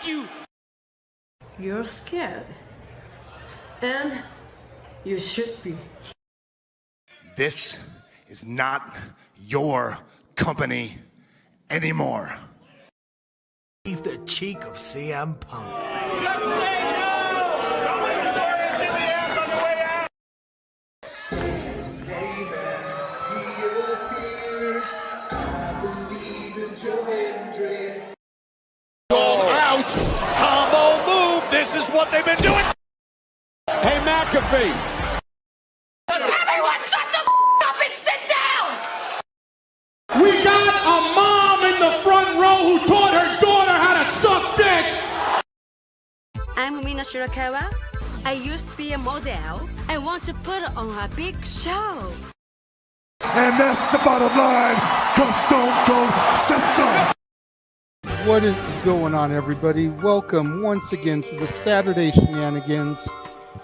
you! You're scared. And you should be. This is not your company anymore. Leave the cheek of CM Punk. Out! Combo move! This is what they've been doing! Hey, McAfee! Everyone shut the up and sit down! We got a mom in the front row who taught her daughter how to suck dick! I'm Mina Shirakawa. I used to be a model. I want to put on a big show. And that's the bottom line, because Stone Cold said so. What is going on, everybody? Welcome once again to the Saturday Shenanigans,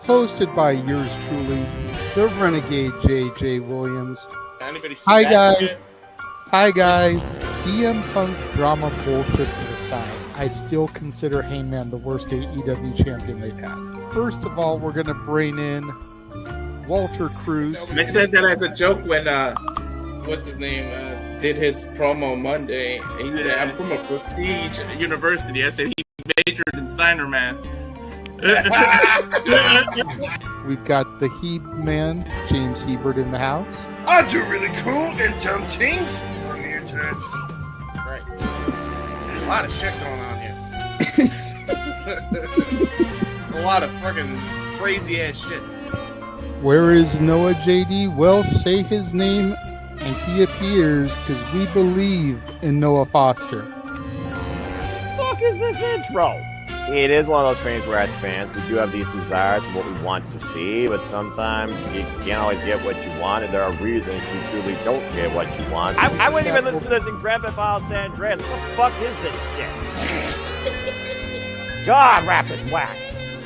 hosted by yours truly, the Renegade JJ Williams. Hi guys. CM Punk drama bullshit to the side. I still consider Hangman the worst AEW champion they've had. First of all, we're going to bring in Walter Cruz. I said that as a joke when what's his name did his promo Monday. He said, "I'm from a prestige university." I said he majored in Steiner, man. We've got the Heb man, James Hebert, in the house. I do really cool in dumb things. Mutants. Right. A lot of shit going on here. A lot of fucking crazy ass shit. Where is Noah JD? Well, say his name and he appears, because we believe in Noah Foster. Fuck is this intro? It is one of those things where as fans we do have these desires for what we want to see, but sometimes you can't always get what you want, and there are reasons you truly don't get what you want. I wouldn't even listen to this in Grand Theft Auto San Andreas. What the fuck is this shit? God, rapid whack.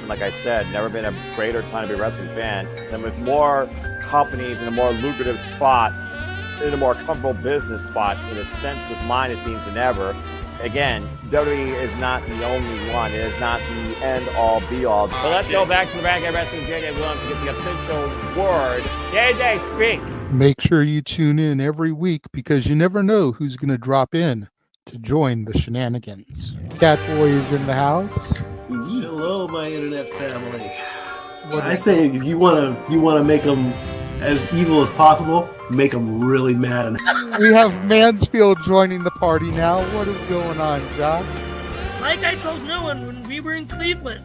Like I said, never been a greater time to be a wrestling fan. And with more companies in a more lucrative spot, in a more comfortable business spot, in a sense of mind, it seems, than ever. Again, WWE is not the only one. It is not the end-all, be-all. So let's go back to the Renegade Wrestling JJ Williams to get the official word. JJ, speak! Make sure you tune in every week, because you never know who's going to drop in to join the shenanigans. Catboy is in the house. Hello, my internet family. I say if you want to make them as evil as possible, make them really mad. We have Mansfield joining the party now. What is going on, Josh? Like I told no one when we were in Cleveland,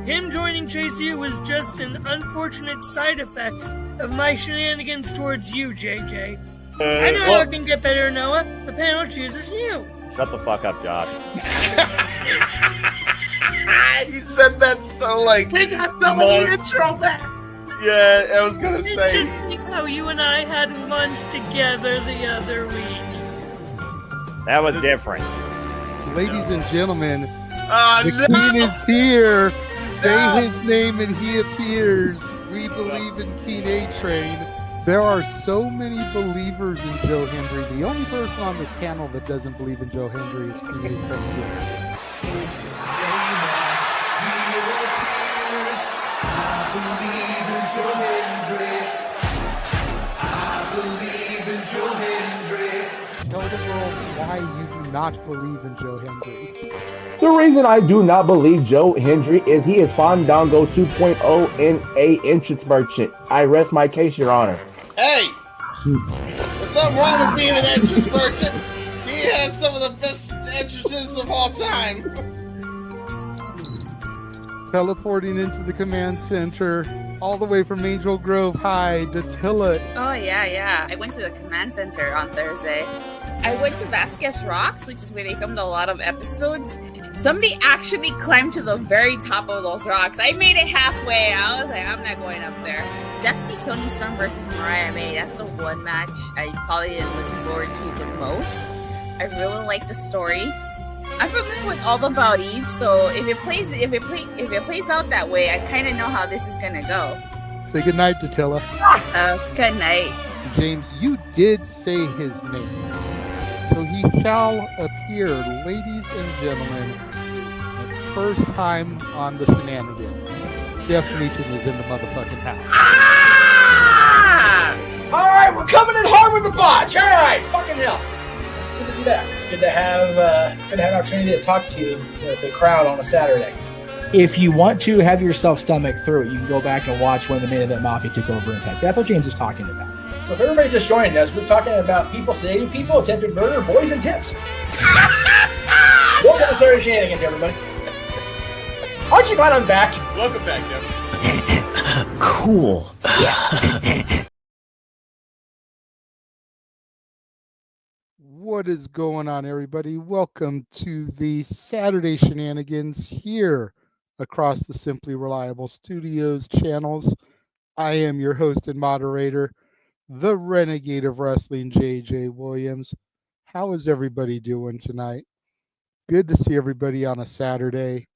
him joining Chase U was just an unfortunate side effect of my shenanigans towards you, JJ. I know how it can get better, Noah. The panel chooses you. Shut the fuck up, Josh. He said that so like. We got the intro back. Yeah, I was gonna say. Just like how you and I had lunch together the other week. That was different. Ladies and gentlemen, the King is here. Say his name and he appears. We believe in King A-Train. There are so many believers in Joe Hendry. The only person on this panel that doesn't believe in Joe Hendry is King A-Train. Tell the world why you do not believe in Joe Hendry. The reason I do not believe Joe Hendry is he is Fandango 2.0 in a entrance merchant. I rest my case, Your Honor. Hey! There's nothing wrong with being an entrance merchant. He has some of the best entrances of all time. Teleporting into the command center, all the way from Angel Grove High, Datilla. Oh, yeah. I went to the command center on Thursday. I went to Vasquez Rocks, which is where they filmed a lot of episodes. Somebody actually climbed to the very top of those rocks. I made it halfway. I was like, I'm not going up there. Definitely Toni Storm versus Mariah May. That's the one match I probably am looking forward to the most. I really like the story. I'm familiar with all about Eve, so if it plays out that way, I kind of know how this is gonna go. Say goodnight, Datilla. Good night. James, you did say his name. So he shall appear, ladies and gentlemen. first time on the Shenanigans. Jeff Meacham is in the motherfucking house. Ah! All right, we're coming in hard with the botch. All right, fucking hell. It's good to be back. It's good to have an opportunity to talk to the crowd on a Saturday. If you want to have yourself stomach through it, you can go back and watch when the Main Event Mafia took over Impact. That's what James is talking about. So if everybody just joined us, we're talking about people sedating people, attempted murder, boys, and tips. Welcome to Saturday Shenanigans, everybody. Aren't you glad I'm back? Welcome back, Jeff. Cool. What is going on, everybody? Welcome to the Saturday Shenanigans here across the Simply Reliable Studios channels. I am your host and moderator, the Renegade of Wrestling, JJ Williams. How is everybody doing tonight? Good to see everybody on a Saturday.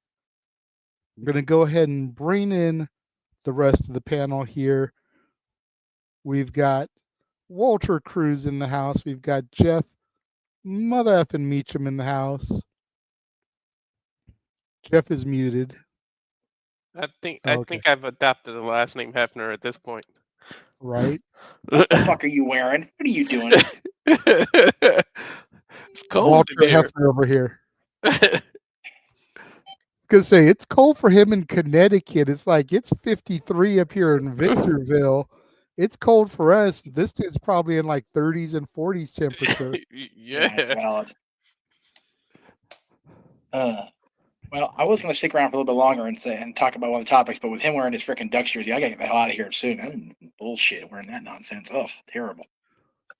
I'm going to go ahead and bring in the rest of the panel here. We've got Walter Cruz in the house. We've got Jeff Mother effing Meacham in the house. Jeff is muted. I think I've adopted the last name Hefner at this point. Right. What the fuck are you wearing? What are you doing? It's cold Walter in here. Hefner over here. Gonna say it's cold for him in Connecticut. It's like it's 53 up here in Victorville. It's cold for us. This dude's probably in like 30s and 40s temperature. Yeah. That's valid. Well, I was going to stick around for a little bit longer and talk about one of the topics, but with him wearing his freaking Ducks jersey, I got to get the hell out of here soon. That's bullshit wearing that nonsense. Oh, terrible.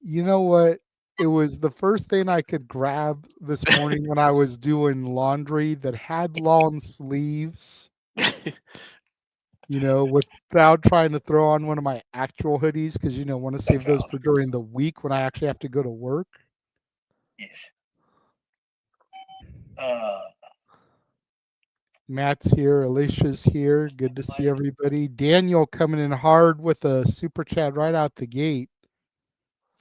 You know what? It was the first thing I could grab this morning when I was doing laundry that had long sleeves. You know, without trying to throw on one of my actual hoodies because, you know, want to save those for during the week when I actually have to go to work. Yes. Matt's here. Alicia's here. Good to see everybody. Daniel coming in hard with a super chat right out the gate.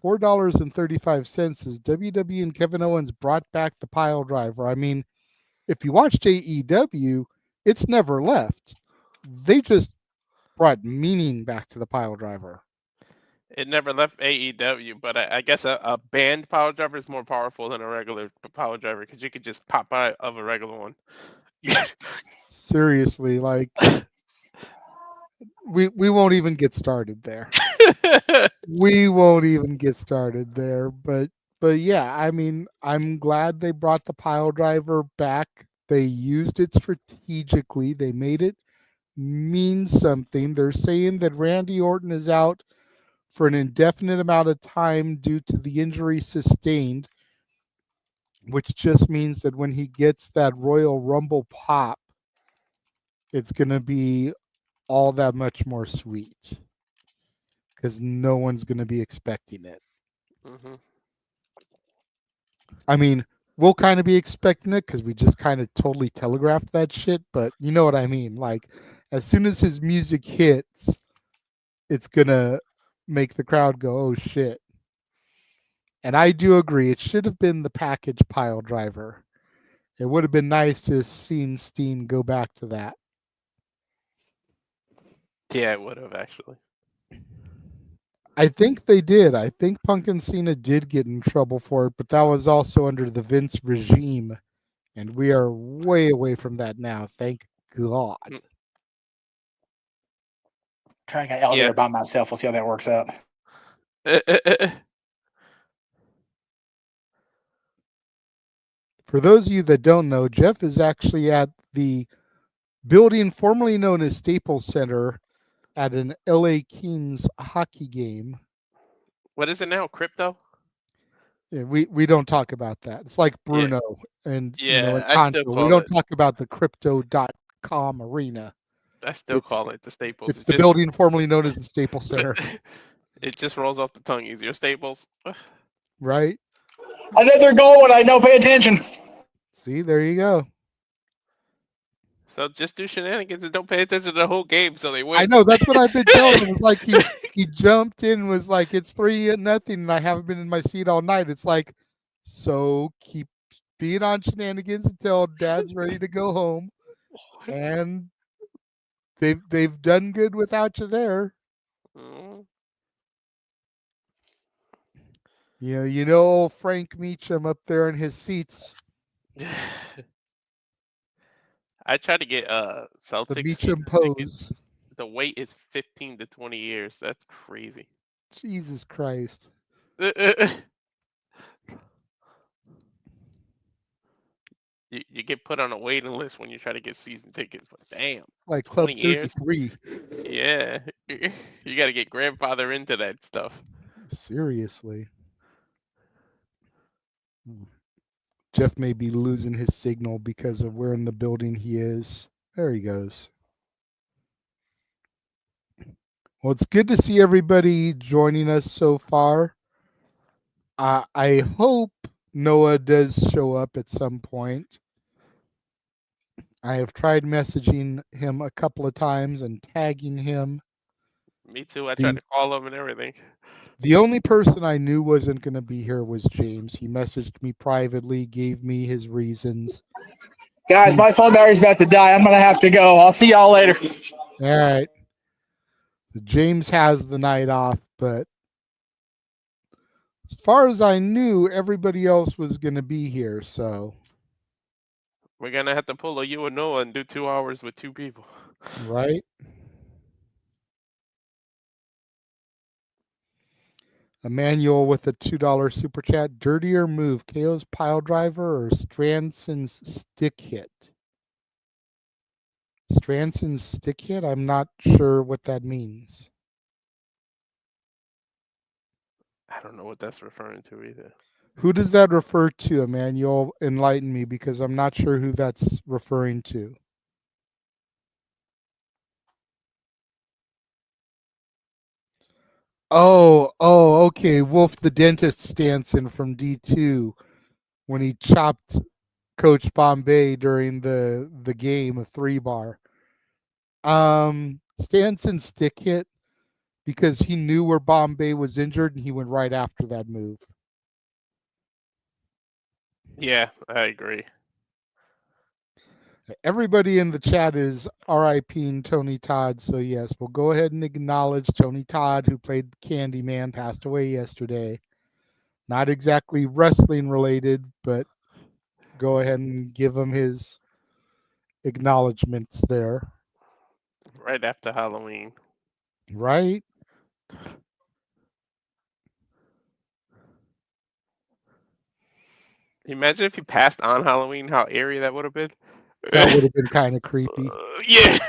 $4.35 says WWE and Kevin Owens brought back the pile driver. I mean, if you watched AEW, it's never left. They just brought meaning back to the pile driver. It never left AEW, but I guess a band power driver is more powerful than a regular power driver because you could just pop out of a regular one. Yes. Seriously, like we won't even get started there. We won't even get started there. But yeah, I mean, I'm glad they brought the pile driver back. They used it strategically. They made it mean something. They're saying that Randy Orton is out for an indefinite amount of time due to the injury sustained, which just means that when he gets that Royal Rumble pop, it's going to be all that much more sweet because no one's going to be expecting it. Mm-hmm. I mean, we'll kind of be expecting it because we just kind of totally telegraphed that shit, but you know what I mean? Like, as soon as his music hits, it's going to make the crowd go, oh shit. And I do agree. It should have been the package pile driver. It would have been nice to have seen Steen go back to that. Yeah, it would have actually. I think they did. I think Punk and Cena did get in trouble for it, but that was also under the Vince regime. And we are way away from that now. Thank God. Trying to get an elevator by myself. We'll see how that works out. For those of you that don't know, Jeff is actually at the building formerly known as Staples Center at an LA Kings hockey game. What is it now? Crypto? Yeah, we don't talk about that. It's like Bruno and yeah, you know, and I Contra. still We call don't it. talk about the crypto.com arena. I still call it the Staples. It's the building formerly known as the Staples Center. It just rolls off the tongue easier. Staples. Right? I know they're going. I know. Pay attention. See, there you go. So just do shenanigans and don't pay attention to the whole game so they win. I know, that's what I've been telling him. It's like he jumped in and was like, it's 3-0, and I haven't been in my seat all night. It's like, so keep being on shenanigans until Dad's ready to go home. And they've done good without you there. Mhm. You know Frank Meacham up there in his seats. I try to get The Celtics Meacham season tickets. pose. The wait is 15 to 20 years. That's crazy. Jesus Christ. You get put on a waiting list when you try to get season tickets, but damn, Like 20 Club years? 33. Yeah. You got to get grandfather into that stuff. Seriously. Jeff may be losing his signal because of where in the building he is. There he goes. Well, it's good to see everybody joining us so far. I hope Noah does show up at some point. I have tried messaging him a couple of times and tagging him. Me too. I tried to call him and everything. The only person I knew wasn't going to be here was James. He messaged me privately, gave me his reasons. Guys, my phone battery's about to die. I'm going to have to go. I'll see y'all later. All right. James has the night off, but as far as I knew, everybody else was going to be here, so. We're going to have to pull a you and Noah and do 2 hours with 2 people. Right? Emmanuel with a $2 super chat. Dirtier move, KO's pile driver or Stranson's stick hit? Stranson's stick hit? I'm not sure what that means. I don't know what that's referring to either. Who does that refer to, Emmanuel? Enlighten me, because I'm not sure who that's referring to. Oh, okay. Wolf the Dentist Stanson from D2 when he chopped Coach Bombay during the game of 3-bar. Stanson stick hit because he knew where Bombay was injured and he went right after that move. Yeah, I agree. Everybody in the chat is RIPing Tony Todd, so yes, we'll go ahead and acknowledge Tony Todd, who played Candyman, passed away yesterday. Not exactly wrestling related, but go ahead and give him his acknowledgments there. Right after Halloween. Right? Imagine if he passed on Halloween, how eerie that would have been. That would have been kind of creepy. Yeah.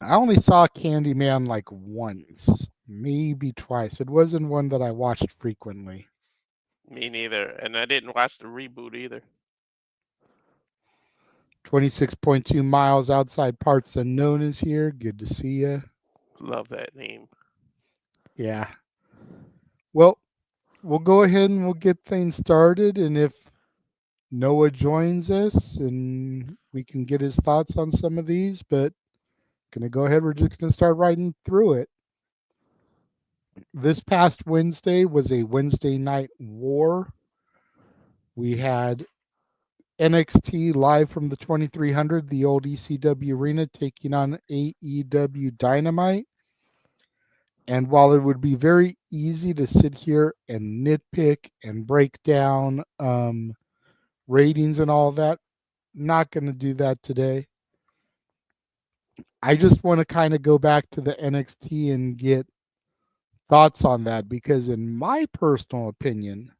I only saw Candyman like once, maybe twice. It wasn't one that I watched frequently. Me neither. And I didn't watch the reboot either. 26.2 miles outside parts unknown is here. Good to see you. Love that name. Yeah. Well, we'll go ahead and we'll get things started. And if Noah joins us and we can get his thoughts on some of these, but gonna go ahead, we're just gonna start riding through it. This past Wednesday was a Wednesday night war. We had NXT live from the 2300, the old ECW Arena, taking on AEW Dynamite. And while it would be very easy to sit here and nitpick and break down ratings and all that, not going to do that today. I just want to kind of go back to the NXT and get thoughts on that, because in my personal opinion,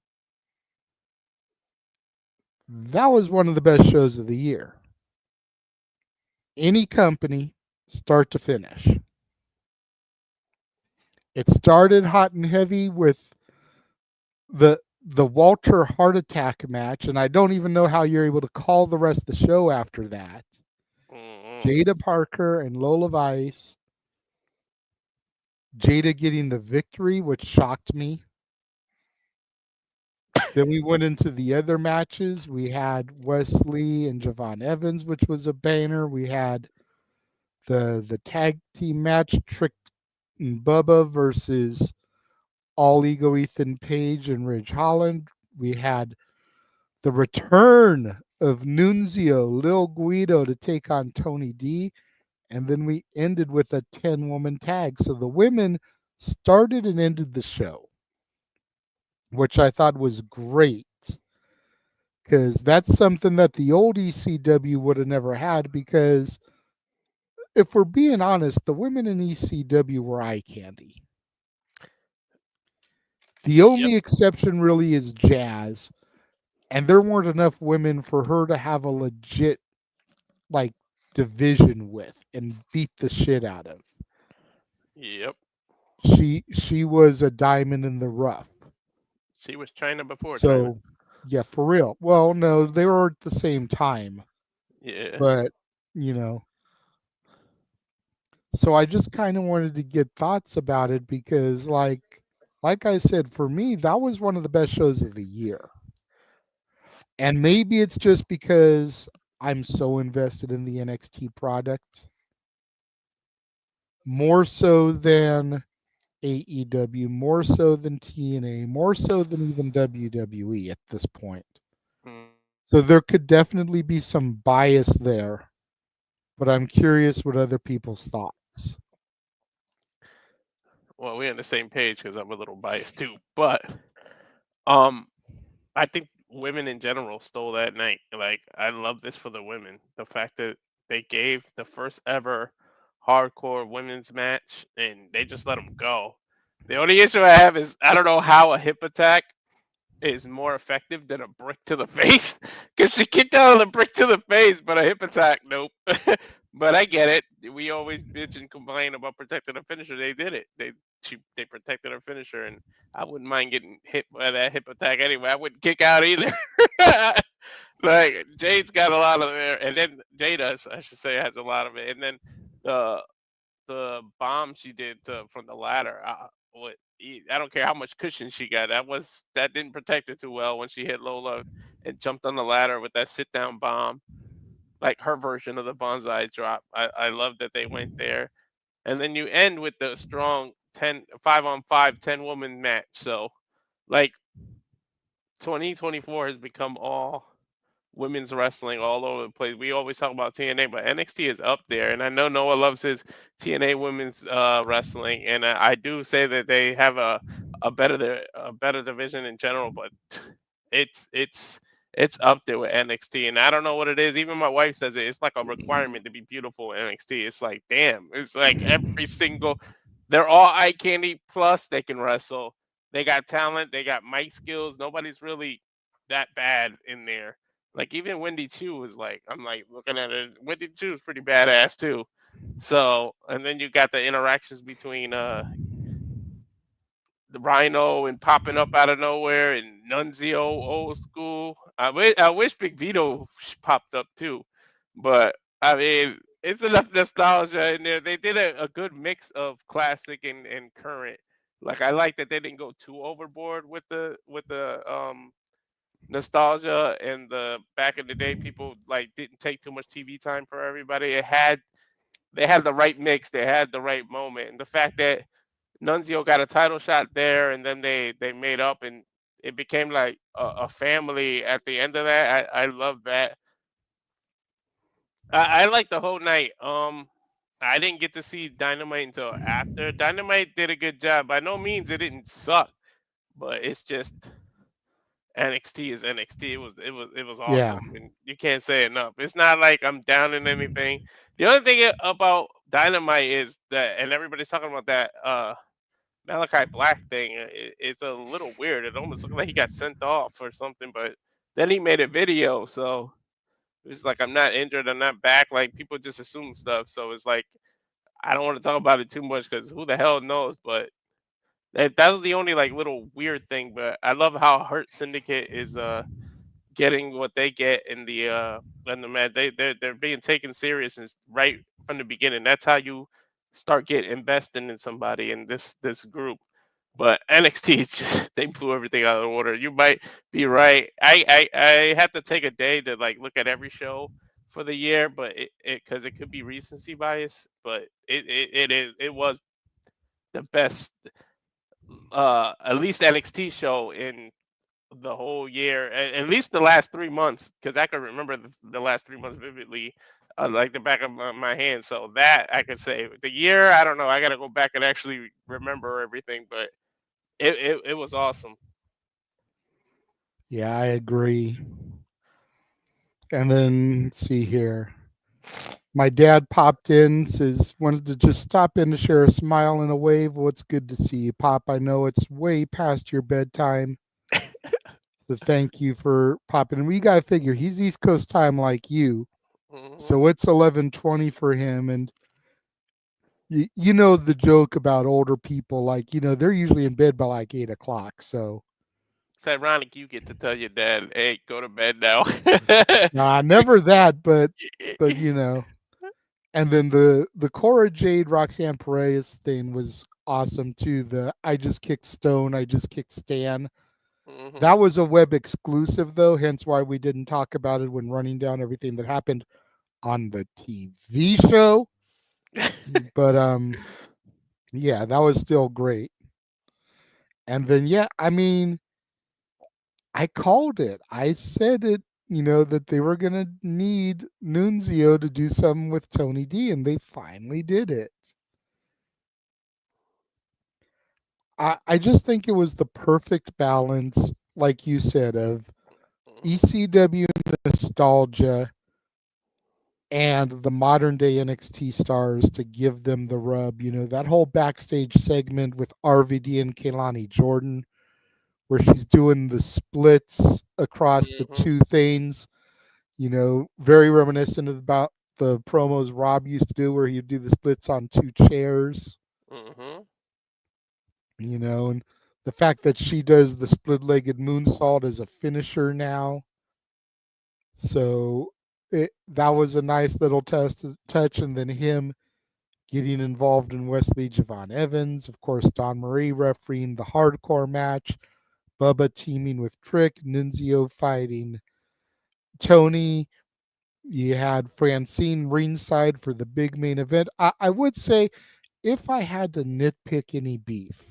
that was one of the best shows of the year. Any company, start to finish. It started hot and heavy with the Walter heart attack match, and I don't even know how you're able to call the rest of the show after that. Jada Parker and Lola Vice. Jada getting the victory, which shocked me. Then we went into the other matches. We had Wesley and Javon Evans, which was a banner. We had the tag team match, Trick and Bubba versus All Ego Ethan Page and Ridge Holland. We had the return of Nunzio, Lil Guido to take on Tony D, and then we ended with a 10-woman tag. So the women started and ended the show, which I thought was great, because that's something that the old ECW would have never had, because if we're being honest, the women in ECW were eye candy. The only exception really is Jazz, and there weren't enough women for her to have a legit like division with and beat the shit out of. Yep. She was a diamond in the rough. She was China before So, China. yeah, for real. Well, no, they were at the same time. Yeah. But, so I just kind of wanted to get thoughts about it, because like I said, for me, that was one of the best shows of the year. And maybe it's just because I'm so invested in the NXT product, more so than AEW, more so than TNA, more so than even WWE at this point. So there could definitely be some bias there, but I'm curious what other people's thoughts. Well, we're on the same page because I'm a little biased too, but I think women in general stole that night. Like, I love this for the women. The fact that they gave the first ever hardcore women's match and they just let them go. The only issue I have is I don't know how a hip attack is more effective than a brick to the face, because she kicked out the brick to the face, but a hip attack, nope. But I get it. We always bitch and complain about protecting a finisher. They did it. They protected her finisher, and I wouldn't mind getting hit by that hip attack anyway. I wouldn't kick out either. Like, Jade's got a lot of there, and then Jade does, I should say, has a lot of it. And then the bomb she did from the ladder. I don't care how much cushion she got. That didn't protect her too well when she hit Lola and jumped on the ladder with that sit down bomb, like her version of the bonsai drop. I love that they went there, and then you end with the strong 5-on-5 10-woman match. So, like, 2024 has become all women's wrestling all over the place. We always talk about TNA, but NXT is up there, and I know Noah loves his TNA women's wrestling, and I do say that they have a better division in general, but it's up there with NXT, and I don't know what it is. Even my wife says it. It's like a requirement to be beautiful in NXT. It's like, damn, it's like they're all eye candy. Plus, they can wrestle. They got talent. They got mic skills. Nobody's really that bad in there. Like, even Wendy Chu was like, I'm like looking at it. Wendy Chu is pretty badass too. So, and then you got the interactions between the Rhino and popping up out of nowhere, and Nunzio old school. I wish Big Vito popped up too, but I mean, it's enough nostalgia in there. They did a good mix of classic and current. Like, I like that they didn't go too overboard with the nostalgia, and the back in the day people like didn't take too much TV time for everybody. They had the right mix, they had the right moment, and the fact that Nunzio got a title shot there, and then they made up, and it became like a family at the end of that. I love that. I like the whole night. I didn't get to see Dynamite until after. Dynamite did a good job. By no means it didn't suck, but it's just NXT is NXT. It was awesome, Yeah. and you can't say enough. It's not like I'm down in anything. The only thing about Dynamite is that, and everybody's talking about that Malachi Black thing. It's a little weird. It almost looked like he got sent off or something, but then he made a video, so it's like, I'm not injured, I'm not back. Like, people just assume stuff, so it's like, I don't want to talk about it too much because who the hell knows, but that was the only like little weird thing. But I love how Hurt Syndicate is getting what they get in the match. They're being taken serious right from the beginning. That's how you start getting invested in somebody in this group. But NXT is just, they blew everything out of the water. You might be right. I have to take a day to like look at every show for the year, but because it could be recency bias, but it was the best at least NXT show in the whole year, at least the last 3 months, because I can remember the last 3 months vividly, like the back of my hand. So that I could say. The year, I don't know. I got to go back and actually remember everything, but it was awesome. Yeah, I agree. And then let's see here. My dad popped in, says wanted to just stop in to share a smile and a wave. Well, it's good to see you, Pop. I know it's way past your bedtime. So thank you for popping in. We got to figure he's East Coast time like you. So it's 11:20 for him. And you know the joke about older people, like, they're usually in bed by like 8 o'clock. So It's ironic you get to tell your dad, "Hey, go to bed now." nah, never that, but And then the Cora Jade Roxanne Perez thing was awesome too. The I just kicked Stone, I just kicked Stan. That was a web exclusive though, hence why we didn't talk about it when running down everything that happened on the TV show. But yeah, that was still great. And then yeah, I mean, I called it. I said it, that they were gonna need Nunzio to do something with Tony D, and they finally did it. I just think it was the perfect balance, like you said, of ECW nostalgia and the modern day NXT stars to give them the rub. That whole backstage segment with RVD and Kehlani Jordan, where she's doing the splits across the two things, very reminiscent about the promos Rob used to do, where he'd do the splits on two chairs. And the fact that she does the split-legged moonsault as a finisher now. So that was a nice little touch. And then him getting involved in Wesley Javon Evans. Of course, Don Marie refereeing the hardcore match. Bubba teaming with Trick. Nunzio fighting Tony. You had Francine ringside for the big main event. I would say, if I had to nitpick any beef,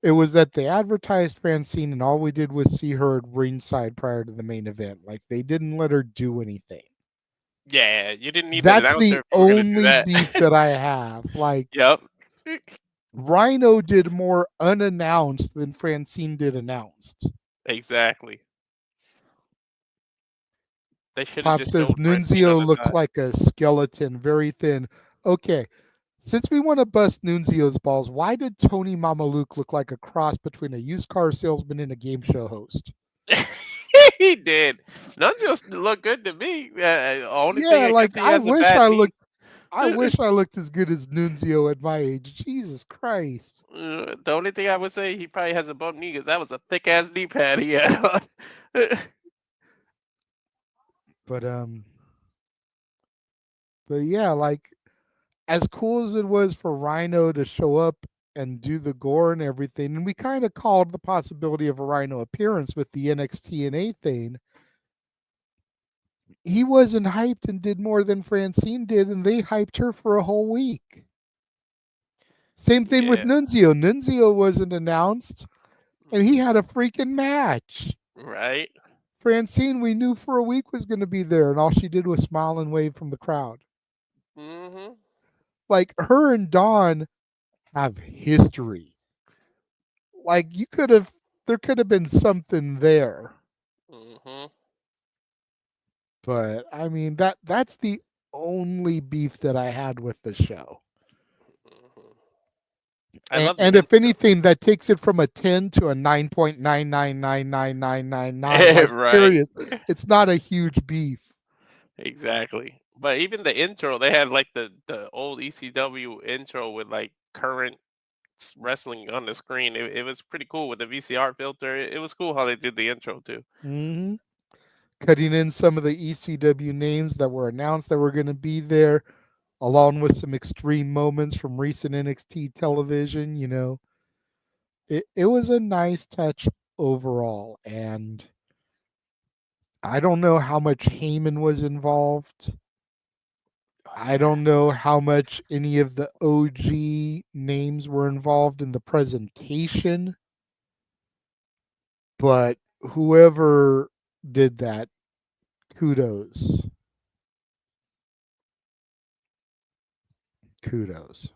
it was that they advertised Francine and all we did was see her at ringside prior to the main event. Like, they didn't let her do anything. Yeah, you didn't need That's an announcer the if you were gonna do only that. beef that I have. Like, Yep. Rhino did more unannounced than Francine did announced. Exactly. They should have Pop just says told Francine on Nunzio the looks side. like a skeleton, very thin. Okay, since we want to bust Nunzio's balls, why did Tony Mamaluke look like a cross between a used car salesman and a game show host? He did. Nunzio looked good to me. Only thing Yeah, I like guess he has a bad knee. I wish I looked as good as Nunzio at my age. Jesus Christ. The only thing I would say, he probably has a bum knee because that was a thick ass knee pad he had on. But yeah, like, as cool as it was for Rhino to show up and do the gore and everything, and we kind of called the possibility of a Rhino appearance with the NXT&A thing, he wasn't hyped and did more than Francine did, and they hyped her for a whole week. Same thing with Nunzio. Nunzio wasn't announced, and he had a freaking match. Right. Francine, we knew for a week was going to be there, and all she did was smile and wave from the crowd. Like, her and Dawn have history. Like, there could have been something there. But I mean, that's the only beef that I had with the show. And if anything, that takes it from a 10 to a 9.9999999. Right. Serious. It's not a huge beef. Exactly. But even the intro, they had like the old ECW intro with like current wrestling on the screen. It was pretty cool with the VCR filter. It was cool how they did the intro too. Cutting in some of the ECW names that were announced that were going to be there, along with some extreme moments from recent NXT television. It was a nice touch overall, and I don't know how much Heyman was involved. I don't know how much any of the OG names were involved in the presentation. But whoever did that, kudos. Kudos.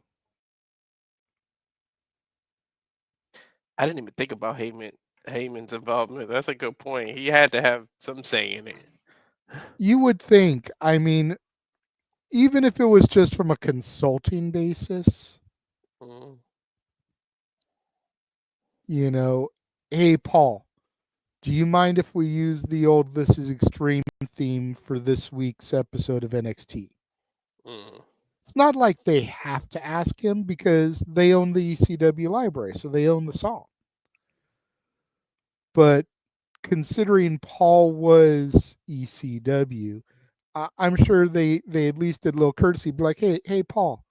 I didn't even think about Heyman's involvement. That's a good point. He had to have some say in it. You would think, I mean, even if it was just from a consulting basis, you know, hey, Paul, do you mind if we use the old This Is Extreme theme for this week's episode of NXT? It's not like they have to ask him because they own the ECW library, so they own the song. But considering Paul was ECW, I'm sure they at least did a little courtesy, be like, hey, Paul,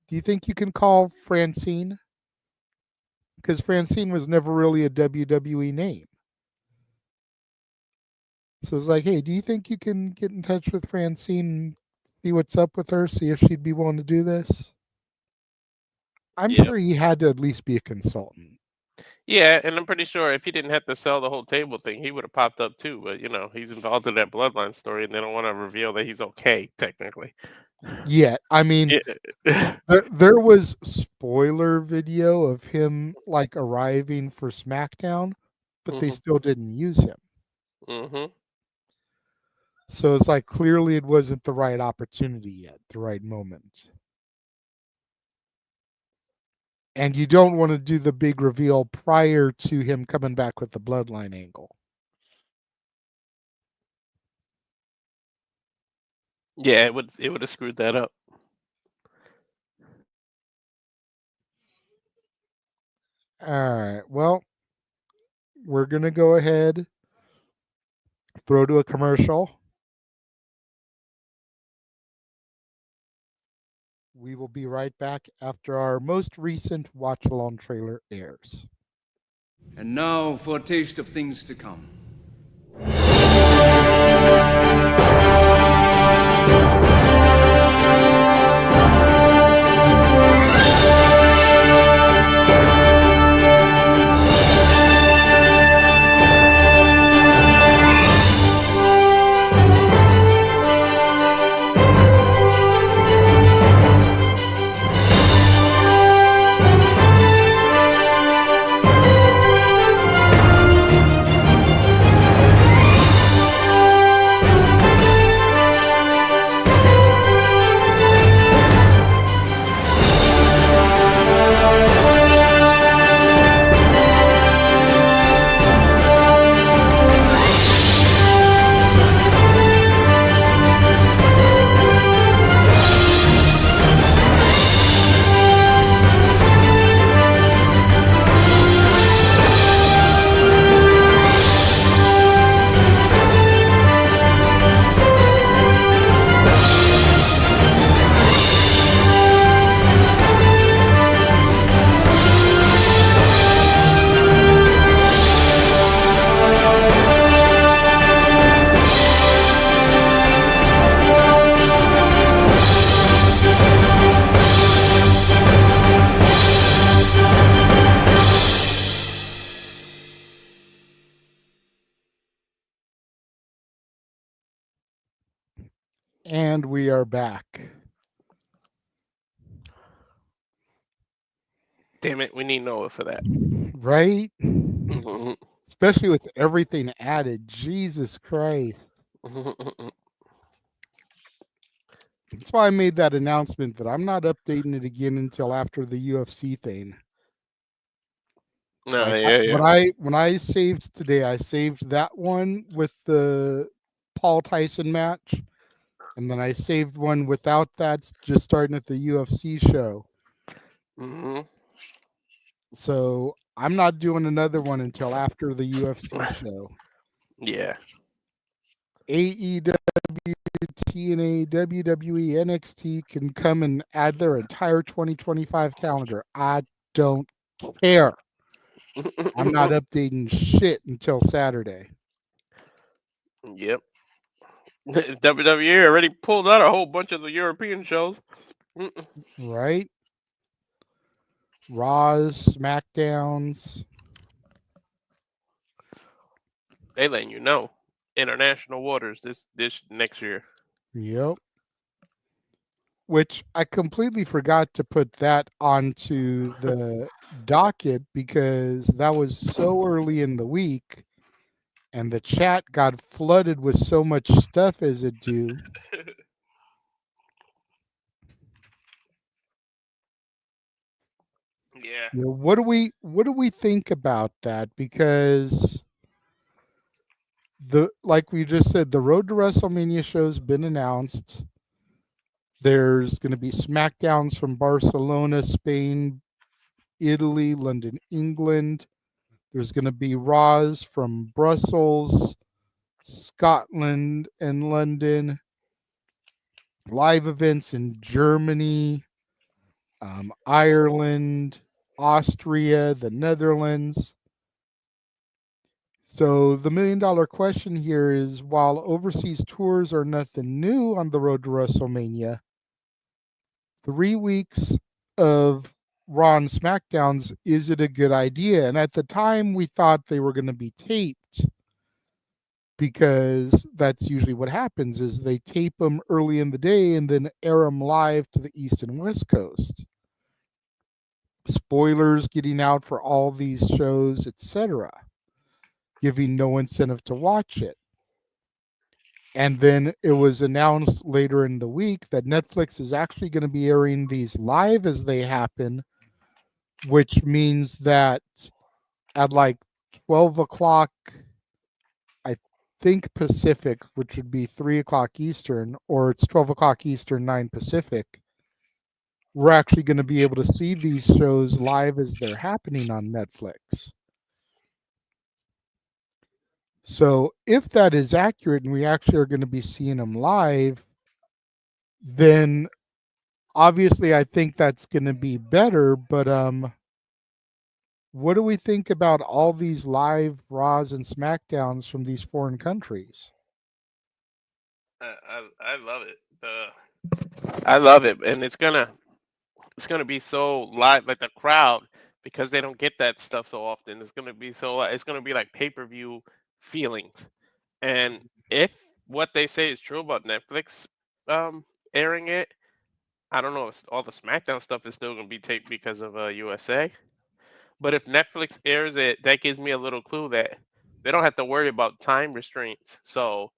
do you think you can call Francine? Because Francine was never really a WWE name. So it's like, hey, do you think you can get in touch with Francine, see what's up with her, see if she'd be willing to do this? I'm sure he had to at least be a consultant. Yeah, and I'm pretty sure if he didn't have to sell the whole table thing, he would have popped up too. But he's involved in that bloodline story, and they don't want to reveal that he's okay technically. Yeah, I mean, there was spoiler video of him like arriving for SmackDown, but they still didn't use him. So it's like clearly it wasn't the right opportunity yet, the right moment. And you don't want to do the big reveal prior to him coming back with the bloodline angle. Yeah, it would have screwed that up. All right. Well, we're going to go ahead, throw to a commercial. We will be right back after our most recent watch-along trailer airs. And now for a taste of things to come. And we are back. Damn it, we need Noah for that. Right? Especially with everything added. Jesus Christ. That's why I made that announcement that I'm not updating it again until after the UFC thing. When I saved today, I saved that one with the Paul Tyson match. And then I saved one without that, just starting at the UFC show. So I'm not doing another one until after the UFC show. Yeah. AEW, TNA, WWE, NXT can come and add their entire 2025 calendar. I don't care. I'm not updating shit until Saturday. Yep. WWE already pulled out a whole bunch of the European shows. Right? Raws, SmackDowns. They letting you know international waters this next year. Yep. Which I completely forgot to put that onto the docket because that was so early in the week and the chat got flooded with so much stuff as it do. Yeah. You know, what do we think about that? Because like we just said, the Road to WrestleMania show's been announced. There's going to be SmackDowns from Barcelona, Spain, Italy, London, England. There's going to be Raws from Brussels, Scotland, and London. Live events in Germany, Ireland, Austria, the Netherlands. So the $1 million question here is, while overseas tours are nothing new on the road to WrestleMania, 3 weeks of Raw and SmackDowns, is it a good idea? And at the time, we thought they were going to be taped because that's usually what happens is they tape them early in the day and then air them live to the East and West Coast. Spoilers getting out for all these shows, etc., giving no incentive to watch it. And then it was announced later in the week that Netflix is actually going to be airing these live as they happen, which means that at like 12 o'clock, I think Pacific, which would be 3 o'clock Eastern, or it's 12 o'clock Eastern, 9 Pacific, we're actually going to be able to see these shows live as they're happening on Netflix. So if that is accurate and we actually are going to be seeing them live, then obviously I think that's going to be better. But what do we think about all these live Raws and SmackDowns from these foreign countries? I love it. I love it, and it's gonna be so live, like the crowd, because they don't get that stuff so often. It's gonna be it's gonna be like pay-per-view feelings. And if what they say is true about Netflix airing it, I don't know if all the SmackDown stuff is still gonna be taped because of USA. But if Netflix airs it, that gives me a little clue that they don't have to worry about time restraints. So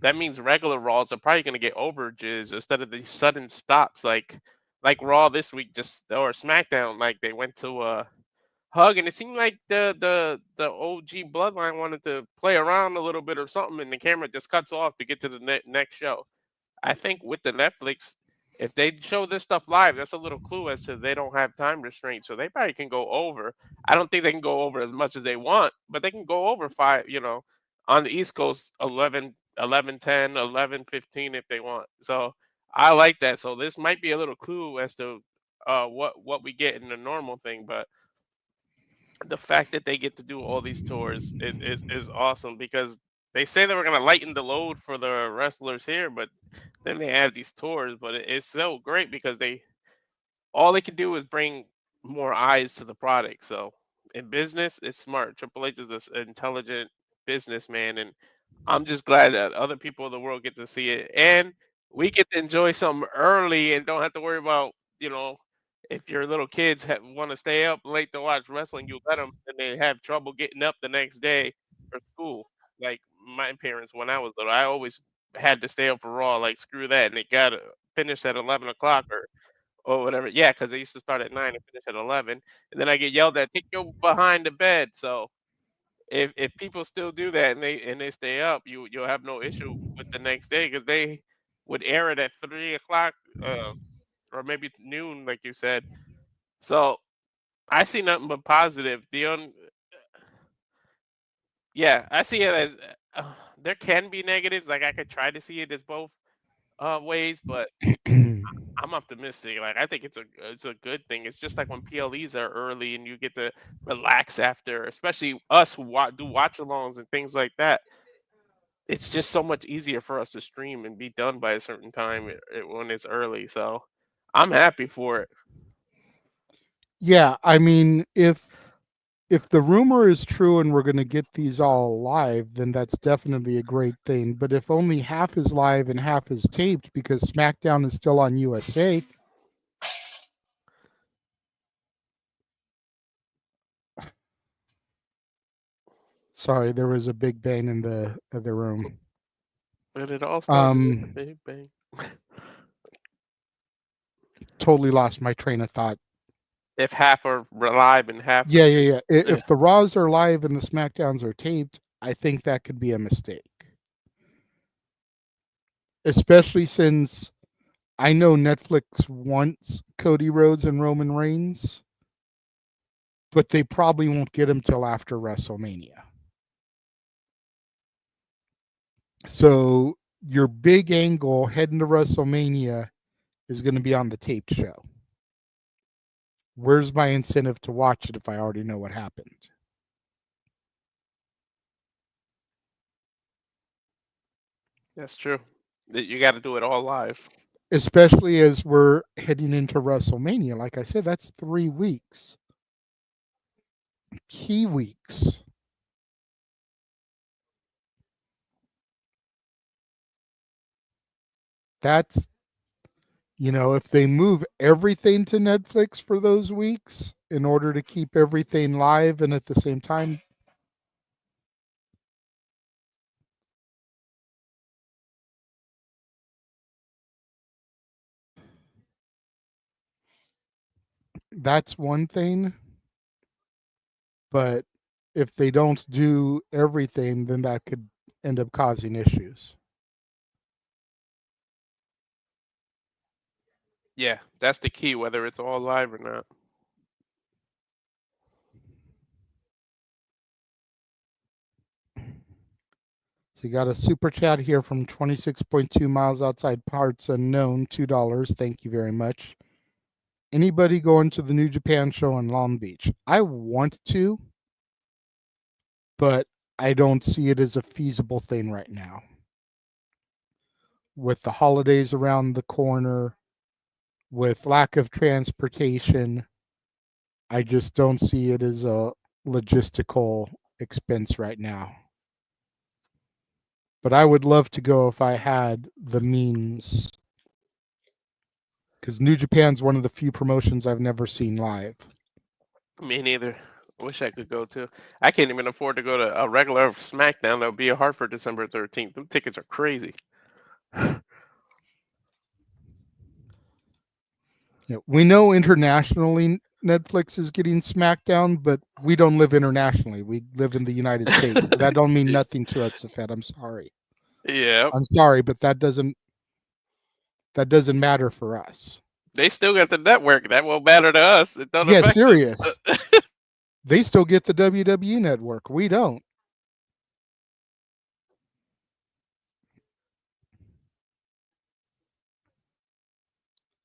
that means regular Raws are probably going to get overages instead of these sudden stops like Raw this week, just or SmackDown, like they went to hug, and it seemed like the OG Bloodline wanted to play around a little bit or something, and the camera just cuts off to get to the next show. I think with the Netflix, if they show this stuff live, that's a little clue as to they don't have time restraints, so they probably can go over. I don't think they can go over as much as they want, but they can go over five. On the East Coast, 11, 11, 10, 11, 15 if they want. So I like that. So this might be a little clue as to what we get in the normal thing, but the fact that they get to do all these tours is awesome because they say they were going to lighten the load for the wrestlers here, but then they have these tours. But it's so great because all they can do is bring more eyes to the product. So in business, it's smart. Triple H is this intelligent businessman, and I'm just glad that other people in the world get to see it, and we get to enjoy something early and don't have to worry about, if your little kids want to stay up late to watch wrestling, you let them, and they have trouble getting up the next day for school. Like my parents, when I was little, I always had to stay up for Raw. Like screw that, and it got finished at 11 o'clock or whatever. Yeah, because they used to start at 9 and finish at 11, and then I get yelled at, take your behind the bed. So if people still do that and they stay up, you'll have no issue with the next day because they would air it at 3 o'clock or maybe noon, like you said. So I see nothing but positive. Yeah, I see it as there can be negatives. Like I could try to see it as both ways, but I'm optimistic. Like I think it's a good thing. It's just like when PLEs are early and you get to relax after, especially us who do watch-alongs and things like that. It's just so much easier for us to stream and be done by a certain time when it's early. So I'm happy for it. Yeah, I mean, if if the rumor is true and we're going to get these all live, then that's definitely a great thing. But if only half is live and half is taped because SmackDown is still on USA. Sorry, there was a big bang in the other room. And it all started with a big bang. Totally lost my train of thought. If half are live and half... Yeah. If the Raws are live and the SmackDowns are taped, I think that could be a mistake. Especially since I know Netflix wants Cody Rhodes and Roman Reigns, but they probably won't get him till after WrestleMania. So your big angle heading to WrestleMania is going to be on the taped show. Where's my incentive to watch it if I already know what happened? That's true. You got to do it all live. Especially as we're heading into WrestleMania. Like I said, that's 3 weeks. Key weeks. That's, if they move everything to Netflix for those weeks in order to keep everything live and at the same time, that's one thing. But if they don't do everything, then that could end up causing issues. Yeah, that's the key, whether it's all live or not. So you got a super chat here from 26.2 miles outside parts unknown, $2. Thank you very much. Anybody going to the New Japan show in Long Beach? I want to, but I don't see it as a feasible thing right now. With the holidays around the corner, with lack of transportation, I just don't see it as a logistical expense right now. But I would love to go if I had the means. Because New Japan's one of the few promotions I've never seen live. Me neither. Wish I could go too. I can't even afford to go to a regular SmackDown. That'll be a Hartford December 13th. Them tickets are crazy. Yeah, we know internationally Netflix is getting SmackDown, but we don't live internationally. We live in the United States. That don't mean nothing to us, Safed. I'm sorry. Yeah. I'm sorry, but that doesn't matter for us. They still got the network. That won't matter to us. It don't Yeah, affect serious. us. They still get the WWE network. We don't.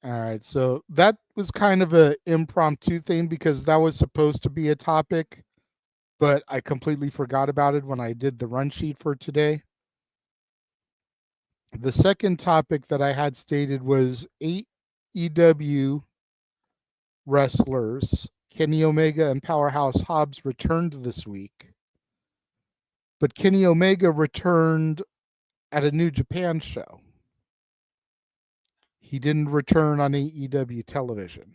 All right, so that was kind of an impromptu thing because that was supposed to be a topic, but I completely forgot about it when I did the run sheet for today. The second topic that I had stated was AEW wrestlers Kenny Omega and Powerhouse Hobbs returned this week. But Kenny Omega returned at a New Japan show. He didn't return on AEW television.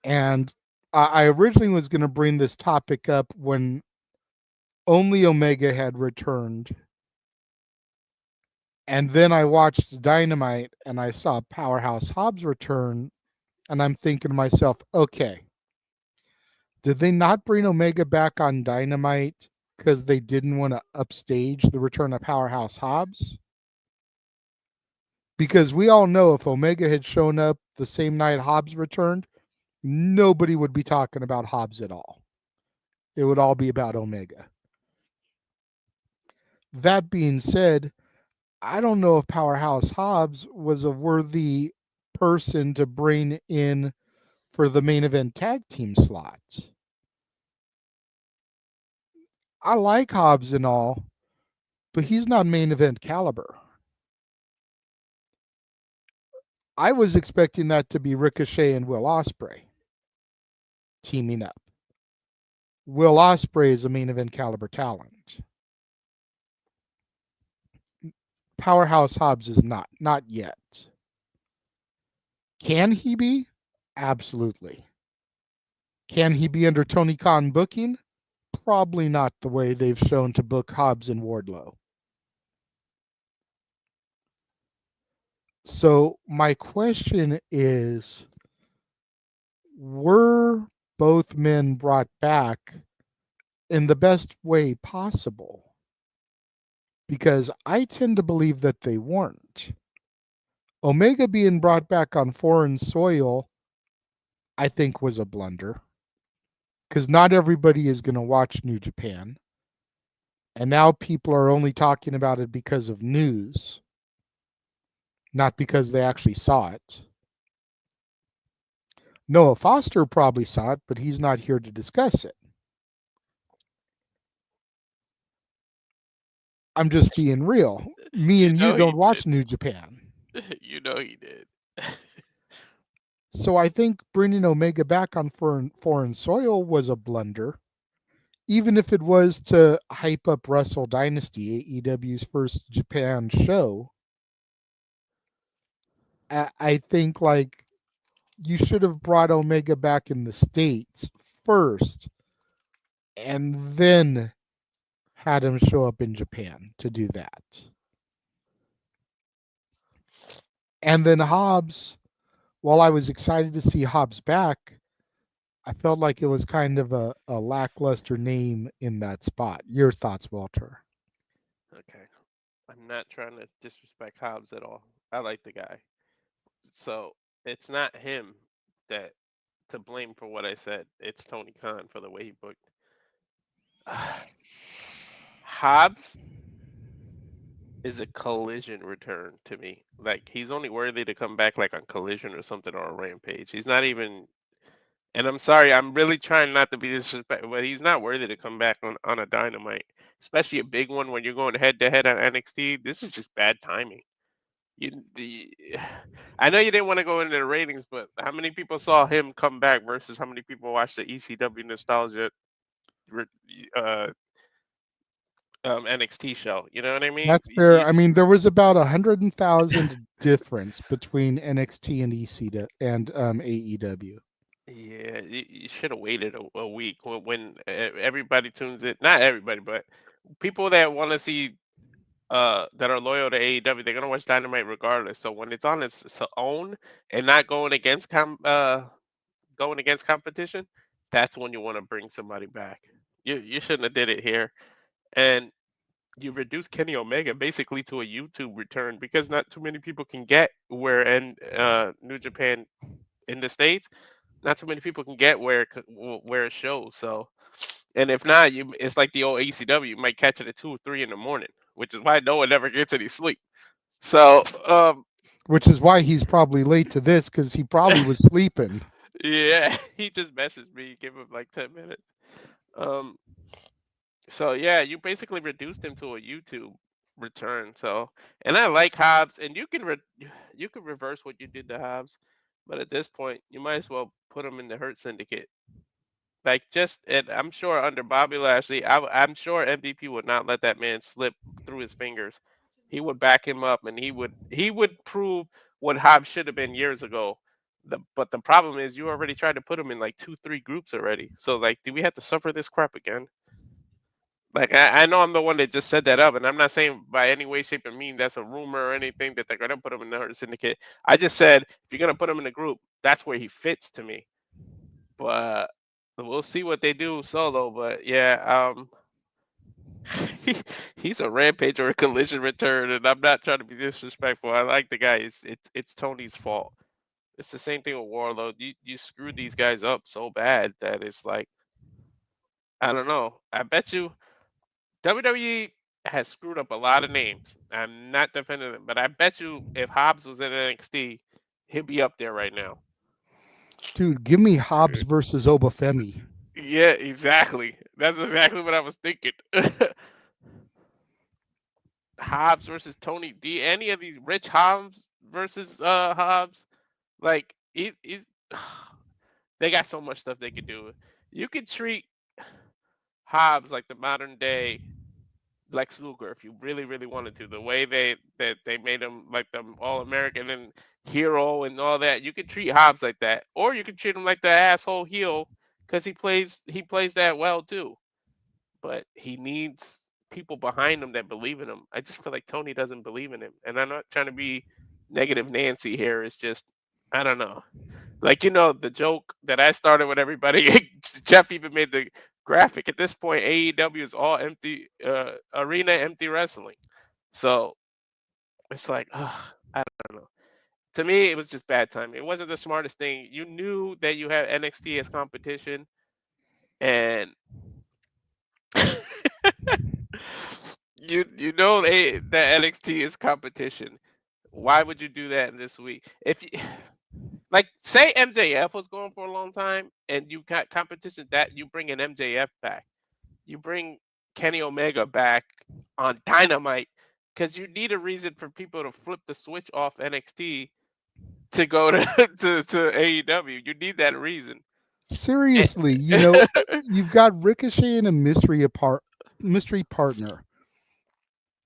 And I originally was going to bring this topic up when only Omega had returned. And then I watched Dynamite and I saw Powerhouse Hobbs return. And I'm thinking to myself, okay, did they not bring Omega back on Dynamite because they didn't want to upstage the return of Powerhouse Hobbs? Because we all know if Omega had shown up the same night Hobbs returned, nobody would be talking about Hobbs at all. It would all be about Omega. That being said, I don't know if Powerhouse Hobbs was a worthy person to bring in for the main event tag team slots. I like Hobbs and all, but he's not main event caliber. I was expecting that to be Ricochet and Will Ospreay. teaming up. Will Ospreay is a main event caliber talent. Powerhouse Hobbs is not yet. Can he be? Absolutely. Can he be under Tony Khan booking? Probably not the way they've shown to book Hobbs and Wardlow. So my question is, were both men brought back in the best way possible? Because I tend to believe that they weren't. Omega being brought back on foreign soil, I think, was a blunder. Because not everybody is going to watch New Japan. And now people are only talking about it because of news, not because they actually saw it. Noah Foster probably saw it, but he's not here to discuss it. I'm just being real. Me and you don't watch New Japan. You know he did. So I think bringing Omega back on foreign soil was a blunder, even if it was to hype up Wrestle Dynasty, AEW's first Japan show. I think like you should have brought Omega back in the States first and then had him show up in Japan to do that. And then Hobbs, while I was excited to see Hobbs back, I felt like it was kind of a lackluster name in that spot. Your thoughts, Walter? Okay. I'm not trying to disrespect Hobbs at all. I like the guy. So it's not him that to blame for what I said. It's Tony Khan for the way he booked. Hobbs is a Collision return to me. Like, he's only worthy to come back like on Collision or something or a Rampage. He's not even, and I'm sorry, I'm really trying not to be disrespectful, but he's not worthy to come back on a Dynamite, especially a big one when you're going head to head on NXT. This is just bad timing. I know you didn't want to go into the ratings, but how many people saw him come back versus how many people watched the ECW Nostalgia NXT show? You know what I mean? That's fair. I mean, there was about 100,000 difference between NXT and ECW and AEW. Yeah, you should have waited a week when everybody tunes in. Not everybody, but people that want to see that are loyal to AEW, they're gonna watch Dynamite regardless. So when it's on its own and not going against competition, that's when you want to bring somebody back. You shouldn't have did it here, and you reduce Kenny Omega basically to a YouTube return because not too many people can get where New Japan in the States. Not too many people can get where it shows. So, and if not, it's like the old ECW. You might catch it at 2 or 3 in the morning, which is why no one ever gets any sleep. So, which is why he's probably late to this because he probably was sleeping. Yeah, he just messaged me, give him like 10 minutes. So yeah, you basically reduced him to a YouTube return. So, and I like Hobbs, and you can reverse what you did to Hobbs, but at this point, you might as well put him in the Hurt Syndicate. Like and I'm sure under Bobby Lashley, I'm sure MVP would not let that man slip through his fingers. He would back him up, and he would prove what Hobbs should have been years ago. But the problem is, you already tried to put him in like 2-3 groups already. So like, do we have to suffer this crap again? Like, I know I'm the one that just said that up, and I'm not saying by any way, shape, or mean that's a rumor or anything that they're gonna put him in the Hurt Syndicate. I just said if you're gonna put him in a group, that's where he fits to me. But we'll see what they do solo. But yeah, he's a Rampage or a Collision return, and I'm not trying to be disrespectful. I like the guy. It's Tony's fault. It's the same thing with Warlord. You screwed these guys up so bad that it's like, I don't know. I bet you WWE has screwed up a lot of names. I'm not defending them, but I bet you if Hobbs was in NXT, he'd be up there right now. Dude, give me Hobbs versus Obafemi. Yeah, exactly. That's exactly what I was thinking. Hobbs versus Tony D. Any of these Rich Hobbs versus Hobbs, like he's They got so much stuff they could do. You could treat Hobbs like the modern day Lex Luger if you really, really wanted to. The way they made him like the All American and hero and all that. You could treat Hobbs like that, or you could treat him like the asshole heel because he plays that well too. But he needs people behind him that believe in him. I just feel like Tony doesn't believe in him, and I'm not trying to be negative Nancy here. It's just I don't know. Like the joke that I started with everybody. Jeff even made the graphic. At this point, AEW is all empty arena, empty wrestling. So it's like I don't know. To me, it was just bad timing. It wasn't the smartest thing. You knew that you had NXT as competition, and you know that NXT is competition. Why would you do that in this week? If you like, say MJF was going for a long time, and you got competition that you bring an MJF back, you bring Kenny Omega back on Dynamite, because you need a reason for people to flip the switch off NXT to go to AEW. You need that reason. Seriously, you've got Ricochet and a mystery partner.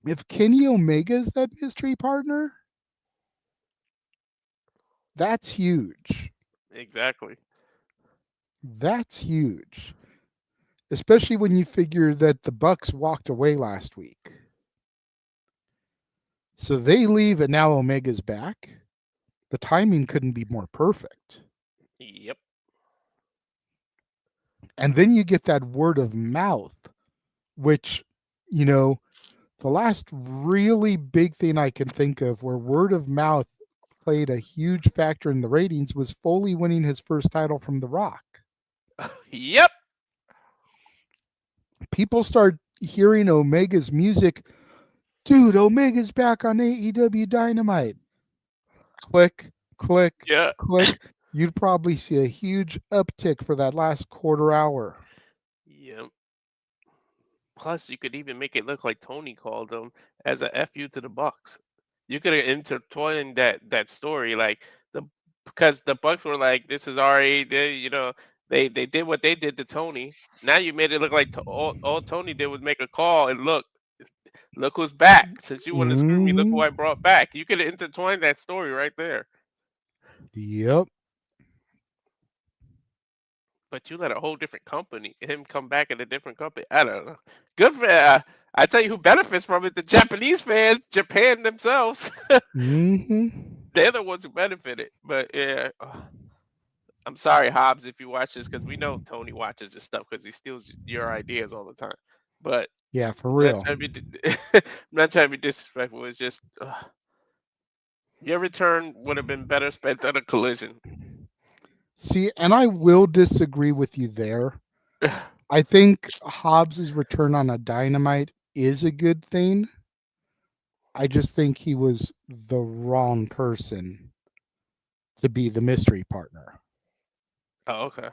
If Kenny Omega's that mystery partner, that's huge. Exactly. That's huge. Especially when you figure that the Bucks walked away last week. So they leave and now Omega's back. The timing couldn't be more perfect. Yep. And then you get that word of mouth, which, the last really big thing I can think of where word of mouth played a huge factor in the ratings was Foley winning his first title from The Rock. Yep. People start hearing Omega's music. Dude, Omega's back on AEW Dynamite. Click, click, click. You'd probably see a huge uptick for that last quarter hour. Yep. Plus, you could even make it look like Tony called them as a FU to the Bucks. You could have intertwined that story, because the Bucks were like, "This is already," they did what they did to Tony. Now you made it look like all Tony did was make a call and look who's back. Since you want to screw me, look who I brought back. You could have intertwined that story right there. Yep. But you let a whole different company, him come back in a different company. I don't know. Good for I tell you who benefits from it: the Japanese fans, Japan themselves. They're the ones who benefited. But yeah, I'm sorry, Hobbs, if you watch this, because we know Tony watches this stuff because he steals your ideas all the time. But yeah, for real. I'm not trying to be disrespectful. It's just your return would have been better spent on a Collision. See, and I will disagree with you there. I think Hobbs' return on a Dynamite is a good thing. I just think he was the wrong person to be the mystery partner. Oh, okay.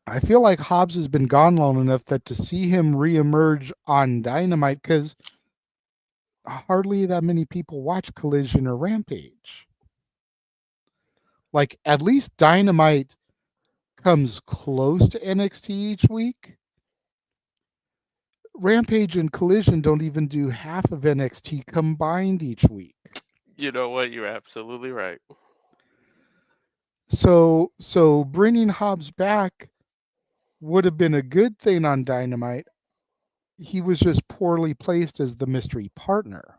I feel like Hobbs has been gone long enough that to see him reemerge on Dynamite, because hardly that many people watch Collision or Rampage. Like, at least Dynamite comes close to NXT each week. Rampage and Collision don't even do half of NXT combined each week. You know what? You're absolutely right. So bringing Hobbs back would have been a good thing on Dynamite. He was just poorly placed as the mystery partner.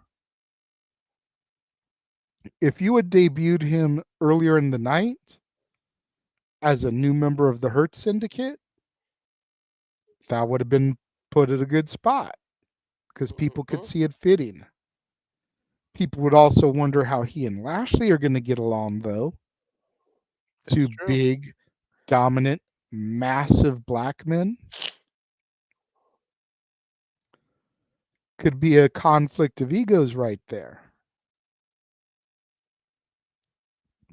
If you had debuted him earlier in the night as a new member of the Hurt Syndicate, that would have been put at a good spot because people could see it fitting. People would also wonder how he and Lashley are going to get along, though. Two big, dominant, massive black men. Could be a conflict of egos right there.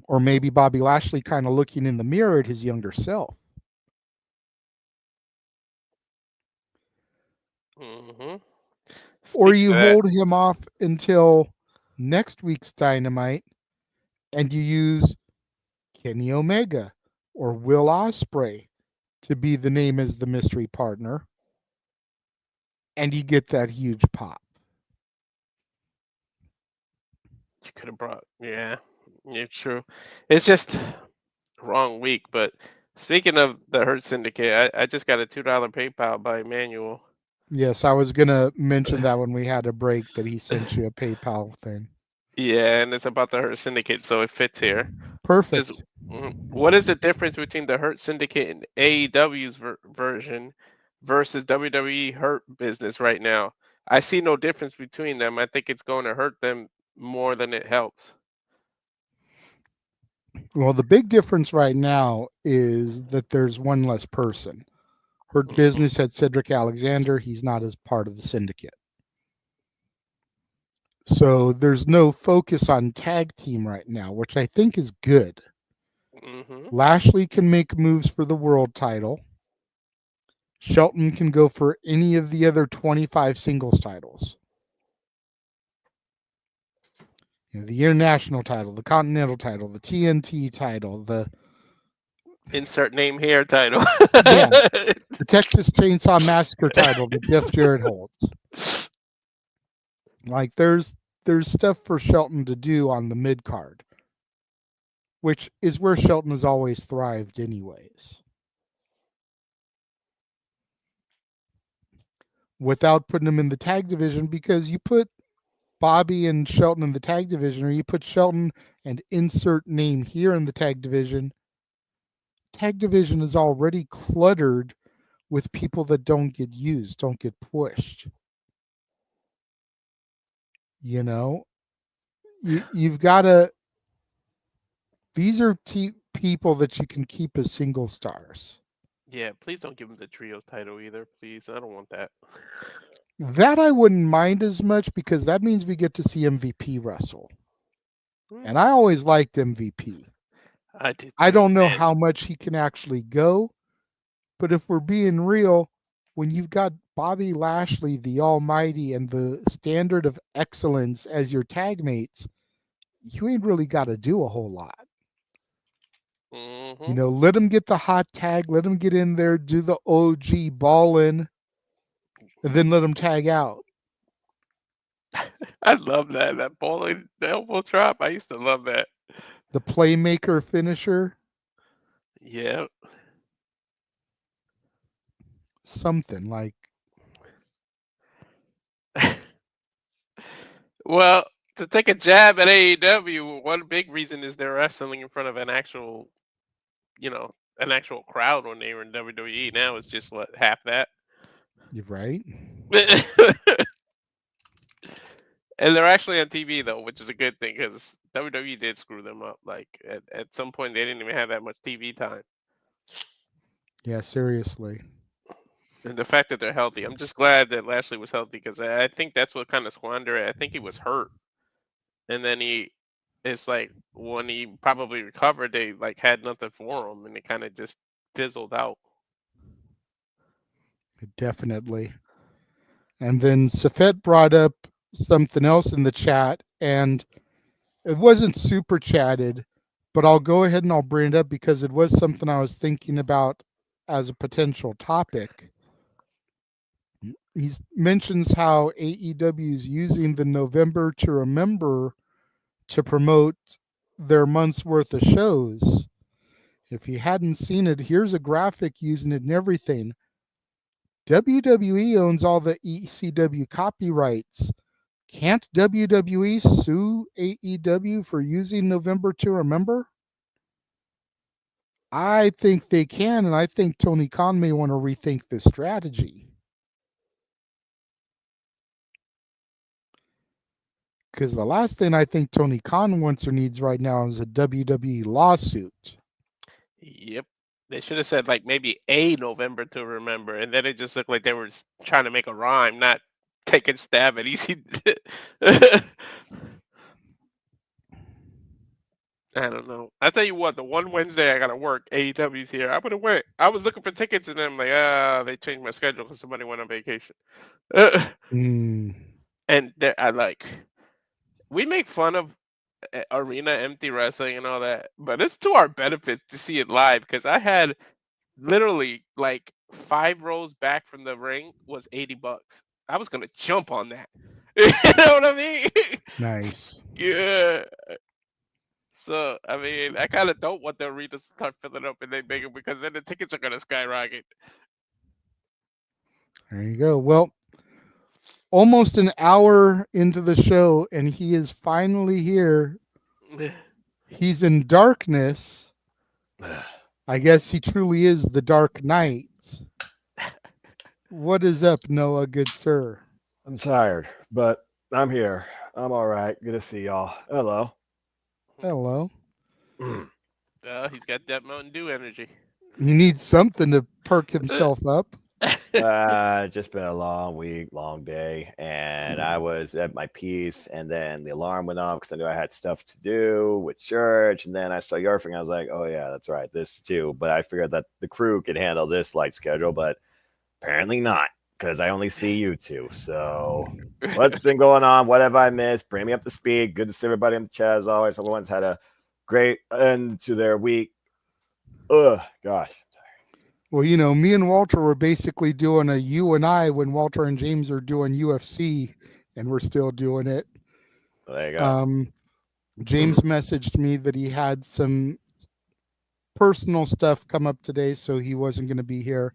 Or maybe Bobby Lashley kind of looking in the mirror at his younger self. Or you hold him off until next week's Dynamite and you use Kenny Omega or Will Ospreay to be the name as the mystery partner, and you get that huge pop. You could have brought, yeah, true. It's just wrong week. But speaking of the Hurt Syndicate, I just got a $2 PayPal by Emmanuel. Yes, I was gonna mention that when we had a break that he sent you a PayPal thing. Yeah, and it's about the Hurt Syndicate, so it fits here. Perfect. What is the difference between the Hurt Syndicate and AEW's version versus WWE Hurt Business right now? I see no difference between them. I think it's going to hurt them more than it helps. Well, the big difference right now is that there's one less person. Hurt Business had Cedric Alexander. He's not as part of the syndicate. So there's no focus on tag team right now, which I think is good. Lashley can make moves for the world title. Shelton can go for any of the other 25 singles titles. The international title, the continental title, the TNT title, the insert name here title. Yeah, the Texas Chainsaw Massacre title that Jeff Jarrett holds. Like there's stuff for Shelton to do on the mid card, which is where Shelton has always thrived anyways. Without putting him in the tag division, because you put Bobby and Shelton in the tag division, or you put Shelton and insert name here in the tag division is already cluttered with people that don't get used, don't get pushed. You know, you've got to, these are people that you can keep as single stars. Yeah, please don't give him the trios title either, please. I don't want that. That I wouldn't mind as much, because that means we get to see MVP wrestle. And I always liked MVP. I don't know how much he can actually go, but if we're being real, when you've got Bobby Lashley, the Almighty, and the Standard of Excellence as your tag mates, you ain't really got to do a whole lot. You know, let him get the hot tag, let him get in there, do the OG ball-in, and then let him tag out. I love that. That bowling elbow drop. I used to love that. The playmaker finisher. Yeah. Something like. Well, to take a jab at AEW, one big reason is they're wrestling in front of an actual, an actual crowd when they were in WWE. Now it's just half that. You're right. And they're actually on TV though, which is a good thing, because WWE did screw them up. Like at some point, they didn't even have that much TV time. Yeah, seriously. And the fact that they're healthy, I'm just glad that Lashley was healthy, because I think that's what kind of squandered it. I think he was hurt, and then it's like when he probably recovered, they like had nothing for him, and it kind of just fizzled out. Definitely. And then Safet brought up something else in the chat, and it wasn't super chatted, but I'll go ahead and I'll bring it up because it was something I was thinking about as a potential topic. He mentions how AEW is using the November to Remember to promote their month's worth of shows. If you hadn't seen it, here's a graphic using it and everything. WWE owns all the ECW copyrights. Can't WWE sue AEW for using November to Remember? I think they can, and I think Tony Khan may want to rethink this strategy. Because the last thing I think Tony Khan wants or needs right now is a WWE lawsuit. Yep. They should have said like maybe a November to Remember, and then it just looked like they were trying to make a rhyme, not taking stab at EC. I don't know. I tell you what, the one Wednesday I gotta work, AEW's here. I would have went. I was looking for tickets, and then I'm like, they changed my schedule because somebody went on vacation. And I like. We make fun of arena empty wrestling and all that, but it's to our benefit to see it live because I had literally like 5 rows back from the ring was $80. I was gonna jump on that. You know what I mean? Nice. Yeah. So I mean, I kind of don't want the arena to start filling up and they make it because then the tickets are gonna skyrocket. There you go. Well, almost an hour into the show, and he is finally here. He's in darkness. I guess he truly is the Dark Knight. What is up, Noah, good sir? I'm tired, but I'm here. I'm all right. Good to see y'all. Hello. Hello. He's got that Mountain Dew energy. He needs something to perk himself up. Just been a long week, long day, and I was at my piece, and then the alarm went off because I knew I had stuff to do with church, and then I saw your thing. I was like, oh yeah, that's right, this too. But I figured that the crew could handle this light schedule, but apparently not, because I only see you two. So what's been going on? What have I missed? Bring me up to speed. Good to see everybody in the chat as always. Everyone's had a great end to their week. Gosh. Well, you know, me and Walter were basically doing a you and I when Walter and James are doing UFC, and we're still doing it. There you go. James messaged me that he had some personal stuff come up today, so he wasn't going to be here.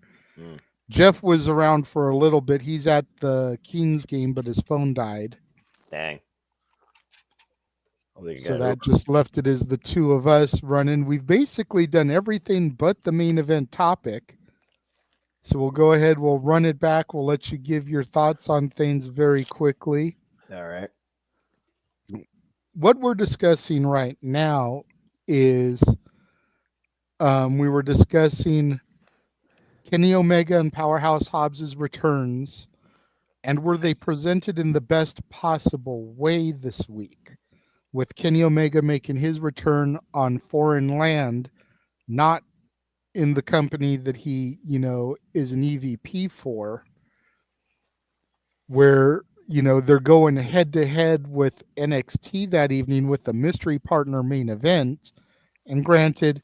Jeff was around for a little bit. He's at the Kings game, but his phone died. Dang. So that just left it as the two of us running. We've basically done everything but the main event topic. So we'll go ahead. We'll run it back. We'll let you give your thoughts on things very quickly. All right. What we're discussing right now is we were discussing Kenny Omega and Powerhouse Hobbs' returns, and were they presented in the best possible way this week? With Kenny Omega making his return on foreign land, not in the company that he, you know, is an EVP for, where, you know, they're going head to head with NXT that evening with the mystery partner main event. And granted,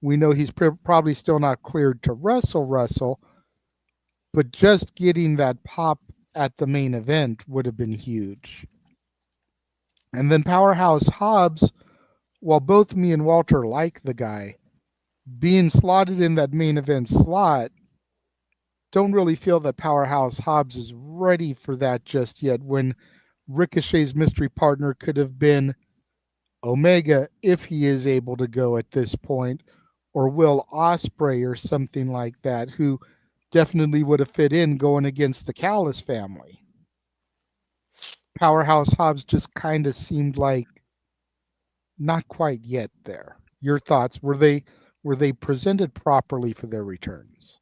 we know he's probably still not cleared to wrestle, but just getting that pop at the main event would have been huge. And then Powerhouse Hobbs, while both me and Walter like the guy, being slotted in that main event slot, don't really feel that Powerhouse Hobbs is ready for that just yet, when Ricochet's mystery partner could have been Omega if he is able to go at this point, or Will Ospreay or something like that, who definitely would have fit in going against the Callis family. Powerhouse Hobbs just kind of seemed like not quite yet there. Your thoughts? Were they presented properly for their returns?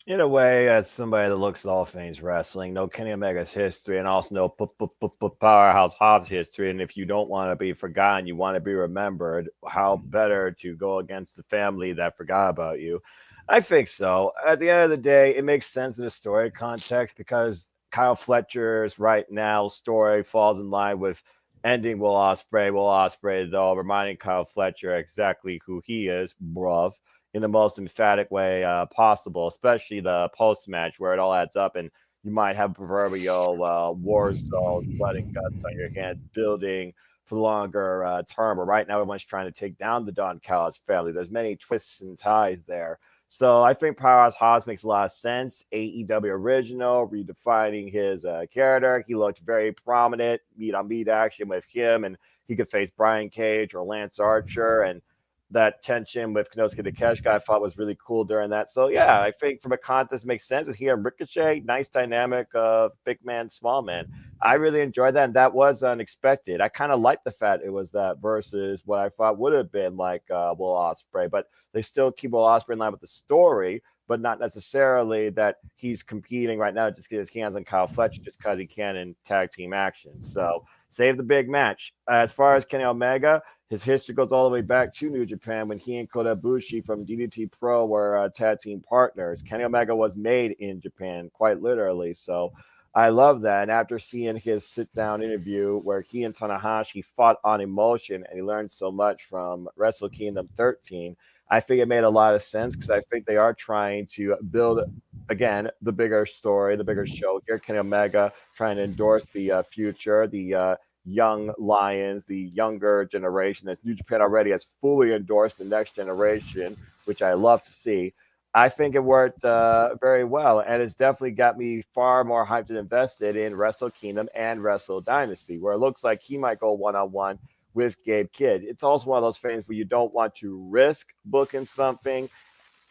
In a way, as somebody that looks at all things wrestling, know Kenny Omega's history, and also know Powerhouse Hobbs' history. And if you don't want to be forgotten, you want to be remembered, how better to go against the family that forgot about you? I think so. At the end of the day, it makes sense in the story context, because Kyle Fletcher's right now story falls in line with ending Will Ospreay. Will Ospreay, though, reminding Kyle Fletcher exactly who he is, bruv, in the most emphatic way possible, especially the post-match where it all adds up, and you might have proverbial war zone, blood and guts on your hand building for the longer term. But right now, everyone's trying to take down the Don Callis family. There's many twists and ties there. So I think Powerhouse Hobbs makes a lot of sense. AEW original, redefining his character. He looked very prominent, meet-on-meet action with him, and he could face Brian Cage or Lance Archer, and that tension with Konosuke Takeshita I thought was really cool during that. So yeah, I think from a contest it makes sense. And here Ricochet, nice dynamic of big man, small man. I really enjoyed that, and that was unexpected. I kind of liked the fact it was that versus what I thought would have been like Will Ospreay, but they still keep Will Ospreay in line with the story, but not necessarily that he's competing right now to just get his hands on Kyle Fletcher just because he can in tag team action. So save the big match. As far as Kenny Omega, his history goes all the way back to New Japan when he and Kota Ibushi from DDT Pro were tag team partners. Kenny Omega was made in Japan, quite literally. So I love that. And after seeing his sit-down interview where he and Tanahashi fought on emotion and he learned so much from Wrestle Kingdom 13, I think it made a lot of sense because I think they are trying to build, again, the bigger story, the bigger show here. Kenny Omega trying to endorse the future, the young lions, the younger generation, as New Japan already has fully endorsed the next generation, which I love to see. I think it worked very well, and it's definitely got me far more hyped and invested in Wrestle Kingdom and Wrestle Dynasty, where it looks like he might go one-on-one with Gabe Kidd. It's also one of those things where you don't want to risk booking something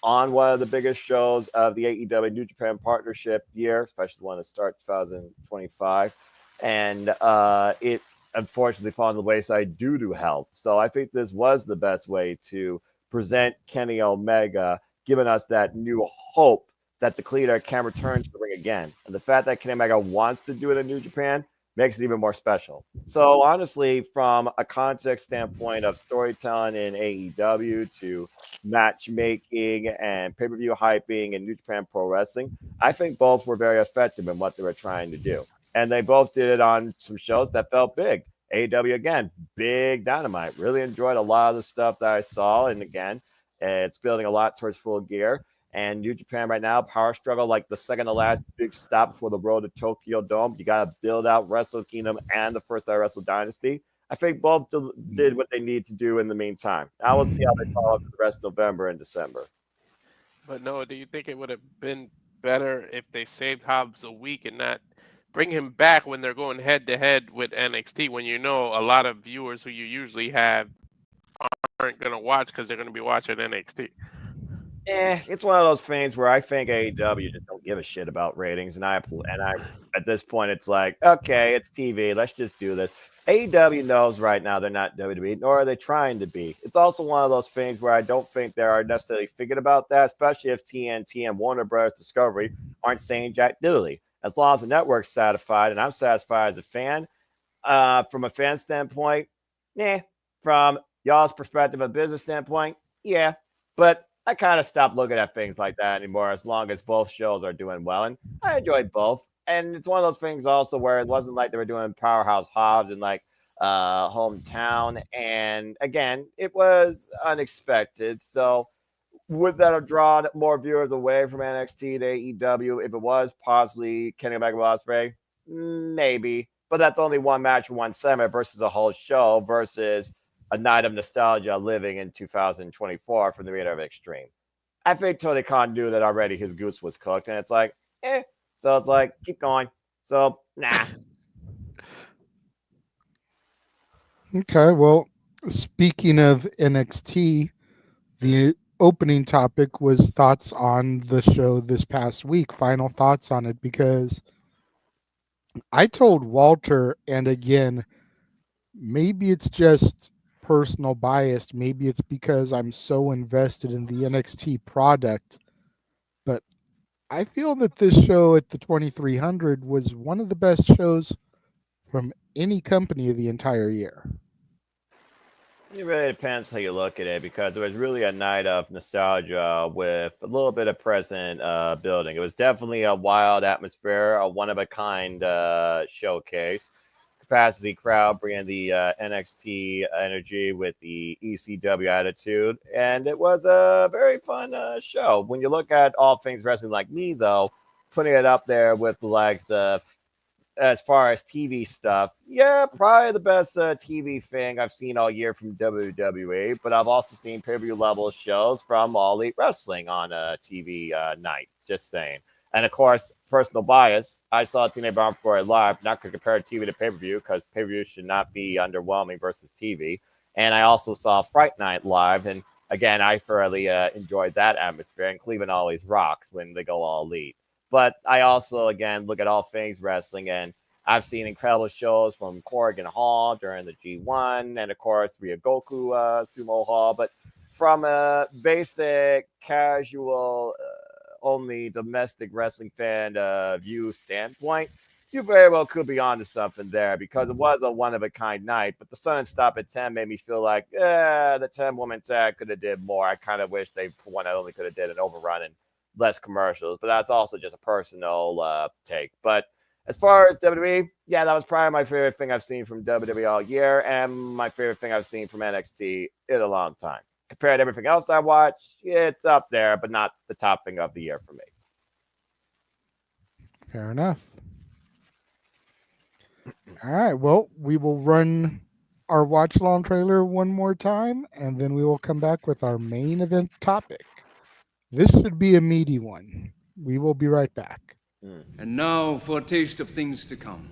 on one of the biggest shows of the AEW New Japan partnership year, especially the one that starts 2025. And it unfortunately fallen to the wayside due to health. So I think this was the best way to present Kenny Omega, giving us that new hope that the leader can return to the ring again. And the fact that Kenny Omega wants to do it in New Japan makes it even more special. So honestly, from a context standpoint of storytelling in AEW to matchmaking and pay-per-view hyping in New Japan Pro Wrestling, I think both were very effective in what they were trying to do. And they both did it on some shows that felt big. AEW, again, big Dynamite. Really enjoyed a lot of the stuff that I saw. And again, it's building a lot towards Full Gear. And New Japan right now, power struggle, like the second to last big stop before the road to Tokyo Dome. You got to build out Wrestle Kingdom and the first Wrestle Dynasty. I think both did what they need to do in the meantime. Now we'll see how they follow up for the rest of November and December. But no, do you think it would have been better if they saved Hobbs a week and not bring him back when they're going head-to-head with NXT, when you know a lot of viewers who you usually have aren't going to watch because they're going to be watching NXT? It's one of those things where I think AEW just don't give a shit about ratings, and I at this point it's like, okay, it's TV, let's just do this. AEW knows right now they're not WWE, nor are they trying to be. It's also one of those things where I don't think they are necessarily thinking about that, especially if TNT and Warner Bros. Discovery aren't saying jack diddly. As long as the network's satisfied, and I'm satisfied as a fan, from a fan standpoint, from y'all's perspective, a business standpoint, yeah, but I kind of stopped looking at things like that anymore as long as both shows are doing well. And I enjoyed both. And it's one of those things also where it wasn't like they were doing Powerhouse Hobbs and like hometown. And again, it was unexpected. So would that have drawn more viewers away from NXT to AEW if it was possibly Kenny Omega Ospreay? Maybe. But that's only one match, one segment versus a whole show versus a night of nostalgia living in 2024 from the Arena of Extreme. I think Tony Khan knew that already his goose was cooked, and it's like, So it's like, keep going. So, nah. Okay, well, speaking of NXT, the opening topic was thoughts on the show this past week, final thoughts on it, because I told Walter, and again, maybe it's just personal bias, maybe it's because I'm so invested in the NXT product, but I feel that this show at the 2300 was one of the best shows from any company of the entire year. It really depends how you look at it, because it was really a night of nostalgia with a little bit of present building. It was definitely a wild atmosphere, a one-of-a-kind showcase. Capacity crowd bringing the NXT energy with the ECW attitude, and it was a very fun show. When you look at all things wrestling like me, though, putting it up there with the likes of, as far as TV stuff, yeah, probably the best TV thing I've seen all year from WWE, but I've also seen pay-per-view level shows from All Elite Wrestling on a TV night, just saying. And of course, personal bias, I saw TNA Bound for Glory live, not going to compare TV to pay-per-view because pay-per-view should not be underwhelming versus TV. And I also saw Fright Night live, and again, I thoroughly enjoyed that atmosphere, and Cleveland always rocks when they go All Elite. But I also, again, look at all things wrestling, and I've seen incredible shows from Corrigan Hall during the G1, and of course, Ryogoku Sumo Hall. But from a basic, casual, only domestic wrestling fan view standpoint, you very well could be onto something there, because it was a one-of-a-kind night. But the Sun Stop at 10 made me feel like, the 10-woman tag could have did more. I kind of wish they, for one, only could have did an overrun and less commercials, but that's also just a personal take. But As far as WWE, yeah, that was probably my favorite thing I've seen from WWE all year, and my favorite thing I've seen from NXT in a long time. Compared to everything else I watched, it's up there, but not the top thing of the year for me. Fair enough. All right. Well, we will run our watch along trailer one more time, and then we will come back with our main event topic. This should be a meaty one. We will be right back. And now for a taste of things to come.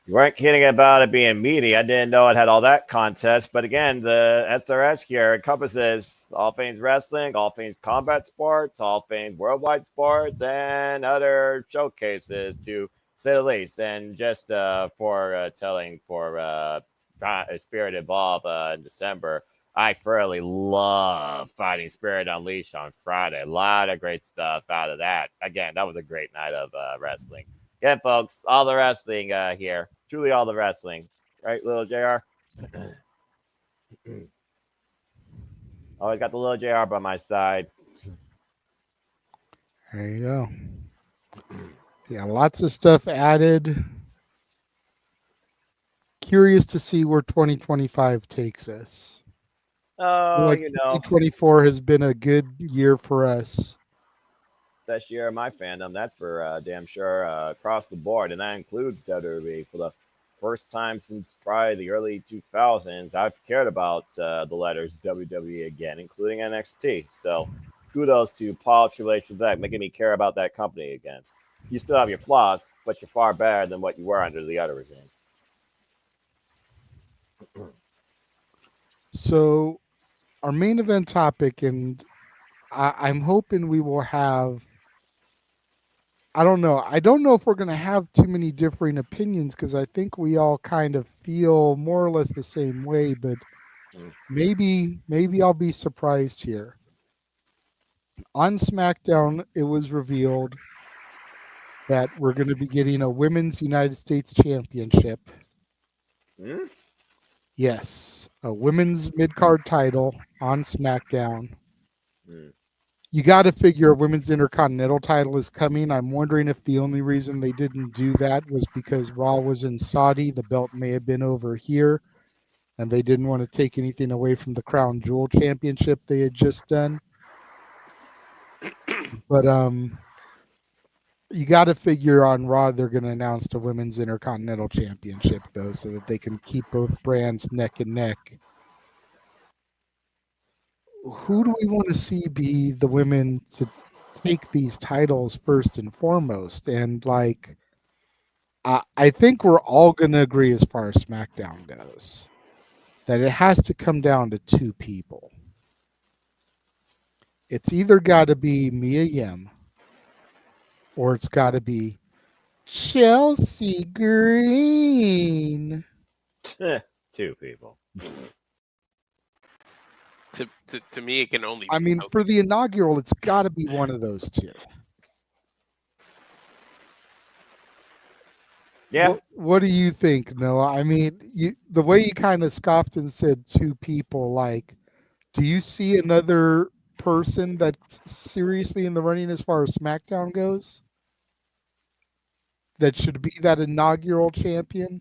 You weren't kidding about it being meaty. I didn't know it had all that contest. But again, the SRS here encompasses all things wrestling, all things combat sports, all things worldwide sports, and other showcases, to say the least. And just for telling for Spirit Evolve in December, I thoroughly love Fighting Spirit Unleashed on Friday. A lot of great stuff out of that. Again, that was a great night of wrestling. Again, folks, all the wrestling here. Truly all the wrestling. Right, little JR? Always got the little JR by my side. There you go. Yeah, lots of stuff added. Curious to see where 2025 takes us. Oh, like 2024 has been a good year for us. Best year of my fandom, that's for damn sure, across the board, and that includes WWE. For the first time since probably the early 2000s, I've cared about the letters WWE again, including NXT. So kudos to Paul Triple H that making me care about that company again. You still have your flaws, but you're far better than what you were under the other regime. So our main event topic, and I'm hoping we will have, I don't know if we're going to have too many differing opinions, because I think we all kind of feel more or less the same way, but maybe I'll be surprised here. On SmackDown, it was revealed that we're going to be getting a Women's United States Championship. Yes, a women's mid-card title on SmackDown. You got to figure a women's intercontinental title is coming. I'm wondering if the only reason they didn't do that was because Raw was in Saudi. The belt may have been over here, and they didn't want to take anything away from the Crown Jewel Championship they had just done. But you got to figure on Raw they're going to announce the Women's Intercontinental Championship, though, so that they can keep both brands neck and neck. Who do we want to see be the women to take these titles first and foremost? And I think we're all going to agree as far as SmackDown goes that it has to come down to two people. It's either got to be Mia Yim or it's got to be Chelsea Green. Two people. To me, it can only. I mean, for the inaugural, it's got to be one of those two. Yeah. What do you think, Noah? I mean, the way you kind of scoffed and said two people, like, do you see another person that's seriously in the running as far as SmackDown goes that should be that inaugural champion?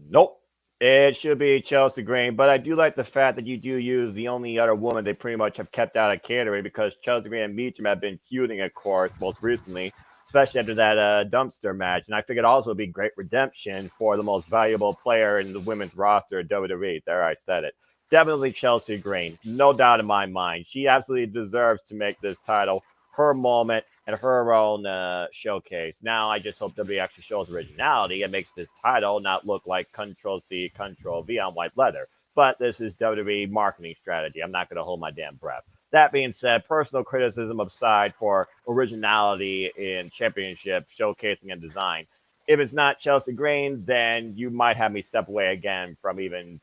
Nope. It should be Chelsea Green, but I do like the fact that you do use the only other woman they pretty much have kept out of catering, because Chelsea Green and Meacham have been feuding, of course, most recently, especially after that dumpster match. And I figured also would be great redemption for the most valuable player in the women's roster at WWE. There, I said it. Definitely Chelsea Green. No doubt in my mind. She absolutely deserves to make this title her moment and her own showcase. Now, I just hope WWE actually shows originality and makes this title not look like Control-C, Control-V on white leather. But this is WWE marketing strategy. I'm not going to hold my damn breath. That being said, personal criticism aside for originality in championship, showcasing, and design. If it's not Chelsea Green, then you might have me step away again from even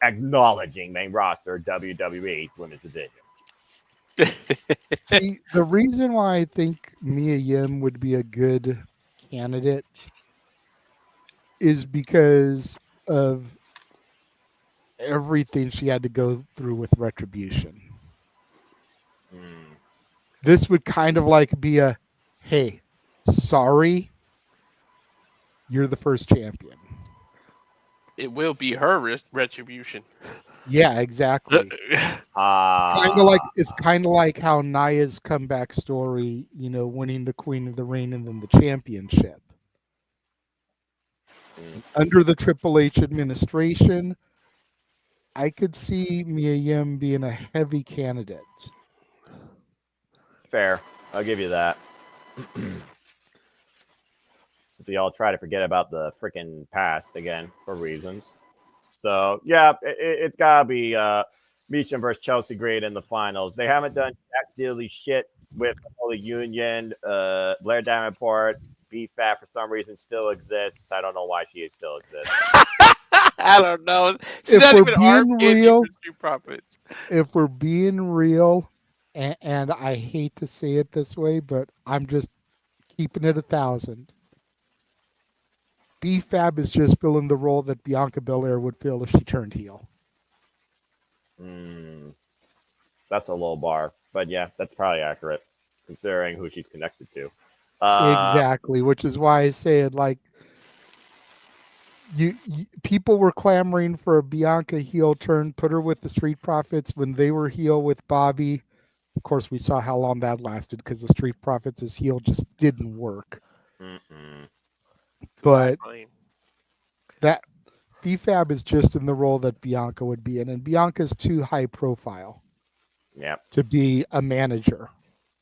acknowledging main roster WWE's women's division. See, the reason why I think Mia Yim would be a good candidate is because of everything she had to go through with Retribution. This would kind of like be a, hey, sorry, you're the first champion. It will be her retribution. Yeah, exactly. It's kind of like how Naya's comeback story, winning the Queen of the Ring and then the championship. Under the Triple H administration, I could see Mia Yim being a heavy candidate. It's fair. I'll give you that. We all try to forget about the freaking past again for reasons. So, yeah, it's got to be Meacham versus Chelsea Green in the finals. They haven't done jack diddly shit with the Holy Union. Blair Davenport, BFAT for some reason still exists. I don't know why she still exists. I don't know. If we're being real, and I hate to say it this way, but I'm just keeping it 1,000. B-Fab is just filling the role that Bianca Belair would fill if she turned heel. That's a low bar, but yeah, that's probably accurate considering who she's connected to. Exactly, which is why I say it like you people were clamoring for a Bianca heel turn, put her with the Street Profits when they were heel with Bobby. Of course, we saw how long that lasted because the Street Profits as heel just didn't work. But that B-Fab is just in the role that Bianca would be in, and Bianca's too high profile to be a manager.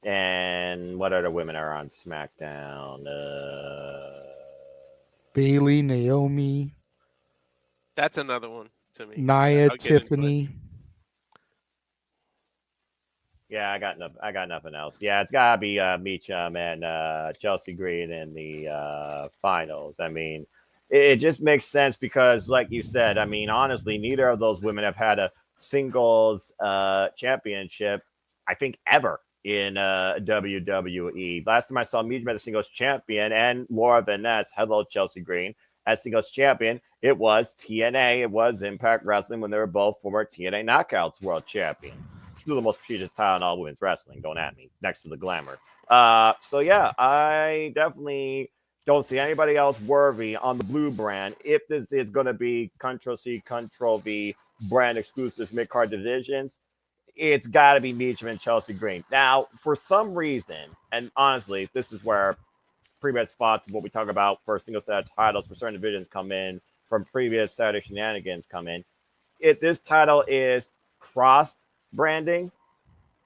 And what other women are on SmackDown? Bailey, Naomi. That's another one to me. Nia, Tiffany. Yeah, I got nothing else. Yeah, it's gotta be Meacham and Chelsea Green in the finals. I mean, it just makes sense because, like you said, I mean, honestly, neither of those women have had a singles championship, I think, ever in WWE. Last time I saw Meacham as a singles champion and Laura Vaness, hello Chelsea Green, as singles champion, it was TNA. It was Impact Wrestling when they were both former TNA Knockouts world champions. Still the most prestigious title in all women's wrestling, don't at me, next to the glamour. So yeah, I definitely don't see anybody else worthy on the blue brand. If this is going to be Control-C, Control-V brand exclusive mid-card divisions, it's got to be Meacham and Chelsea Green. Now, for some reason, and honestly, this is where previous spots of what we talk about for a single set of titles for certain divisions come in, from previous Saturday Shenanigans come in. If this title is crossed branding,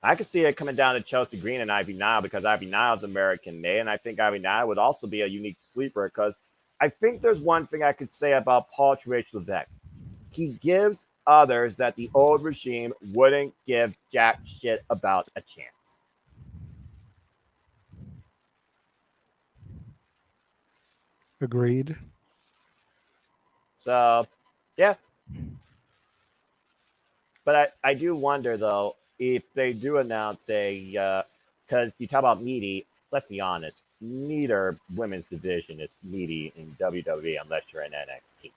I could see it coming down to Chelsea Green and Ivy Nile, because Ivy Nile is American made, and I think Ivy Nile would also be a unique sleeper, because I think there's one thing I could say about Paul Triple Levesque. He gives others that the old regime wouldn't give jack shit about a chance. Agreed. So, yeah. But I do wonder, though, if they do announce a, because you talk about Meaty, let's be honest, neither women's division is meaty in WWE unless you're in NXT.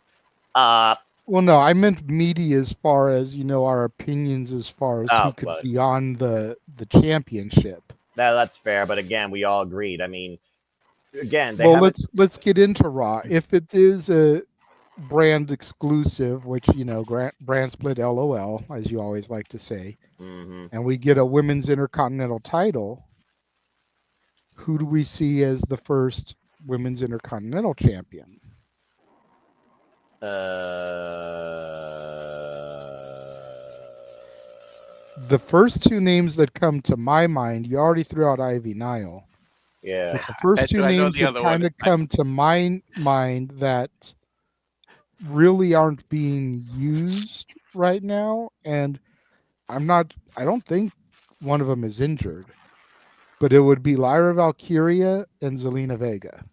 Well, no, I meant meaty as far as, our opinions as far as who could but- be on the championship. That's fair, but again, we all agreed. I mean, again, they Well, haven't... let's get into Raw. If it is a brand exclusive, which, brand split LOL, as you always like to say, and we get a women's intercontinental title, who do we see as the first women's intercontinental champion? The first two names that come to my mind, you already threw out Ivy Nile. Yeah. But the first two names that kind of come to my mind that really aren't being used right now, and I don't think one of them is injured, but it would be Lyra Valkyria and Zelina Vega.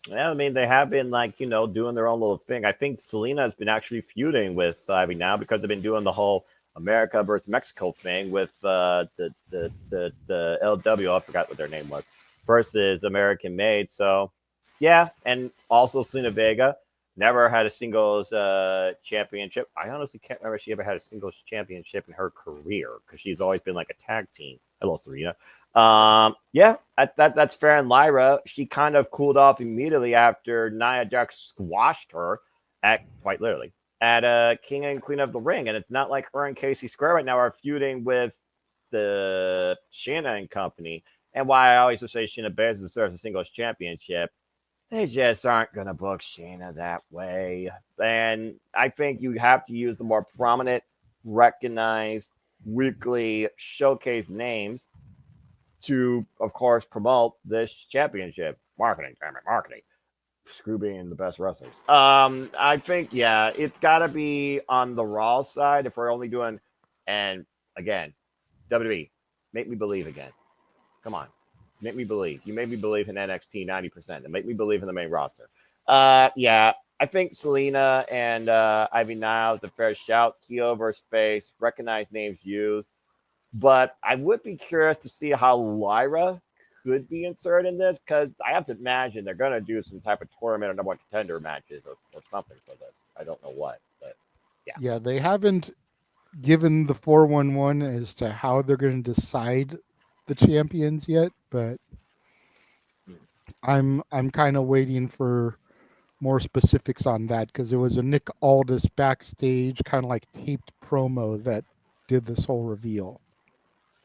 Yeah, I mean, they have been doing their own little thing. I think Selena has been actually feuding with Ivy now because they've been doing the whole America versus Mexico thing with the LW. I forgot what their name was, versus American Made. So yeah, and also Selena Vega never had a singles championship. I honestly can't remember if she ever had a singles championship in her career because she's always been like a tag team. Hello, Serena. Yeah, that's fair. And Lyra, she kind of cooled off immediately after Nia Jax squashed her quite literally at King and Queen of the Ring. And it's not like her and Casey Square right now are feuding with the Shayna and company. And why I always would say Shayna Baszler deserves a singles championship. They just aren't going to book Shayna that way. And I think you have to use the more prominent, recognized, weekly showcase names to, of course, promote this championship. Marketing, damn it, marketing. Screw being the best wrestlers. I think, yeah, it's got to be on the Raw side if we're only doing, and again, WWE, make me believe again. Come on. Make me believe. You made me believe in NXT 90%. And make me believe in the main roster. Yeah, I think Selena and Ivy Nile is a fair shout. Keo versus face, recognized names used. But I would be curious to see how Lyra could be inserted in this because I have to imagine they're going to do some type of tournament or number one contender matches or something for this. I don't know what, but yeah. Yeah, they haven't given the 411 as to how they're going to decide the champions yet, but I'm kind of waiting for more specifics on that because it was a Nick Aldis backstage kind of like taped promo that did this whole reveal.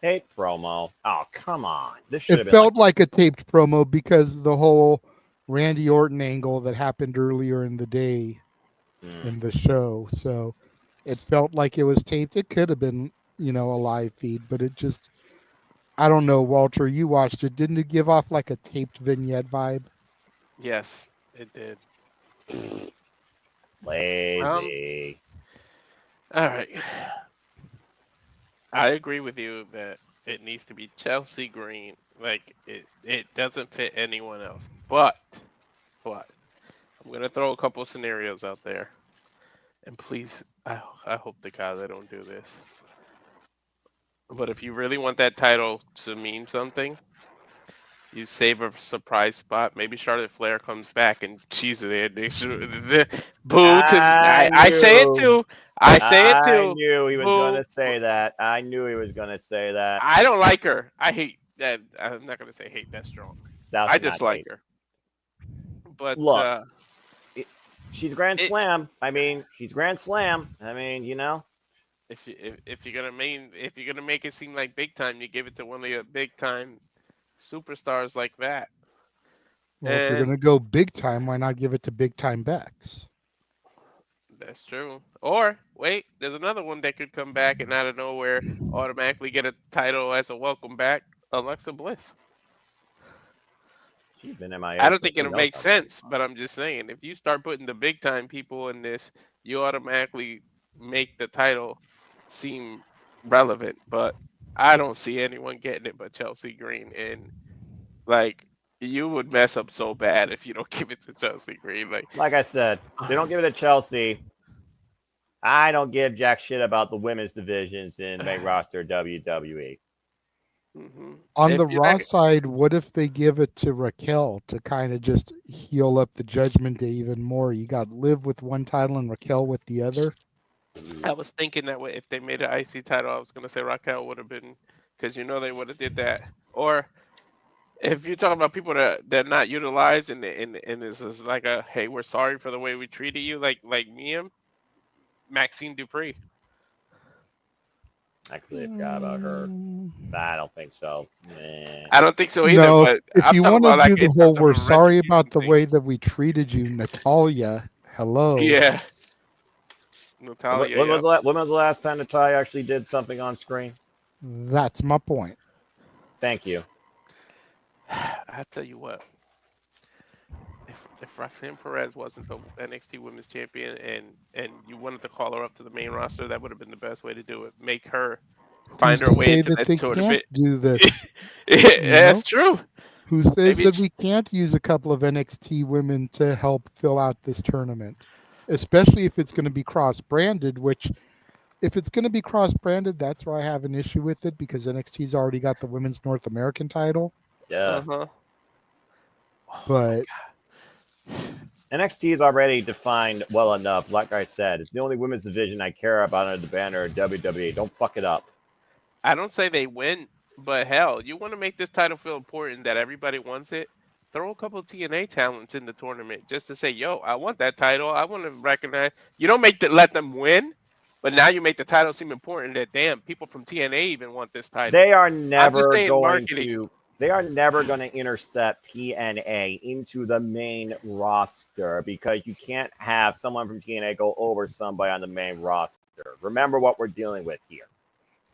Taped promo? Oh, come on. This should have It been felt like a taped promo because the whole Randy Orton angle that happened earlier in the day in the show. So it felt like it was taped. It could have been, a live feed, but it just, I don't know, Walter, you watched it. Didn't it give off like a taped vignette vibe? Yes, it did. Lazy. All right. I agree with you that it needs to be Chelsea Green. Like, it doesn't fit anyone else. But, I'm going to throw a couple of scenarios out there. And please, I hope to God they don't do this. But if you really want that title to mean something, you save a surprise spot. Maybe Charlotte Flair comes back and she's there. Boo to I say it too. I say it too. I knew he was going to say that. I knew he was going to say that. I don't like her. I hate that. I'm not going to say hate. That's strong. I just like her. But look, she's Grand Slam. I mean, she's Grand Slam. I mean, If you're gonna make it seem like big time, you give it to one of your big time superstars like that. Well, if you're gonna go big time, why not give it to big time Bex? That's true. Or wait, there's another one that could come back and out of nowhere automatically get a title as a welcome back. Alexa Bliss. She's been MIA. I don't think it'll make sense, but I'm just saying, if you start putting the big time people in this, you automatically make the title seem relevant. But I don't see anyone getting it but Chelsea Green, and like you would mess up so bad if you don't give it to Chelsea Green. Like I said, they don't give it to Chelsea. I don't give jack shit about the women's divisions in main roster WWE. On If the you're Raw not- side, what if they give it to Raquel to kind of just heal up the Judgment Day even more? You got Liv with one title and Raquel with the other. I was thinking that way. If they made an IC title, I was gonna say Raquel would have been, because they would have did that. Or if you're talking about people that they're not utilized and this is like a hey, we're sorry for the way we treated you, like Mia, Maxine Dupree. I completely forgot about her. I don't think so. I don't think so either. No, But if I'm you talking want to about, like, do the in whole terms of "we're a sorry retribution about the thing. way that we treated you," Natalia. Hello. Yeah. When Natalia. was, Yeah. when was the last time Natalia actually did something on screen? That's my point. Thank you. I tell you what. If Roxanne Perez wasn't the NXT Women's Champion and you wanted to call her up to the main roster, that would have been the best way to do it. Make her find Who's her to way say into that that they tournament. can't do this? That's true. Who says Maybe that we can't use a couple of NXT women to help fill out this tournament? Especially if it's going to be cross-branded, which if it's going to be cross-branded, that's where I have an issue with it because NXT's already got the Women's North American title. Yeah. But NXT is already defined well enough. Like I said, it's the only women's division I care about under the banner of WWE. Don't fuck it up. I don't say they win, but hell, you want to make this title feel important that everybody wants it, throw a couple of TNA talents in the tournament just to say, yo, I want that title. I want to recognize. You don't let them win, but now you make the title seem important that, damn, people from TNA even want this title. They are I'm never just saying going marketing. to. They are never going to intercept TNA into the main roster because you can't have someone from TNA go over somebody on the main roster. Remember what we're dealing with here.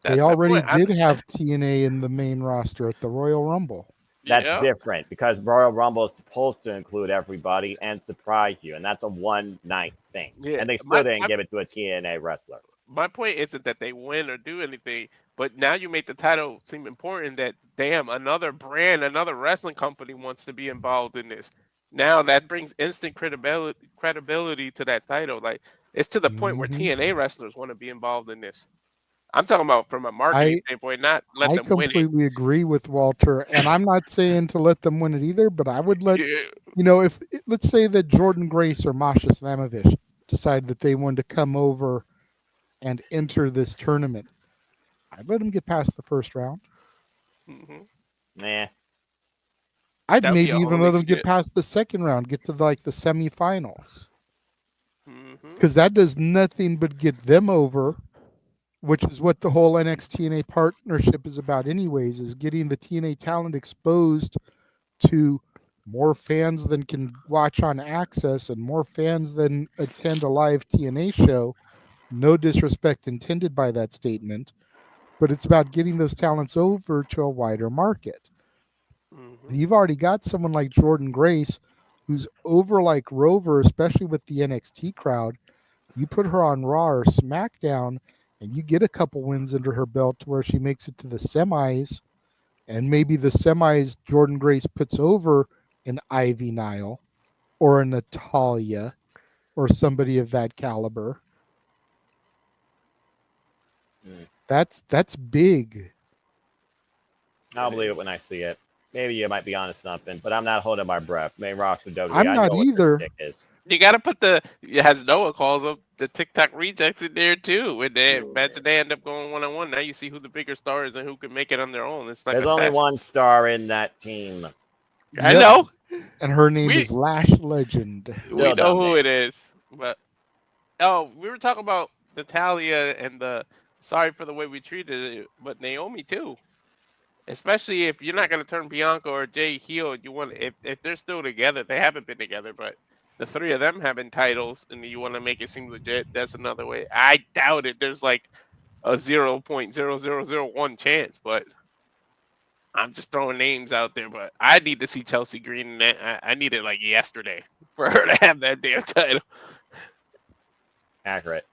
they already did have TNA in the main roster at the Royal Rumble. That's different because Royal Rumble is supposed to include everybody and surprise you, and that's a one-night thing. Yeah, And they still didn't give it to a TNA wrestler. My point isn't that they win or do anything, but now you make the title seem important that, damn, another brand, another wrestling company wants to be involved in this. Now that brings instant credibility to that title. Like, it's to the point where TNA wrestlers want to be involved in this. I'm talking about from a marketing standpoint, not let them win it. I completely agree with Walter, and I'm not saying to let them win it either, but I would let, if let's say that Jordan Grace or Masha Slamovich decide that they wanted to come over and enter this tournament, I'd let them get past the first round. Nah. I'd That'd be maybe a even whole let them get experience. past the second round, get to like the semifinals. Because that does nothing but get them over, which is what the whole NXT-TNA partnership is about anyways, is getting the TNA talent exposed to more fans than can watch on Access and more fans than attend a live TNA show. No disrespect intended by that statement, but it's about getting those talents over to a wider market. You've already got someone like Jordan Grace who's over like Rover, especially with the NXT crowd. You put her on Raw or SmackDown and you get a couple wins under her belt to where she makes it to the semis, and maybe the semis Jordan Grace puts over an Ivy Nile or a Natalia or somebody of that caliber. That's big. I'll believe it when I see it. Maybe you might be onto something, but I'm not holding my breath. Main roster WWE. I'm I not know what either. their dick is. You got to put as Noah calls them, the TikTok rejects in there too. When they imagine they end up going one-on-one, now you see who the bigger star is and who can make it on their own. It's like There's a only test. one star in that team. I know. And her name is Lash Legend. We know who it is. But we were talking about Natalia and the sorry for the way we treated it, but Naomi too. Especially if you're not going to turn Bianca or Jay heel, you want if they're still together, they haven't been together, but the three of them having titles, and you want to make it seem legit. That's another way. I doubt it. There's like a 0.0001 chance, but I'm just throwing names out there. But I need to see Chelsea Green in that. I need it like yesterday for her to have that damn title. Accurate.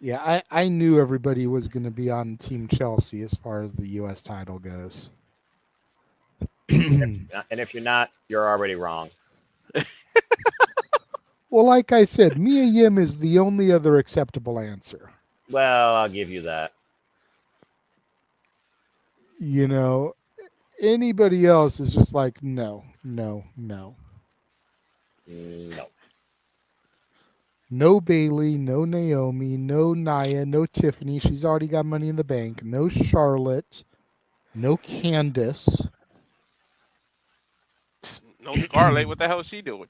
Yeah, I knew everybody was going to be on Team Chelsea as far as the U.S. title goes. And if you're not, you're already wrong. Well, like I said, Mia Yim is the only other acceptable answer. Well, I'll give you that. You know, anybody else is just like, no, no, no. No. No Bailey, no Naomi, no Nia, no Tiffany. She's already got Money in the Bank. No Charlotte, no Candice. No Scarlett. What the hell is she doing?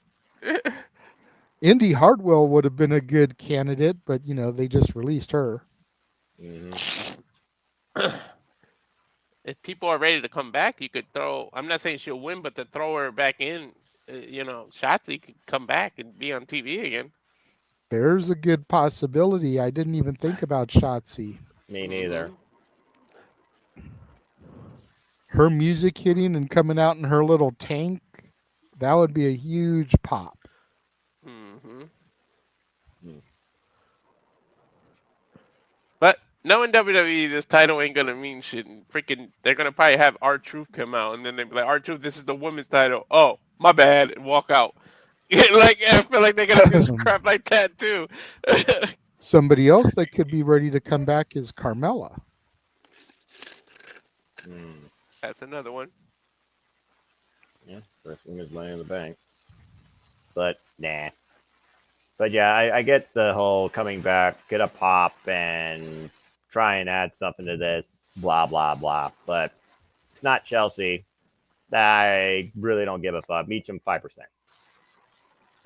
Indy Hartwell would have been a good candidate, but, you know, they just released her. If people are ready to come back, you could throw. I'm not saying she'll win, but to throw her back in, you know, Shotzi could come back and be on TV again. There's a good possibility. I didn't even think about Shotzi. Me neither. Her music hitting and coming out in her little tank, that would be a huge pop. But knowing WWE, this title ain't gonna mean shit. And freaking, they're gonna probably have R-Truth come out, and then they'll be like, R-Truth, this is the women's title. Oh, my bad, and walk out. Like, I feel like they're gonna do some crap like that too. Somebody else that could be ready to come back is Carmella. That's another one. Yeah, first thing is Money in the Bank. But nah. But yeah, I get the whole coming back, get a pop, and try and add something to this, blah, blah, blah. But it's not Chelsea. I really don't give a fuck. Meet them 5%.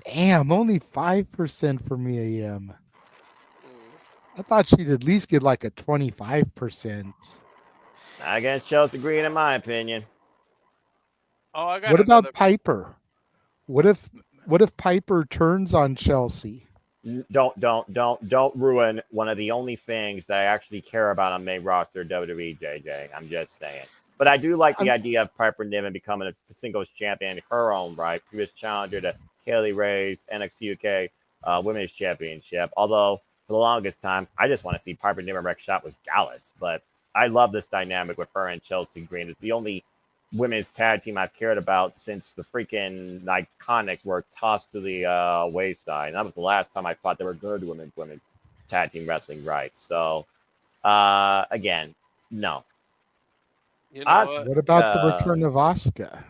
Damn, only 5% for Mia Yim. I thought she'd at least get like a 25%. Not against Chelsea Green, in my opinion. Oh, I got What about Piper? What if Piper turns on Chelsea? Don't ruin one of the only things that I actually care about on main roster WWE, JJ. I'm just saying. But I do like the idea of Piper Niven becoming a singles champion in her own right. She was challenger to Kaylee Ray's NXT UK Women's Championship. Although for the longest time, I just want to see Piper Niven wreck shop with Gallus. But I love this dynamic with her and Chelsea Green. It's the only women's tag team I've cared about since the freaking Iconics were tossed to the wayside. And that was the last time I thought they were good women's tag team wrestling rights. So, again, no. You know what about the return of Asuka?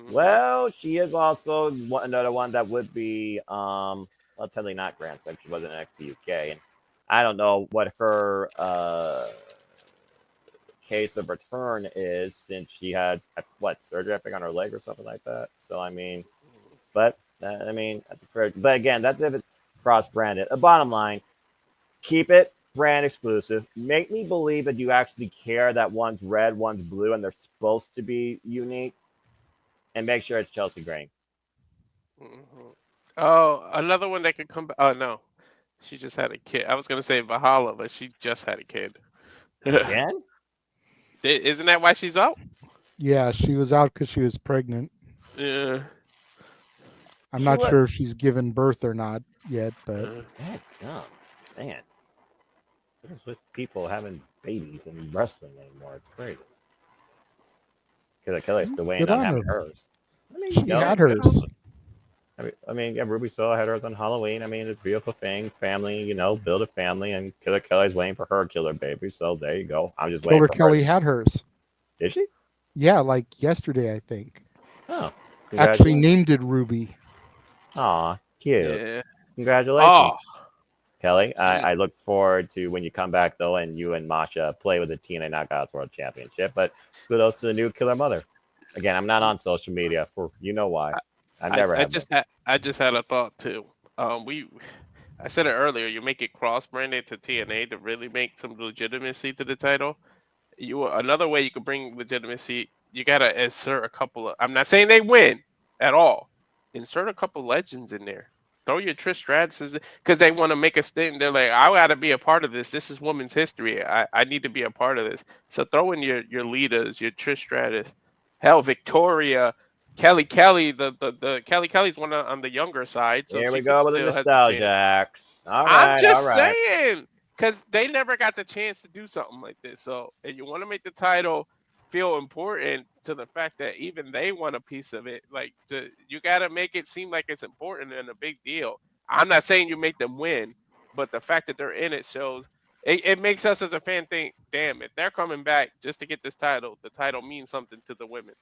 Well, she is also another one that would be, well, technically not Grand Slam. She wasn't NXT UK. And I don't know what her case of return is, since she had surgery, I think, on her leg or something like that. So I mean, but I mean, that's a fair. But again, that's if it's cross-branded. Bottom line, keep it brand exclusive. Make me believe that you actually care that one's red, one's blue, and they're supposed to be unique. And make sure it's Chelsea Green. Oh, another one that could come back. Oh no, she just had a kid. I was gonna say Valhalla, but she just had a kid. Again? Isn't that why she's out? Yeah, she was out because she was pregnant. Yeah. I'm not sure if she's given birth or not yet, but Man, what is with people having babies and wrestling anymore? It's crazy. Because Kelly's still waiting on having hers. I mean, she had hers. I mean, yeah, Ruby Soho had hers on Halloween. I mean, it's a beautiful thing. Family, you know, build a family, and Killer Kelly's waiting for her killer baby. So there you go. I'm just waiting Killer for Kelly her. had hers. Did she? Yeah, like yesterday, I think. Oh. Actually named it Ruby. Aw, cute. Yeah. Congratulations. Kelly, I look forward to when you come back, though, and you and Masha play with the TNA Knockouts World Championship. But kudos to the new killer mother. Again, I'm not on social media, for you know why. I just had a thought too. I said it earlier. You make it cross-branded to TNA to really make some legitimacy to the title. Another way you could bring legitimacy. You gotta insert a couple of. I'm not saying they win at all. Insert a couple legends in there. Throw your Trish Stratus, because they want to make a stint. They're like, I gotta be a part of this. This is women's history. I need to be a part of this. So throw in your leaders, your Trish Stratus, hell, Victoria. Kelly, the Kelly's one on the younger side. So here we go with the nostalgia acts. All right, I'm just saying, because they never got the chance to do something like this. So, and you want to make the title feel important to the fact that even they want a piece of it. Like, you got to make it seem like it's important and a big deal. I'm not saying you make them win, but the fact that they're in it shows it makes us as a fan think, damn it, they're coming back just to get this title. The title means something to the women.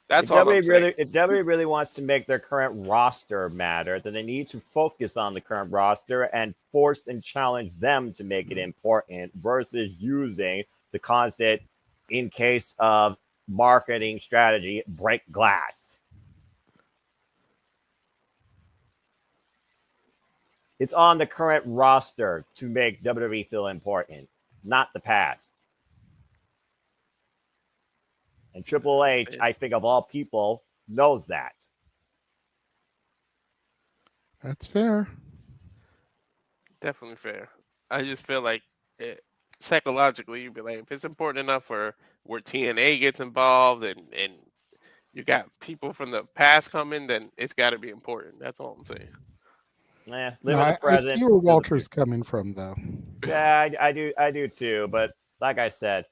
That's all I'm saying. If WWE really wants to make their current roster matter, then they need to focus on the current roster and force and challenge them to make it important versus using the constant, in case of marketing strategy, break glass. It's on the current roster to make WWE feel important, not the past. And Triple H, I think of all people, knows that. That's fair. Definitely fair. I just feel like psychologically, you'd be like, if it's important enough for where TNA gets involved and you got people from the past coming, then it's got to be important. That's all I'm saying. Live No, in the I present. see where Walter's coming from, though. Yeah, I do too. But like I said,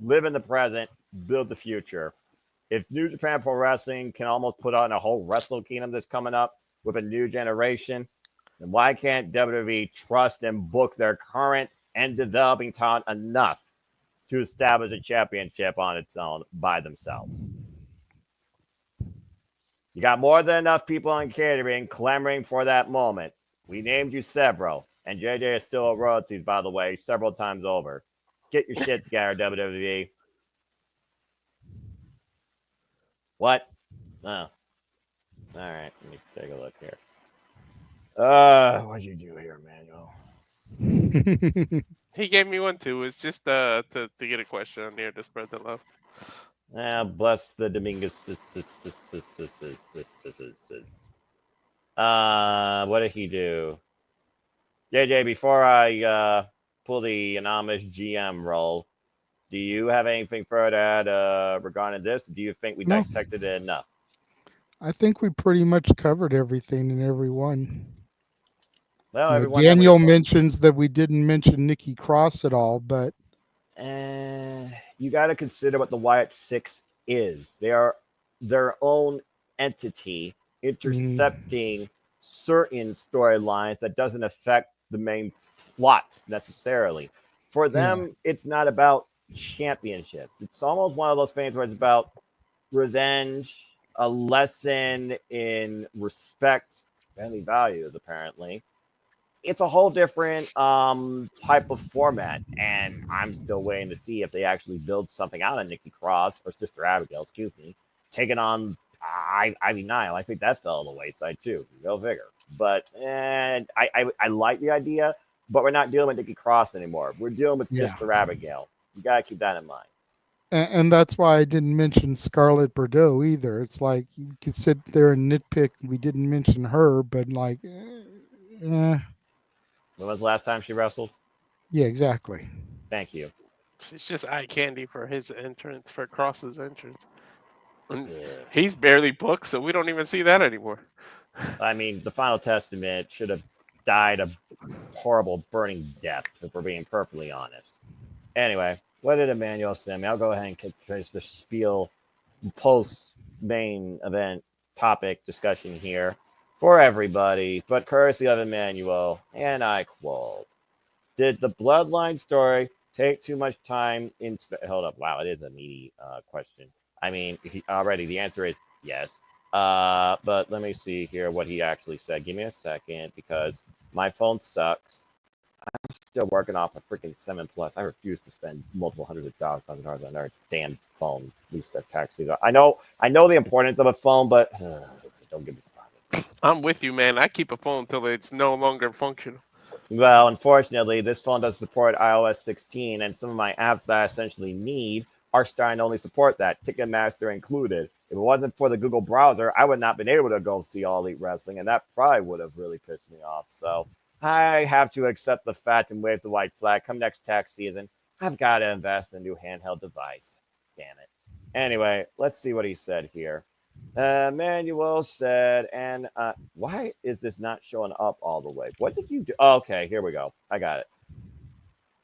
live in the present, build the future. If New Japan Pro Wrestling can almost put on a whole Wrestle Kingdom that's coming up with a new generation, then why can't WWE trust and book their current and developing talent enough to establish a championship on its own by themselves? You got more than enough people on catering clamoring for that moment. We named you several, and JJ is still at royalties, by the way, several times over. Get your shit together, WWE. What? Oh. All right, let me take a look here. What'd you do here, Manuel? He gave me one too. It's just to get a question on here to spread the love. Bless the Dominguez. What did he do? JJ, before I pull the anonymous GM role, do you have anything further to add regarding this? Do you think we dissected it enough? I think we pretty much covered everything in every one. Well, Daniel mentions that we didn't mention Nikki Cross at all, but you got to consider what the Wyatt Six is. They are their own entity intercepting certain storylines that doesn't affect the main plots necessarily. For them, it's not about championships. It's almost one of those things where it's about revenge, a lesson in respect, family values, apparently. It's a whole different type of format, and I'm still waiting to see if they actually build something out of Nikki Cross or Sister Abigail, taking on Ivy Nile. I think that fell on the wayside too. Go figure. But I like the idea, but we're not dealing with Nikki Cross anymore. We're dealing with Sister Abigail. You gotta keep that in mind. And that's why I didn't mention Scarlett Bordeaux either. It's like you could sit there and nitpick. We didn't mention her, but like, When was the last time she wrestled? Yeah, exactly. Thank you. It's just eye candy for his entrance, for Cross's entrance. He's barely booked, so we don't even see that anymore. I mean, the Final Testament should have died a horrible burning death, if we're being perfectly honest. Anyway, what did Emmanuel send me? I'll go ahead and finish the spiel post-main event topic discussion here for everybody, but courtesy of Emmanuel, and I quote, did the Bloodline story take too much time in... Hold up. Wow, it is a meaty question. I mean, already the answer is yes. But let me see here what he actually said. Give me a second because my phone sucks. I'm still working off a freaking 7 Plus. I refuse to spend multiple hundreds of thousands of dollars on our damn phone. At least a taxi. I know the importance of a phone, but don't get me started. I'm with you, man. I keep a phone until it's no longer functional. Well, unfortunately, this phone doesn't support iOS 16, and some of my apps that I essentially need are starting to only support that, Ticketmaster included. If it wasn't for the Google browser, I would not have been able to go see All Elite Wrestling, and that probably would have really pissed me off. So I have to accept the fact and wave the white flag. Come next tax season, I've got to invest in a new handheld device. Damn it. Anyway, let's see what he said here. Manuel said, and why is this not showing up all the way? What did you do? Oh, okay, here we go. I got it.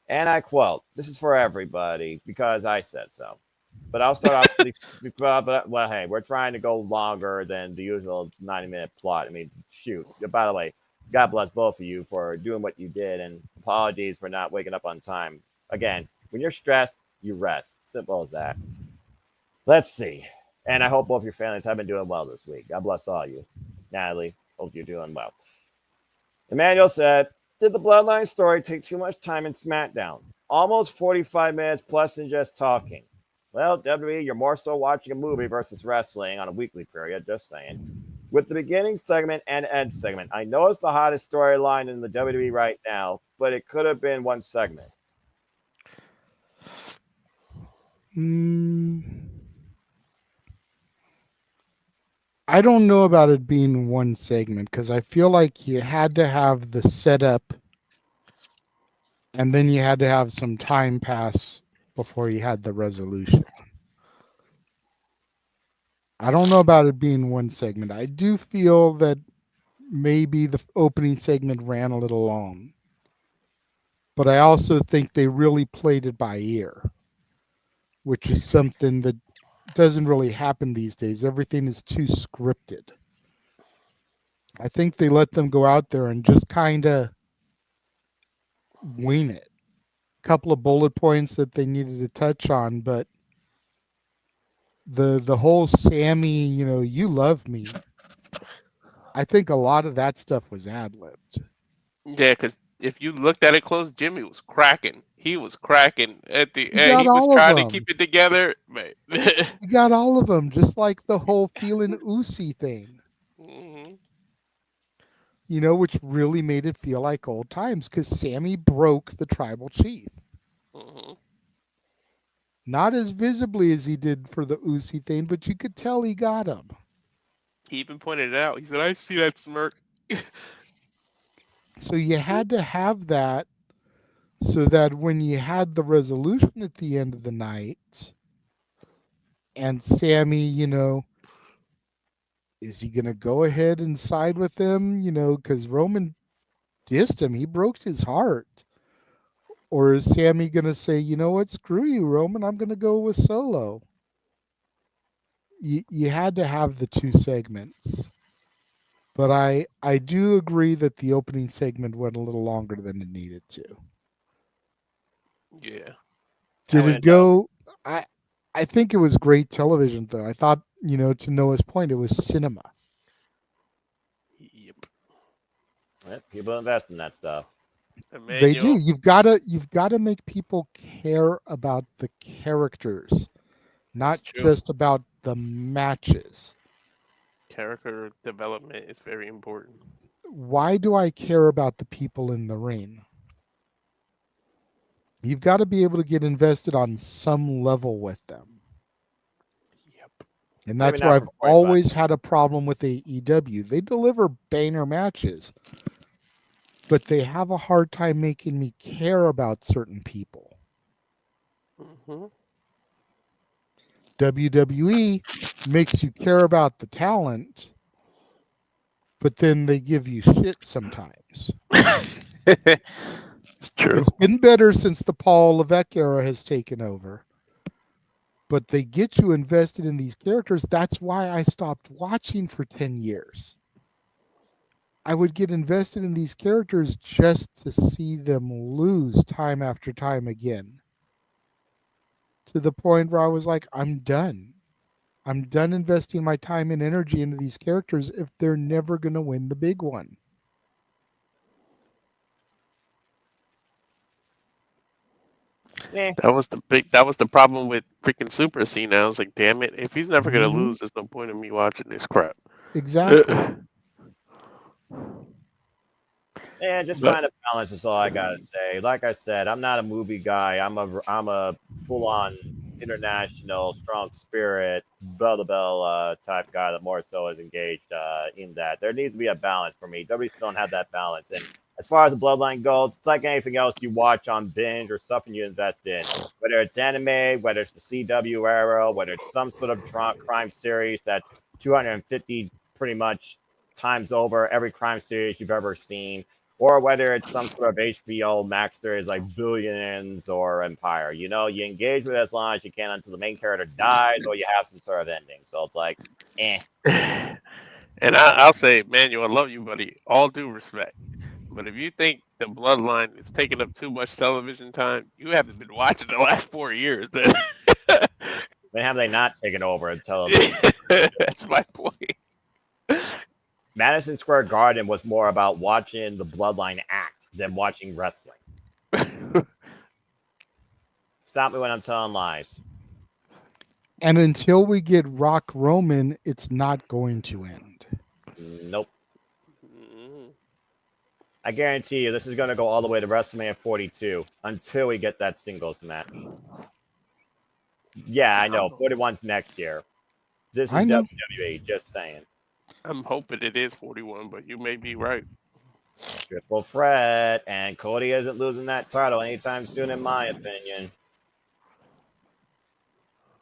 And I quote, this is for everybody because I said so. But I'll start off. Well, hey, we're trying to go longer than the usual 90-minute plot. I mean, shoot. By the way, God bless both of you for doing what you did, and apologies for not waking up on time. Again, when you're stressed, you rest. Simple as that. Let's see. And I hope both your families have been doing well this week. God bless all of you. Natalie, hope you're doing well. Emmanuel said, did the Bloodline story take too much time in SmackDown? Almost 45 minutes plus in just talking. Well, WWE, you're more so watching a movie versus wrestling on a weekly period, just saying. With the beginning segment and end segment, I know it's the hottest storyline in the WWE right now, but it could have been one segment. I don't know about it being one segment because I feel like you had to have the setup and then you had to have some time pass before you had the resolution. I don't know about it being one segment. I do feel that maybe the opening segment ran a little long. But I also think they really played it by ear, which is something that doesn't really happen these days. Everything is too scripted. I think they let them go out there and just kind of wing it. A couple of bullet points that they needed to touch on, but the whole Sammy, you love me. I think a lot of that stuff was ad-libbed. Yeah, because if you looked at it close, Jimmy was cracking. He was cracking at the end. He was trying to keep it together. You got all of them, just like the whole feeling oozy thing. Mm-hmm. Which really made it feel like old times because Sammy broke the tribal chief. Mm-hmm. Not as visibly as he did for the oozy thing, but you could tell he got him. He even pointed it out. He said, I see that smirk. So you had to have that so that when you had the resolution at the end of the night and Sammy, is he going to go ahead and side with him? Because Roman dissed him. He broke his heart. Or is Sammy going to say, you know what, screw you, Roman, I'm going to go with Solo? You had to have the two segments. But I do agree that the opening segment went a little longer than it needed to. Yeah. Did it go? I think it was great television, though. I thought, to Noah's point, it was cinema. Yep. People invest in that stuff. They do. You've got to make people care about the characters, not just about the matches. Character development is very important. Why do I care about the people in the ring? You've got to be able to get invested on some level with them. Yep. And that's why I've always had a problem with AEW. They deliver banger matches, but they have a hard time making me care about certain people. Mm-hmm. WWE makes you care about the talent, but then they give you shit sometimes. It's true. It's been better since the Paul Levesque era has taken over. But they get you invested in these characters. That's why I stopped watching for 10 years. I would get invested in these characters just to see them lose time after time again. To the point where I was like, I'm done. I'm done investing my time and energy into these characters if they're never going to win the big one. That was the problem with freaking Super C now. I was like, damn it, if he's never gonna lose, there's no point in me watching this crap. Exactly. Yeah, just find a balance is all I gotta say. Like I said, I'm not a movie guy. I'm a full-on international, strong spirit, bell type guy that more so is engaged in that. There needs to be a balance for me. WWE don't have that balance. And as far as the Bloodline goes, it's like anything else you watch on binge or something you invest in. Whether it's anime, whether it's the CW era, whether it's some sort of crime series that's 250 pretty much times over every crime series you've ever seen, or whether it's some sort of HBO Max series like Billions or Empire. You engage with it as long as you can until the main character dies or you have some sort of ending. So it's like, eh. And I'll say, Manuel, I love you, buddy. All due respect. But if you think the bloodline is taking up too much television time, you haven't been watching the last 4 years. Then When have they not taken over a television? that's my point. Madison Square Garden was more about watching the bloodline act than watching wrestling. Stop me when I'm telling lies. And until we get Rock Roman, it's not going to end. Nope. I guarantee you this is going to go all the way to WrestleMania 42 until we get that singles match. Yeah, I know. 41's next year. This is WWE, just saying. I'm hoping it is 41, but you may be right. Triple threat, and Cody isn't losing that title anytime soon, in my opinion.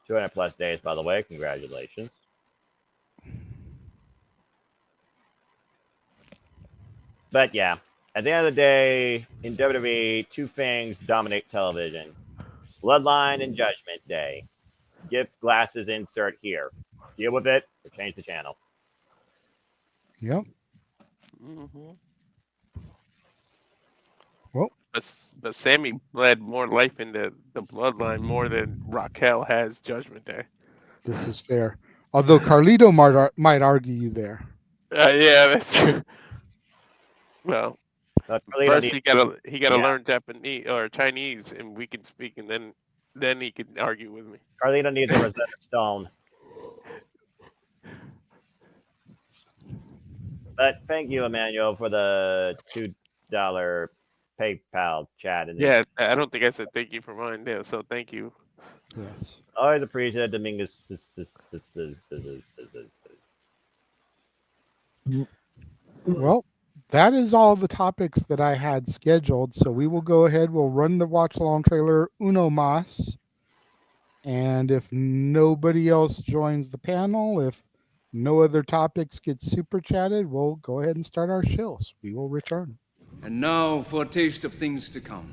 200 plus days, by the way. Congratulations. But yeah, at the end of the day, in WWE, two things dominate television: Bloodline and Judgment Day. Gift glasses insert here. Deal with it or change the channel. Yep. Well, but Sammy bled more life into the bloodline more than Raquel has Judgment Day. this is fair. Although Carlito might argue you there. Yeah, that's true. Well, first he gotta Yeah. learn Japanese or Chinese, and we can speak, and then he can argue with me. Carlito needs a Rosetta Stone. But thank you, Emmanuel, for the $2 PayPal chat. Yeah, I don't think I said thank you for mine. Yeah, so thank you. Yes. Always appreciate Dominguez. Well, that is all the topics that I had scheduled. So we will go ahead. We'll run the watch along trailer uno mas. And if nobody else joins the panel, if no other topics get super chatted, we'll go ahead and start our shows. We will return. And now for a taste of things to come.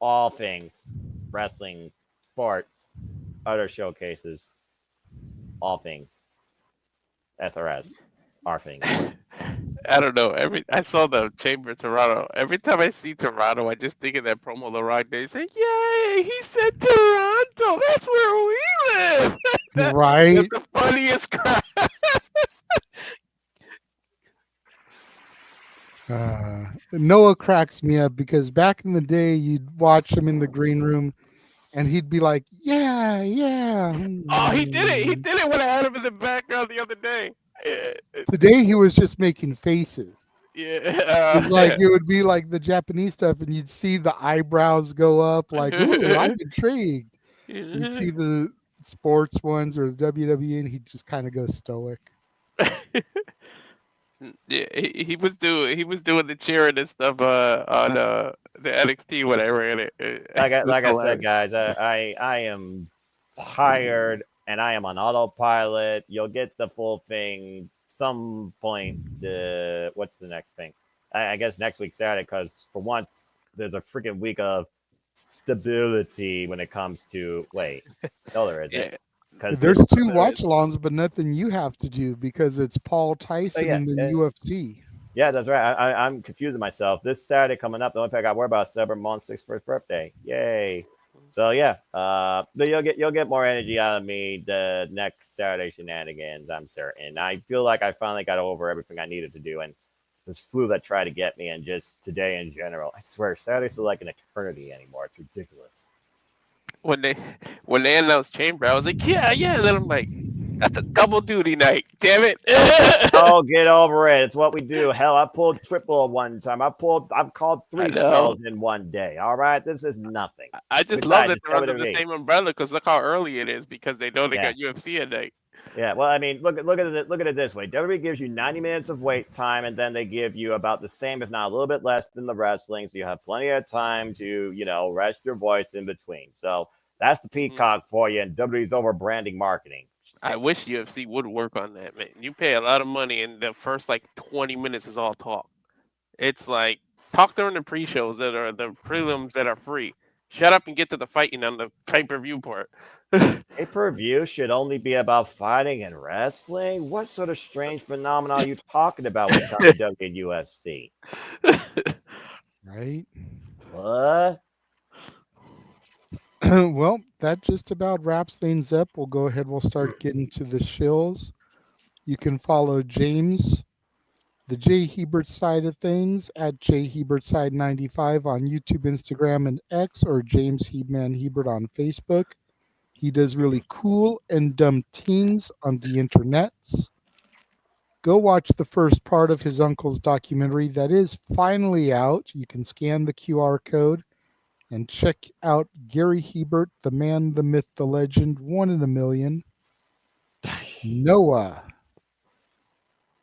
All things wrestling, sports, other showcases, all things SRS, our things. I don't know. I saw the Chamber of Toronto. Every time I see Toronto, I just think of that promo The Rock Day. Say, "Yay! He said Toronto. That's where we live." Right. That's the funniest crap. Noah cracks me up because back in the day, you'd watch him in the green room and he'd be like, yeah. Oh, he did it. He did it when I had him in the background the other day. Today, he was just making faces. Yeah. It would be like the Japanese stuff, and you'd see the eyebrows go up like, ooh, I'm intrigued. You'd see the sports ones or the WWE, and he'd just kind of go stoic. Yeah, he was doing the cheering and stuff on the NXT when I ran it. Like I said, guys, I am tired and I am on autopilot. You'll get the full thing some point. What's the next thing? I guess next week Saturday, because for once there's a freaking week of stability when it comes to. Wait, no, there isn't. Because There's 2 watch-alongs, but nothing you have to do because it's Paul Tyson and then UFC. Yeah, that's right. I'm confusing myself. This Saturday coming up, the only thing I got to worry about is Cyber Mon's 6th birthday. Yay! So yeah, but you'll get more energy out of me the next Saturday Shenanigans. I'm certain. I feel like I finally got over everything I needed to do, and this flu that tried to get me, and just today in general. I swear, Saturdays feel like an eternity anymore. It's ridiculous. When they announced Chamber, I was like, yeah. And then I'm like, that's a double duty night. Damn it. Oh, get over it. It's what we do. Hell, I pulled triple one time. I've called 3 shows in one day. All right, this is nothing. I just love that they're under the same umbrella because look how early it is because they know they got UFC at night. Yeah, well, I mean, look at it this way. WWE gives you 90 minutes of wait time, and then they give you about the same, if not a little bit less, than the wrestling. So you have plenty of time to, rest your voice in between. So that's the peacock for you, and WWE's over branding marketing. I wish UFC would work on that, man. You pay a lot of money, and the first 20 minutes is all talk. It's like talk during the pre-shows that are the prelims that are free. Shut up and get to the fighting on the pay-per-view part. Pay-per-view should only be about fighting and wrestling? What sort of strange phenomenon are you talking about when it comes to WWE and UFC? Right? What? Well, that just about wraps things up. We'll go ahead. We'll start getting to the shills. You can follow James, the J Hebert side of things, at J Hebertside 95 on YouTube, Instagram, and X, or James Heebman Hebert on Facebook. He does really cool and dumb teens on the internets. Go watch the first part of his uncle's documentary that is finally out. You can scan the QR code and check out Gary Hebert, the man, the myth, the legend, 1 in a million. Noah.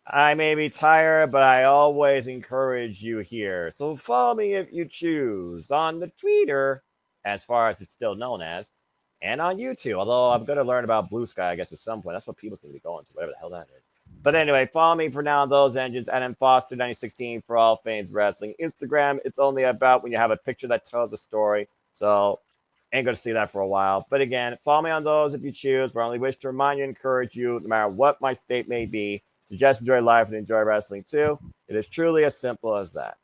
I may be tired, but I always encourage you here. So follow me if you choose on the Twitter, as far as it's still known as, and on YouTube. Although I'm going to learn about Blue Sky, I guess, at some point. That's what people seem to be going to, whatever the hell that is. But anyway, follow me for now on those engines. And Foster 2016 for all things wrestling. Instagram, it's only about when you have a picture that tells a story. So ain't going to see that for a while. But again, follow me on those if you choose. I only wish to remind you and encourage you, no matter what my state may be, to just enjoy life and enjoy wrestling too. It is truly as simple as that.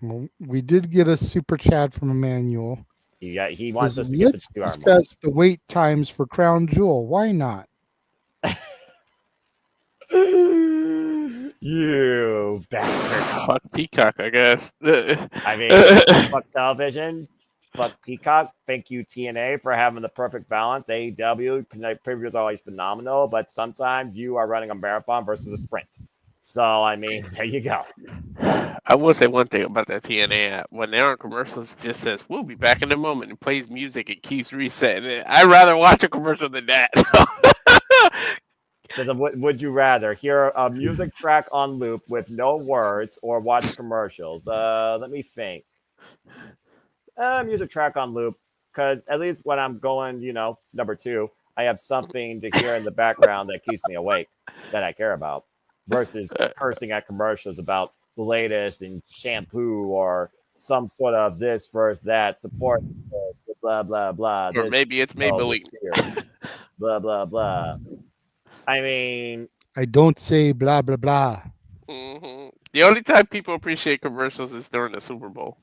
Well, we did get a super chat from Emmanuel. He wants us to get the 2 hour mark. Discuss the wait times for Crown Jewel. Why not? You bastard. Fuck Peacock, I guess. I mean, fuck television. Fuck Peacock. Thank you, TNA, for having the perfect balance. AEW, previews are always phenomenal, but sometimes you are running a marathon versus a sprint. So, I mean, there you go. I will say one thing about that TNA app. When they're on commercials, it just says, we'll be back in a moment, and plays music and keeps resetting it. I'd rather watch a commercial than that. Would you rather hear a music track on loop with no words or watch commercials? Let me think. Music track on loop, because at least when I'm going, number 2, I have something to hear in the background that keeps me awake that I care about, versus cursing at commercials about the latest in shampoo or some sort of this versus that, support, blah, blah, blah. Or maybe it's Maybelline. Blah, blah, blah. I mean, I don't say blah, blah, blah. Mm-hmm. The only time people appreciate commercials is during the Super Bowl.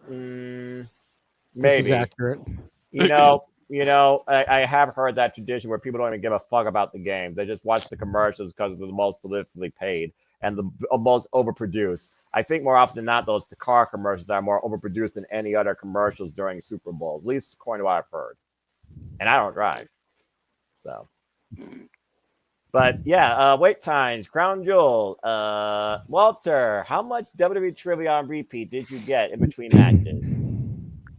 Maybe. This is accurate. I have heard that tradition where people don't even give a fuck about the game. They just watch the commercials because they're the most prolifically paid and the most overproduced. I think more often than not, the car commercials are more overproduced than any other commercials during Super Bowls, at least according to what I've heard. And I don't drive. So. But yeah, wait times, Crown Jewel. Walter, how much WWE trivia on repeat did you get in between matches?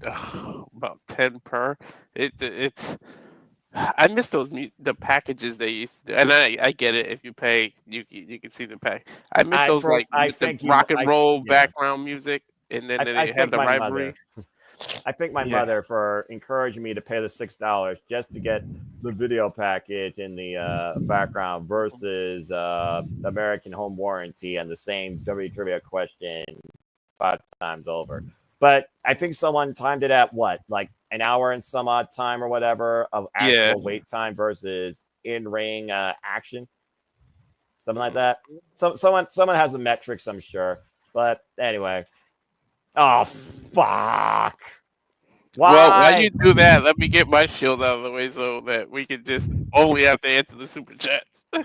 About 10 per. It's. I miss the packages they used to, and I get it. If you pay, you can see the pack. I miss those the rock and roll background music, and then they have the rivalry. I thank my mother for encouraging me to pay the $6 just to get the video package in the background versus American Home Warranty and the same W trivia question 5 times over. But I think someone timed it at what, like an hour and some odd time or whatever of actual wait time versus in-ring action, something like that. Someone has the metrics, I'm sure. But anyway, oh fuck. Why? Well, while you do that, let me get my shield out of the way so that we can just only have to answer the super chat. They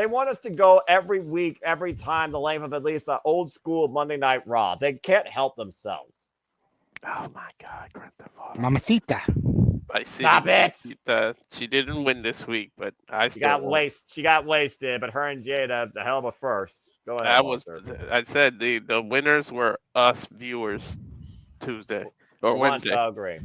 want us to go every week, every time, the length of at least an old school Monday Night Raw. They can't help themselves. Oh my God, Mamacita. Stop it! She didn't win this week, but She got wasted, but her and Jada, the hell of a first. Go ahead. I said the winners were us viewers Tuesday or Wednesday. I agree.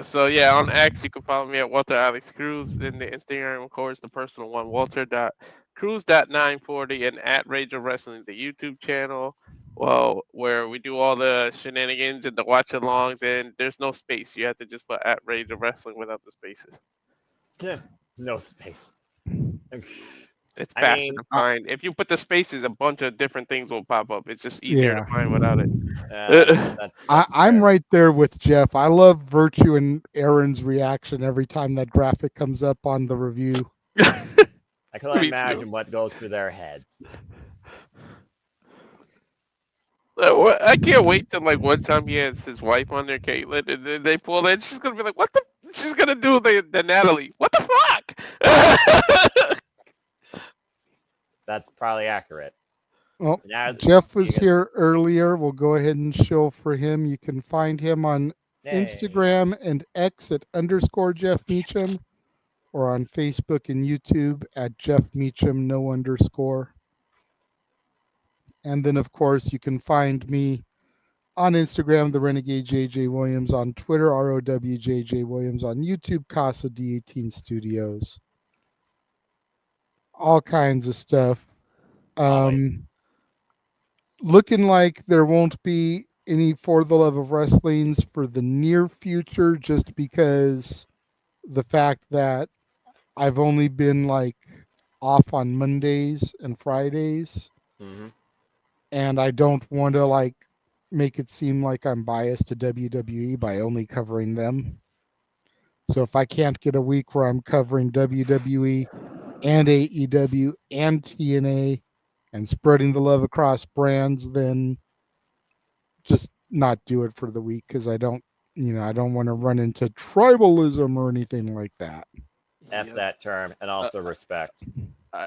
So yeah, on X you can follow me at Walter Alex Cruz. In the Instagram, of course, the personal one, Walter.Cruz.940, and at Rage of Wrestling, the YouTube channel. Well, where we do all the shenanigans and the watch-alongs, and there's no space. You have to just put at Rage of Wrestling without the spaces. Yeah, no space. It's faster to find. If you put the spaces, a bunch of different things will pop up. It's just easier to find without it. I'm right there with Jeff. I love Virtue and Aaron's reaction every time that graphic comes up on the review. I can only imagine what goes through their heads. I can't wait till like one time he has his wife on there, Caitlin, and then they pull in. She's gonna be like, "What the?" She's gonna do the Natalie. What the fuck? That's probably accurate. Well, Jeff was here earlier. We'll go ahead and show for him. You can find him on Instagram and X at _Jeff Meacham, or on Facebook and YouTube at Jeff Meacham _. And then, of course, you can find me on Instagram, the Renegade JJ Williams, on Twitter, ROWJJ Williams, on YouTube, Casa D18 Studios. All kinds of stuff. Looking like there won't be any For the Love of Wrestlings for the near future, just because the fact that I've only been like off on Mondays and Fridays. Mm-hmm. And I don't want to like make it seem like I'm biased to WWE by only covering them. So if I can't get a week where I'm covering WWE and AEW and TNA and spreading the love across brands, then just not do it for the week, because I don't want to run into tribalism or anything like that. F that term, and also respect.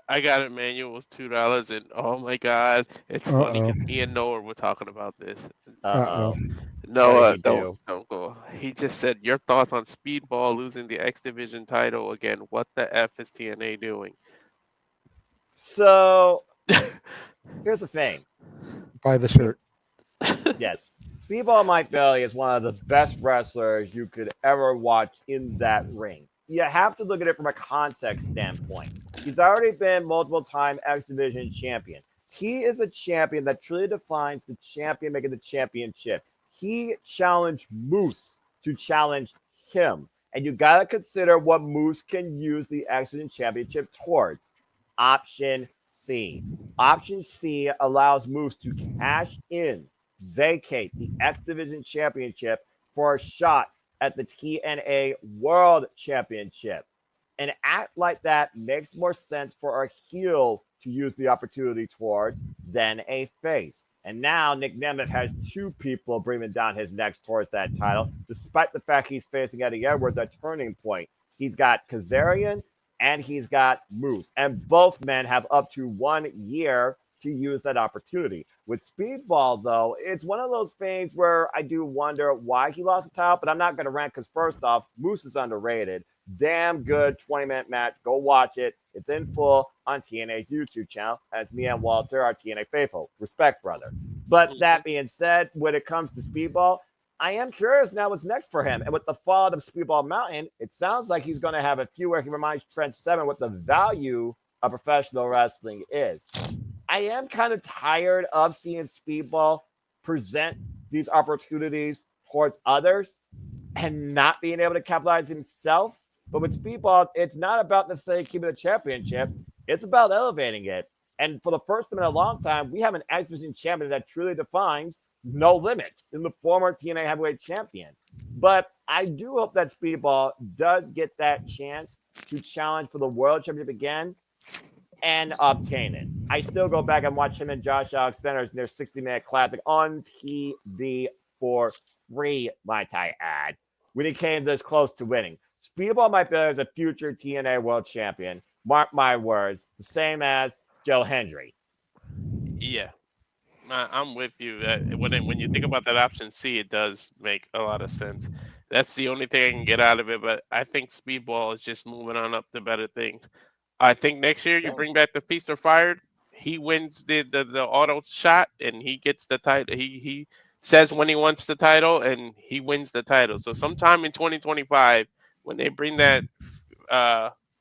I got it, man. It was $2, and oh my God, it's funny because me and Noah were talking about this. Noah, don't go. He just said, your thoughts on Speedball losing the X Division title again. What the F is TNA doing? So, here's the thing. Buy the shirt. Yes. Speedball Mike Bailey is one of the best wrestlers you could ever watch in that ring. You have to look at it from a context standpoint. He's already been multiple-time X Division champion. He is a champion that truly defines the champion making the championship. He challenged Moose to challenge him. And you got to consider what Moose can use the X Division championship towards. Option C. Option C allows Moose to cash in, vacate the X Division championship for a shot at the TNA World Championship. An act like that makes more sense for a heel to use the opportunity towards than a face. And now Nick Nemeth has two people breathing down his neck towards that title, despite the fact he's facing Eddie Edwards at Turning Point. He's got Kazarian and he's got Moose. And both men have up to 1 year to use that opportunity. With Speedball, though, it's one of those things where I do wonder why he lost the title, but I'm not going to rant because, first off, Moose is underrated. Damn good 20-minute match. Go watch it. It's in full on TNA's YouTube channel. As me and Walter are TNA faithful. Respect, brother. But that being said, when it comes to Speedball, I am curious now what's next for him. And with the fall of Speedball Mountain, it sounds like he's going to have a few where he reminds Trent Seven what the value of professional wrestling is. I am kind of tired of seeing Speedball present these opportunities towards others and not being able to capitalize himself. But with Speedball, it's not about necessarily keeping the championship. It's about elevating it. And for the first time in a long time, we have an X Division champion that truly defines no limits in the former TNA heavyweight champion. But I do hope that Speedball does get that chance to challenge for the world championship again and obtain it. I still go back and watch him and Josh Alexander in their 60-minute classic on TV for free, might I add, when he came this close to winning. Speedball might be as a future TNA world champion. Mark my words, the same as Joe Hendry. Yeah, I'm with you. When you think about that option C, it does make a lot of sense. That's the only thing I can get out of it. But I think Speedball is just moving on up to better things. I think next year you bring back the Feast or Fired. He wins the auto shot and he gets the title. He says when he wants the title and he wins the title. So sometime in 2025, when they bring that,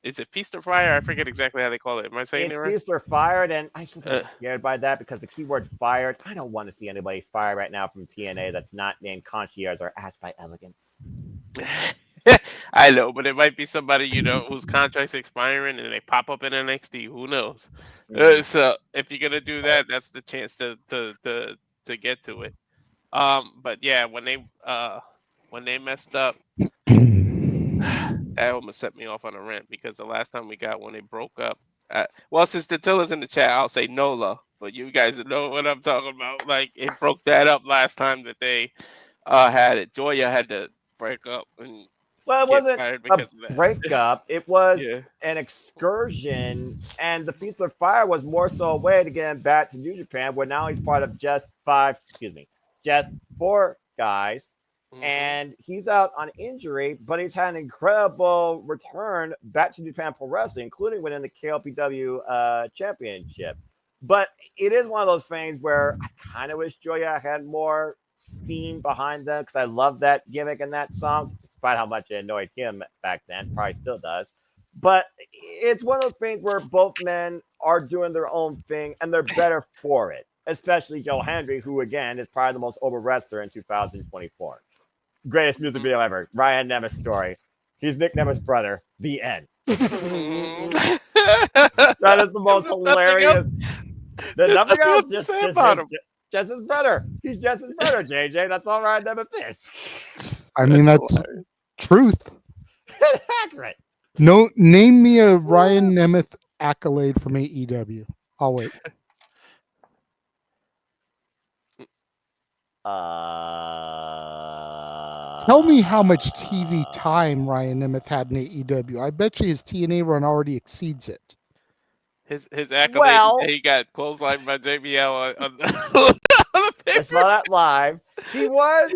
is it Feast or Fire? I forget exactly how they call it. Am I saying it right? It's Feast or Fired, and I'm scared by that because the keyword fired. I don't want to see anybody fired right now from TNA that's not named Concierge or Act by Elegance. I know, but it might be somebody, whose contract's expiring and they pop up in NXT. Who knows? So if you're gonna do that, that's the chance to get to it. But yeah, when they messed up, that almost set me off on a rant because the last time we got when they broke up, since the Tilla's in the chat, I'll say NOLA, but you guys know what I'm talking about. Like it broke that up last time that they had it. Joya had to break up and. Well, it wasn't a breakup. It was an excursion, and the Feast of Fire was more so a way to get him back to New Japan, where now he's part of just 4 guys, and he's out on injury, but he's had an incredible return back to New Japan Pro Wrestling, including winning the KLPW championship. But it is one of those things where I kind of wish Joya had more steam behind them because I love that gimmick in that song, despite how much it annoyed him back then. Probably still does. But it's one of those things where both men are doing their own thing and they're better for it, especially Joe Hendry, who again is probably the most over wrestler in 2024. Greatest music video ever. Ryan Nemeth's story. He's Nick Nemeth's brother. The end. That is the most hilarious. There's nothing else. Just his brother. He's just his brother, JJ. That's all Ryan Nemeth is. I mean, that's truth. Accurate. No, name me a Ryan Nemeth accolade from AEW. I'll wait. Tell me how much TV time Ryan Nemeth had in AEW. I bet you his TNA run already exceeds it. His accolade, he got clotheslined by JBL on the I saw that live. He was.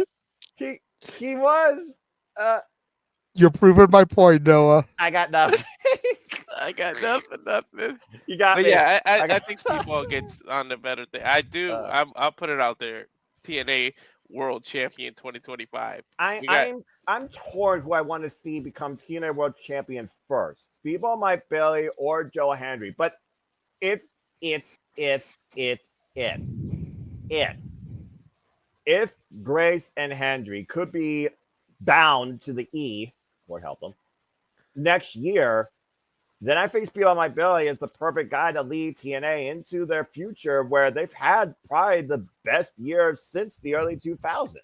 You're proving my point, Noah. I got nothing. I got nothing. You got but me. Yeah, I think Speedball gets on the better thing. I do. I'll put it out there. TNA World Champion 2025. I'm torn who I want to see become TNA World Champion first. Speedball, Mike Bailey, or Joe Hendry. But if Grace and Hendry could be bound to the E, Lord help them, next year, then I think Speedball Mike Bailey is the perfect guy to lead TNA into their future where they've had probably the best years since the early 2000s.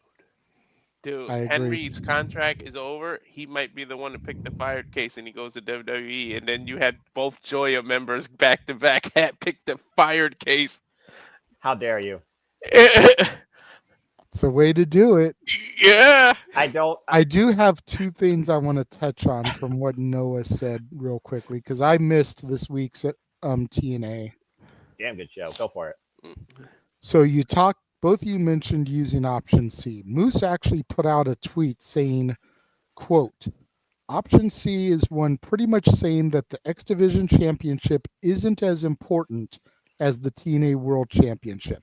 Dude, Henry's contract is over. He might be the one to pick the fired case and he goes to WWE. And then you had both Joya members back to back pick the fired case. How dare you? It's a way to do it. Yeah. I do have two things I want to touch on from what Noah said real quickly because I missed this week's TNA. Damn good show. Go for it. So both of you mentioned using option C. Moose actually put out a tweet saying, quote, option C is one pretty much saying that the X Division Championship isn't as important as the TNA World Championship.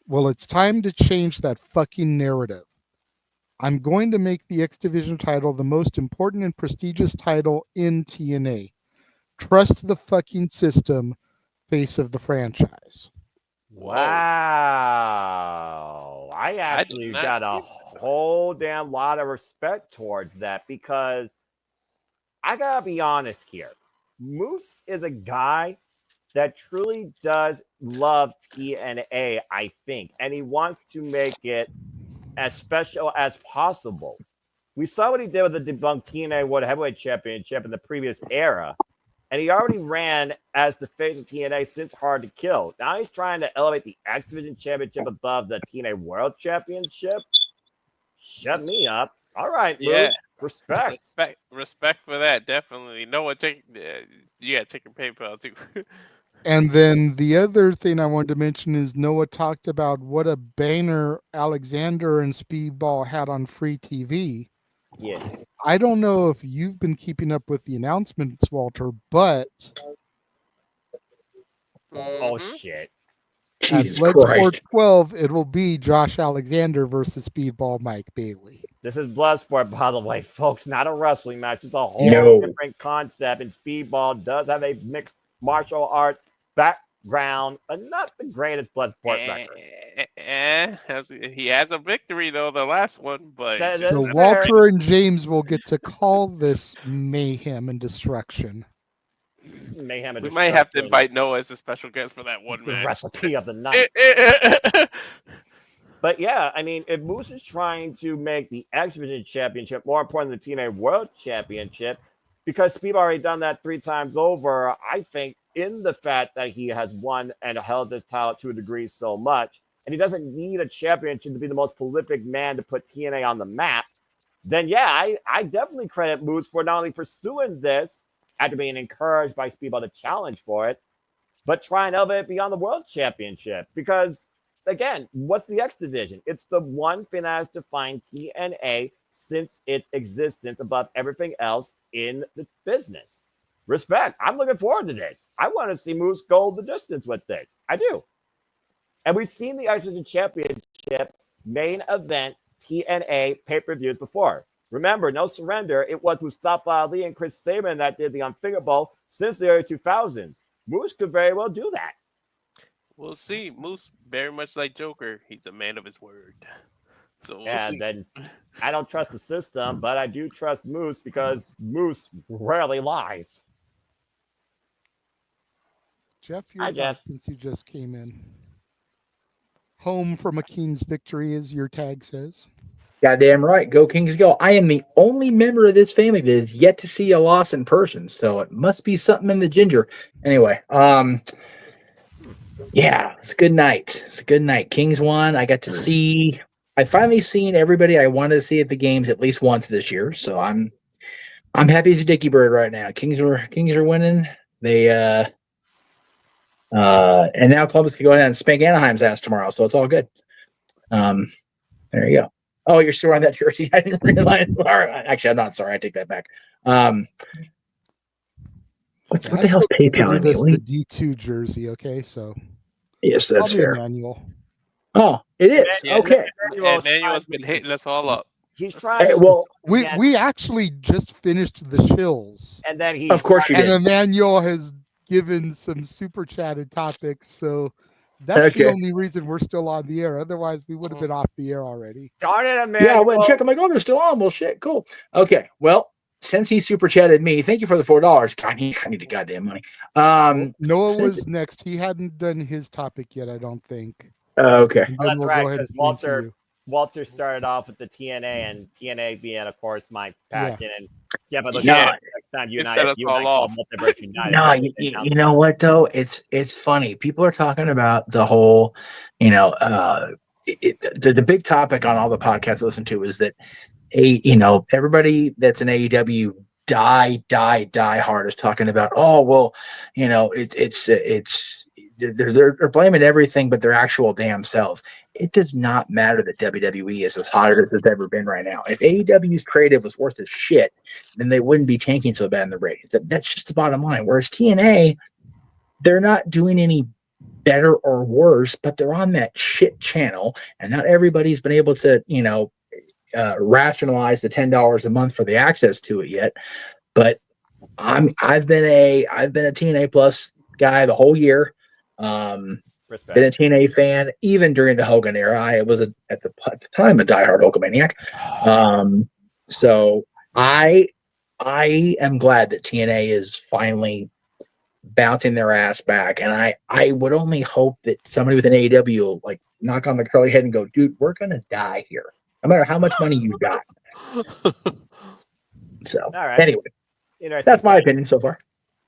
Well, it's time to change that fucking narrative. I'm going to make the X Division title the most important and prestigious title in TNA. Trust the fucking system, face of the franchise. Wow. I actually not got see a that. whole damn lot of respect towards that because I gotta be honest here. Moose is a guy that truly does love TNA, I think, and he wants to make it as special as possible. We saw what he did with the debunked TNA World Heavyweight Championship in the previous era, and he already ran as the face of TNA since Hard to Kill. Now he's trying to elevate the X Division Championship above the TNA World Championship. Shut me up. All right, Yeah. Moose. Respect. Respect for that, definitely. No one take you gotta take your PayPal too. And then the other thing I wanted to mention is Noah talked about what a banner Alexander and Speedball had on free TV. Yeah. I don't know if you've been keeping up with the announcements, Walter, but Oh shit. at Jesus Bloodsport Christ. 12, it will be Josh Alexander versus Speedball Mike Bailey. This is Bloodsport, by the way, folks, not a wrestling match. It's a whole No. different concept, and Speedball does have a mixed martial arts background, but not the greatest Bloodsport record. He has a victory though, the last one, but That So is Walter and James will get to call this mayhem and destruction. Mayhem and we might have to destruction. invite Noah as a special guest for that one The match. recipe of the night. But yeah, I mean, if Moose is trying to make the X Division Championship more important than the TNA World Championship, because Speed already done that 3 times over, I think in the fact that he has won and held this title to a degree so much, and he doesn't need a championship to be the most prolific man to put TNA on the map, then yeah, I definitely credit Moose for not only pursuing this after being encouraged by Speedball to challenge for it, but try and elevate it beyond the World Championship. Because again, what's the X Division? It's the one thing that has defined TNA since its existence above everything else in the business. Respect. I'm looking forward to this. I want to see Moose go the distance with this. I do. And we've seen the X Division Championship main event TNA pay-per-views before. Remember, No Surrender, it was Mustafa Ali and Chris Sabin that did the unthinkable since the early 2000s. Moose could very well do that. We'll see. Moose, very much like Joker, he's a man of his word. So we'll And see. then I don't trust the system, but I do trust Moose because Moose rarely lies. Jeff, Hi, you're Jeff. back since you just came in. Home from a King's victory, as your tag says. Goddamn right. Go Kings go. I am the only member of this family that is yet to see a loss in person, so it must be something in the ginger. Anyway, yeah, it's a good night. It's a good night. Kings won. I got to see. I finally seen everybody I wanted to see at the games at least once this year, so I'm happy as a dicky bird right now. Kings are winning. They and now Columbus can go ahead and spank Anaheim's ass tomorrow, so it's all good. There you go. Oh, you're still on that jersey. I didn't realize. All right. Actually, I'm not sorry. I take that back. What the hell's PayPal? This the D2 jersey, okay? So yes, that's probably a fair. manual. Oh, it is. Yeah, Okay. Emmanuel's been hitting us all up. He's trying. Hey, well, we actually just finished the shills, and then he. Of course you and did. Emmanuel has given some super chatted topics, so that's the Okay. only reason we're still on the air. Otherwise, we would have been off the air already. Darn it, Yeah, I Emmanuel. went and checked. I'm like, oh, they're still on. Well, shit, cool. Okay, well, since he super chatted me, thank you for the $4. I need the goddamn money. Noah since- was next. He hadn't done his topic yet, I don't think. Okay. And Oh, then that's we'll right, go ahead because and swing to you. Walter started off with the TNA, and TNA being, of course, my passion. And yeah, but look, No. next time you and I call Multiverse United. No, you know what though? It's funny. People are talking about the whole, the big topic on all the podcasts I listen to is that everybody that's an AEW die hard is talking about, oh well, they're blaming everything but their actual damn selves. It does not matter that WWE is as hot as it's ever been right now. If AEW's creative was worth a shit, then they wouldn't be tanking so bad in the ratings. That's just the bottom line. Whereas TNA, they're not doing any better or worse, but they're on that shit channel, and not everybody's been able to, rationalize the $10 a month for the access to it yet. But I've been a TNA Plus guy the whole year. Respect. Been a TNA fan even during the Hogan era. I was at the time a diehard Hulkamaniac. So I am glad that TNA is finally bouncing their ass back, and I would only hope that somebody with an AEW will like knock on the curly head and go, dude, we're gonna die here, no matter how much money you got. So All right. anyway, Interesting that's my side- opinion so far.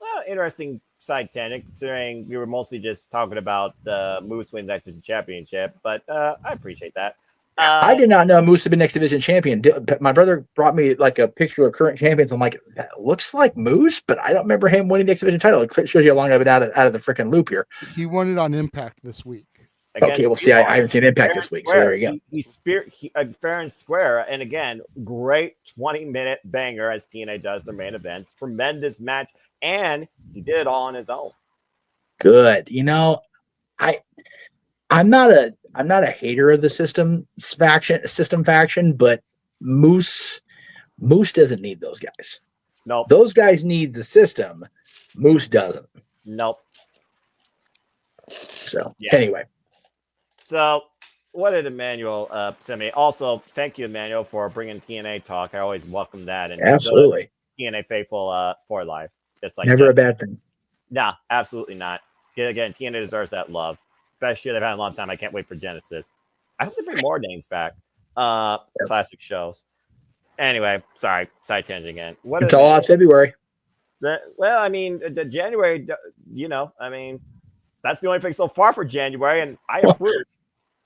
Well, interesting side tangent, considering we were mostly just talking about Moose winning the X Division Championship, but I appreciate that. I did not know Moose had been X Division champion. My brother brought me like a picture of current champions. I'm like, that looks like Moose, but I don't remember him winning the X Division title. It shows you how long I've been out of the freaking loop here. He won it on Impact this week. Okay, well, see, I haven't seen Impact this week, so there you go. He's fair and square, and again, great 20-minute banger as TNA does their main events. Tremendous match, and he did it all on his own. Good. You know, I'm not a hater of the system faction, but Moose doesn't need those guys. Nope. Those guys need the system. Moose doesn't. Nope. So Yeah. anyway. So, what did Emmanuel send me? Also, thank you, Emmanuel, for bringing TNA talk. I always welcome that. And Absolutely. TNA faithful for life. Just like Never a bad thing. Nah, absolutely not. Again, TNA deserves that love. Best year they've had in a long time. I can't wait for Genesis. I hope they bring more names back. Classic shows. Anyway, sorry, side tangent again. It's all out February. Well, I mean, the January, I mean, that's the only thing so far for January, and I approve.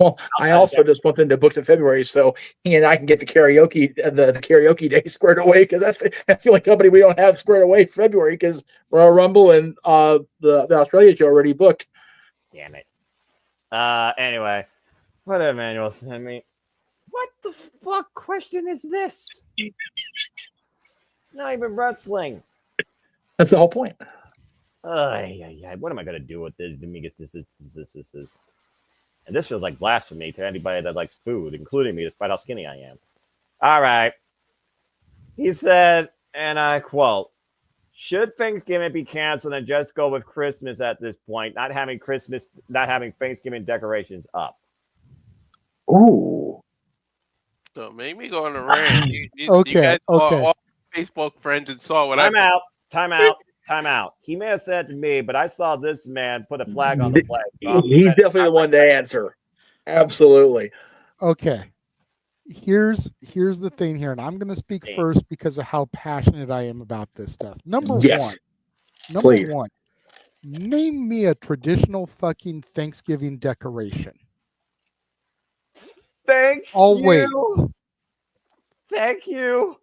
Well, I also just want them to book the February so he and I can get the karaoke day squared away, because that's the only company we don't have squared away February, because Royal Rumble and the Australia show already booked. Damn it. Anyway, what did Emmanuel send me? What the fuck question is this? It's not even wrestling. That's the whole point. What am I gonna do with this? This is. And this feels like blasphemy to anybody that likes food, including me, despite how skinny I am. All right. He said, and I quote, should Thanksgiving be canceled and just go with Christmas at this point, not having Thanksgiving decorations up? Ooh. Don't make me go on a rant. You guys are all Facebook friends and saw what Time out. He may have said to me, but I saw this man put a flag on the flag. He's definitely the one to answer. Absolutely. Okay. Here's the thing here, and I'm going to speak first because of how passionate I am about this stuff. Number one, name me a traditional fucking Thanksgiving decoration. Thank you. Thank you.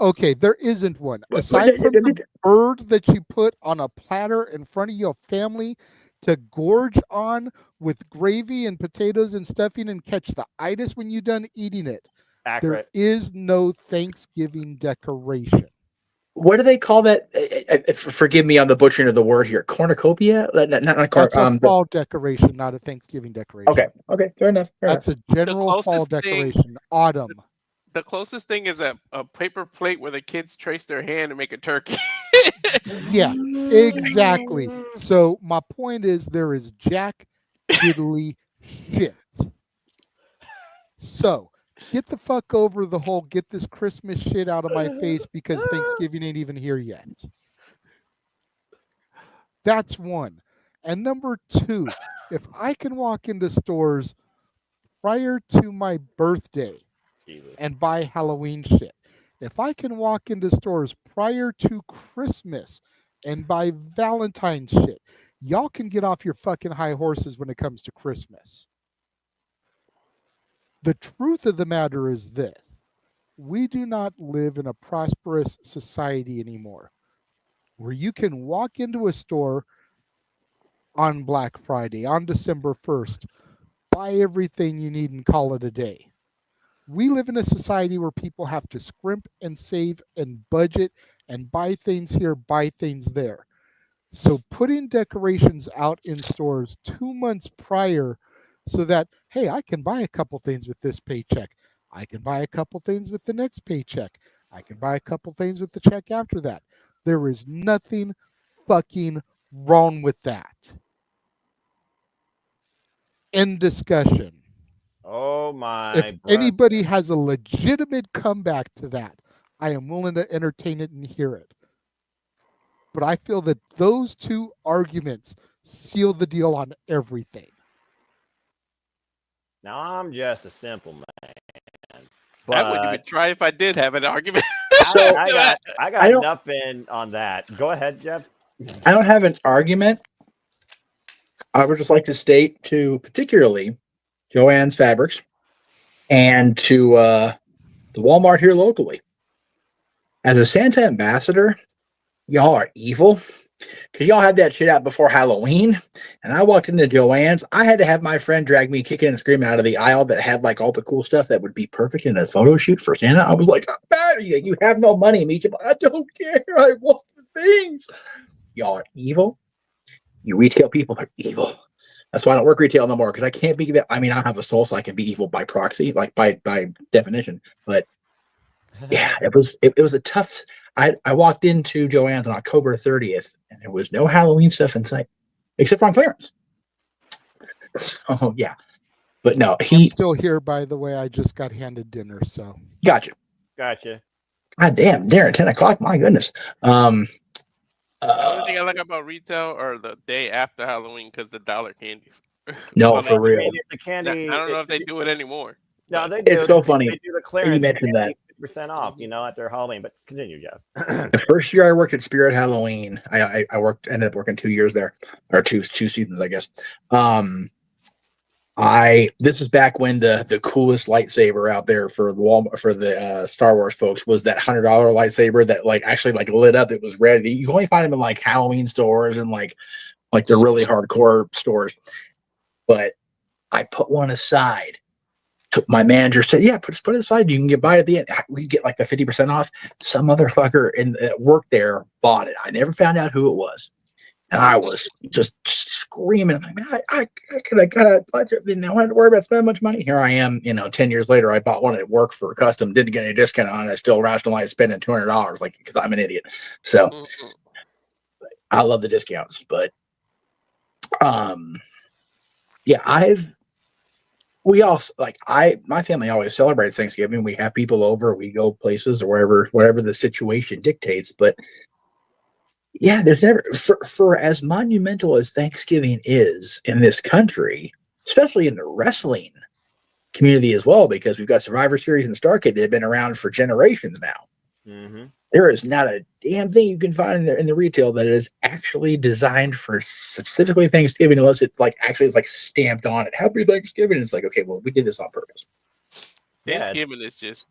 Okay, there isn't one. Aside from the bird that you put on a platter in front of your family to gorge on with gravy and potatoes and stuffing and catch the itis when you're done eating it. Accurate. There is no Thanksgiving decoration. What do they call that? Forgive me on the butchering of the word here. Cornucopia? Not That's a fall decoration, not a Thanksgiving decoration. Okay, fair enough. That's a general fall decoration. Autumn. The closest thing is a paper plate where the kids trace their hand and make a turkey. Yeah, exactly. So my point is there is jack diddly shit. So get the fuck over the whole get this Christmas shit out of my face because Thanksgiving ain't even here yet. That's one. And number two, if I can walk into stores prior to my birthday and buy Halloween shit, if I can walk into stores prior to Christmas and buy Valentine's shit, y'all can get off your fucking high horses when it comes to Christmas. The truth of the matter is this: we do not live in a prosperous society anymore where you can walk into a store on Black Friday, on December 1st, buy everything you need and call it a day. We live in a society where people have to scrimp and save and budget and buy things here, buy things there. So putting decorations out in stores 2 months prior so that, hey, I can buy a couple things with this paycheck. I can buy a couple things with the next paycheck. I can buy a couple things with the check after that. There is nothing fucking wrong with that. End discussion. Oh my! If anybody has a legitimate comeback to that, I am willing to entertain it and hear it. But I feel that those two arguments seal the deal on everything. Now I'm just a simple man. But I wouldn't even try if I did have an argument. So I I got don't- nothing on that. Go ahead, Jeff. I don't have an argument. I would just like to state to particularly Joanne's Fabrics and to the Walmart here locally. As a Santa ambassador, y'all are evil because y'all had that shit out before Halloween. And I walked into Joanne's. I had to have my friend drag me kicking and screaming out of the aisle that had like all the cool stuff that would be perfect in a photo shoot for Santa. I was like, you have no money. Me too. I don't care. I want the things. Y'all are evil. You retail people are evil. That's why I don't work retail no more, because I can't be that. I mean, I don't have a soul, so I can be evil by proxy, like by definition. But yeah, it was a tough. I walked into Joanne's on October 30th, and there was no Halloween stuff in sight, except for on clearance. So yeah, but no, I'm still here. By the way, I just got handed dinner, so gotcha. God damn, Darren, 10 o'clock. My goodness. The only thing I like about retail are the day after Halloween because the dollar candies. No, Well, for real. The candy. I don't know if they do it anymore. No, they do. It's so funny. They do the You clearance. mentioned that. 50% off, at their Halloween. But continue, Jeff. The first year I worked at Spirit Halloween, I ended up working 2 years there, or two seasons, I guess. This was back when the coolest lightsaber out there for the Walmart, for the Star Wars folks, was that $100 lightsaber that actually lit up. It was red. You can only find them in Halloween stores and like the really hardcore stores. But I put one aside. My manager said, "Yeah, put it aside. You can buy it at the end. We get the 50% off." Some motherfucker that worked there bought it. I never found out who it was. And I was just screaming. I'm like, man, I could have got a budget. Didn't have to worry about spending much money. Here I am, 10 years later. I bought one at work for a custom, didn't get any discount on it. I still rationalized spending $200, because I'm an idiot. So I love the discounts, but yeah, my family always celebrates Thanksgiving. We have people over, we go places or wherever the situation dictates, but yeah, there's never for as monumental as Thanksgiving is in this country, especially in the wrestling community as well, because we've got Survivor Series and Starrcade that have been around for generations now. Mm-hmm. There is not a damn thing you can find in the retail that is actually designed for specifically Thanksgiving, unless it's it's stamped on it. Happy Thanksgiving. It's okay, well, we did this on purpose. Thanksgiving is just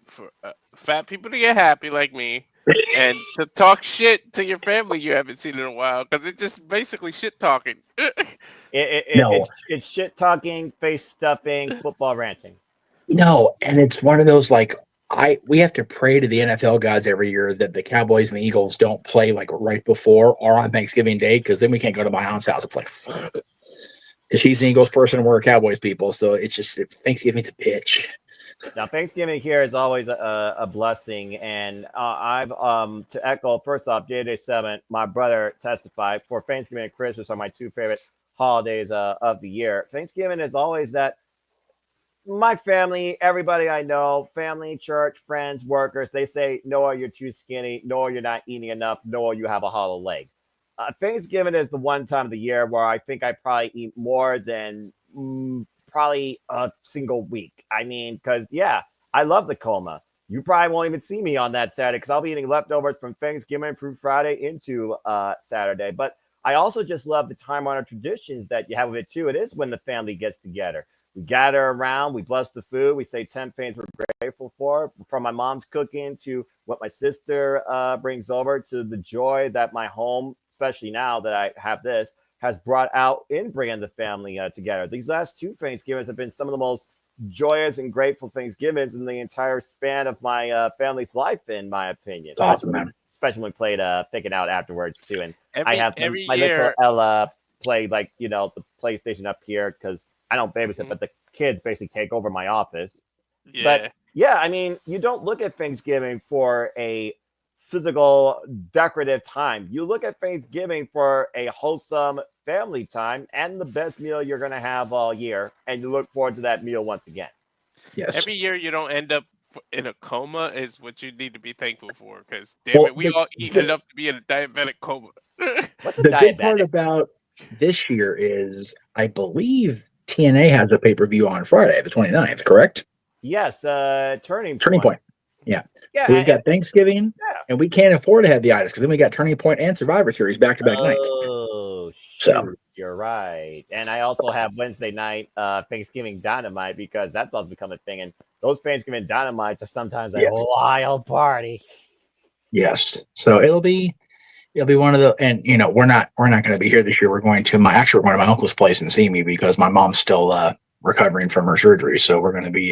for fat people to get happy like me and to talk shit to your family you haven't seen in a while, because it's just basically shit talking. It's shit talking, face stuffing, football ranting. No, and it's one of those we have to pray to the NFL gods every year that the Cowboys and the Eagles don't play right before or on Thanksgiving Day, because then we can't go to my aunt's house. It's because she's an Eagles person and we're Cowboys people, so it's Thanksgiving's a bitch. Now, Thanksgiving here is always a blessing, and I've to echo first off, JJ7, my brother testified, for Thanksgiving and Christmas are my two favorite holidays of the year. Thanksgiving is always that. My family, everybody I know, family, church, friends, workers, they say, Noah, you're too skinny. Noah, you're not eating enough. Noah, you have a hollow leg. Thanksgiving is the one time of the year where I think I probably eat more than probably a single week. I mean, because, yeah, I love the coma. You probably won't even see me on that Saturday because I'll be eating leftovers from Thanksgiving through Friday into Saturday. But I also just love the time-honored traditions that you have with it, too. It is when the family gets together. We gather around, we bless the food, we say 10 things we're grateful for, from my mom's cooking to what my sister brings over, to the joy that my home, especially now that I have this, has brought out in bringing the family together. These last two Thanksgivings have been some of the most joyous and grateful Thanksgivings in the entire span of my family's life, in my opinion. It's awesome, man. Especially when we played Pick It Out afterwards, too. And Every I have my little Ella play, the PlayStation up here, because I don't babysit, but the kids basically take over my office. Yeah. But yeah, I mean, you don't look at Thanksgiving for a physical, decorative time. You look at Thanksgiving for a wholesome family time, and the best meal you're going to have all year. And you look forward to that meal once again. Yes. Every year you don't end up in a coma is what you need to be thankful for. Because damn it, we all eat enough to be in a diabetic coma. What's a The good diabetic? part about this year is I believe TNA has a pay-per-view on Friday, the 29th, correct? Yes, Turning Point. Yeah. Yeah, So we've got Thanksgiving, and we can't afford to have the itis because then we got Turning Point and Survivor Series back-to-back nights. Oh, So- shoot, you're right. And I also have Wednesday night Thanksgiving Dynamite because that's also become a thing. And those Thanksgiving Dynamites are sometimes a wild party. Yes. So it'll be one of the, and you know, we're not going to be here this year. We're going to my uncle's place and see me because my mom's still recovering from her surgery. So we're going to be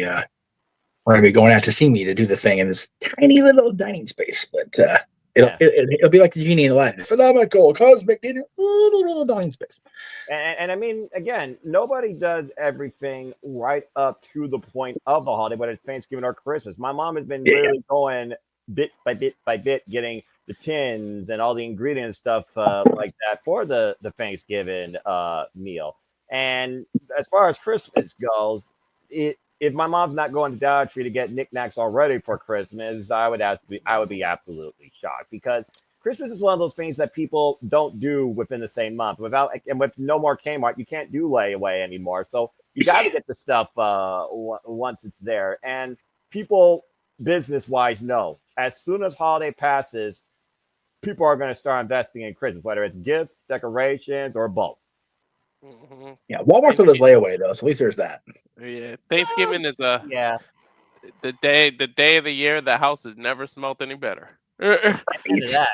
going out to see me to do the thing in this tiny little dining space. But it'll be like the genie in Aladdin, phenomenal cosmic dinner, little dining space. And I mean, again, nobody does everything right up to the point of the holiday, whether it's Thanksgiving or Christmas. My mom has been really going bit by bit by bit, getting the tins and all the ingredients stuff like that for the Thanksgiving meal. And as far as Christmas goes, if my mom's not going to Dollar Tree to get knickknacks already for Christmas, I would be absolutely shocked, because Christmas is one of those things that people don't do within the same month. With no more Kmart, you can't do layaway anymore. So you got to get the stuff once it's there. And people, business-wise, know as soon as holiday passes, people are going to start investing in Christmas, whether it's gifts, decorations, or both. Mm-hmm. Yeah, Walmart still does layaway though, so at least there's that. Yeah, Thanksgiving is the day of the year the house has never smelled any better. Into that.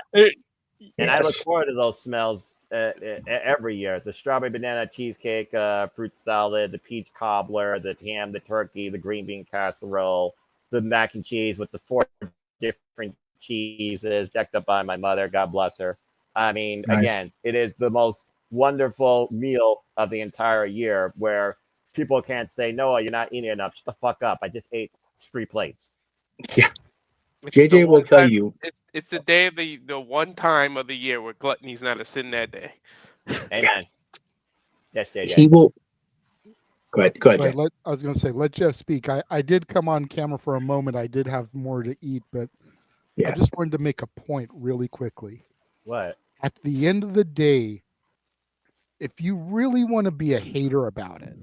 And I look forward to those smells every year. The strawberry banana cheesecake, fruit salad, the peach cobbler, the ham, the turkey, the green bean casserole, the mac and cheese with the 4 different cheeses decked up by my mother. God bless her. I mean, again, it is the most wonderful meal of the entire year where people can't say, no, you're not eating enough. Shut the fuck up. I just ate 3 plates. Yeah. It's JJ will tell you. It's the day of the one time of the year where gluttony's not a sin that day. Amen. Yes, JJ. He will. Go ahead, Jay. I was going to say, let Jeff speak. I did come on camera for a moment. I did have more to eat, but I just wanted to make a point really quickly. What? At the end of the day, if you really want to be a hater about it,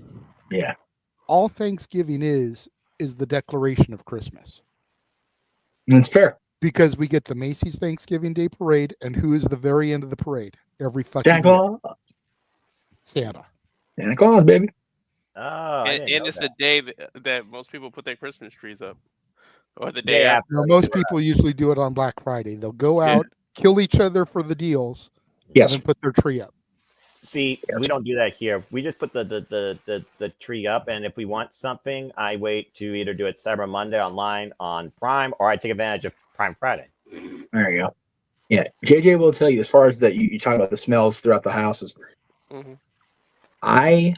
all Thanksgiving is the declaration of Christmas. That's fair. Because we get the Macy's Thanksgiving Day Parade, and who is the very end of the parade? Every fucking Santa Claus. Santa. Santa Claus, baby. Oh, and it's the day that most people put their Christmas trees up, or the day after. No, most people usually do it on Black Friday. They'll go out, kill each other for the deals, and then put their tree up. See, we don't do that here. We just put the tree up, and if we want something, I wait to either do it Cyber Monday online on Prime, or I take advantage of Prime Friday. There you go. Yeah, JJ will tell you, as far as that you talk about the smells throughout the houses. Mm-hmm. I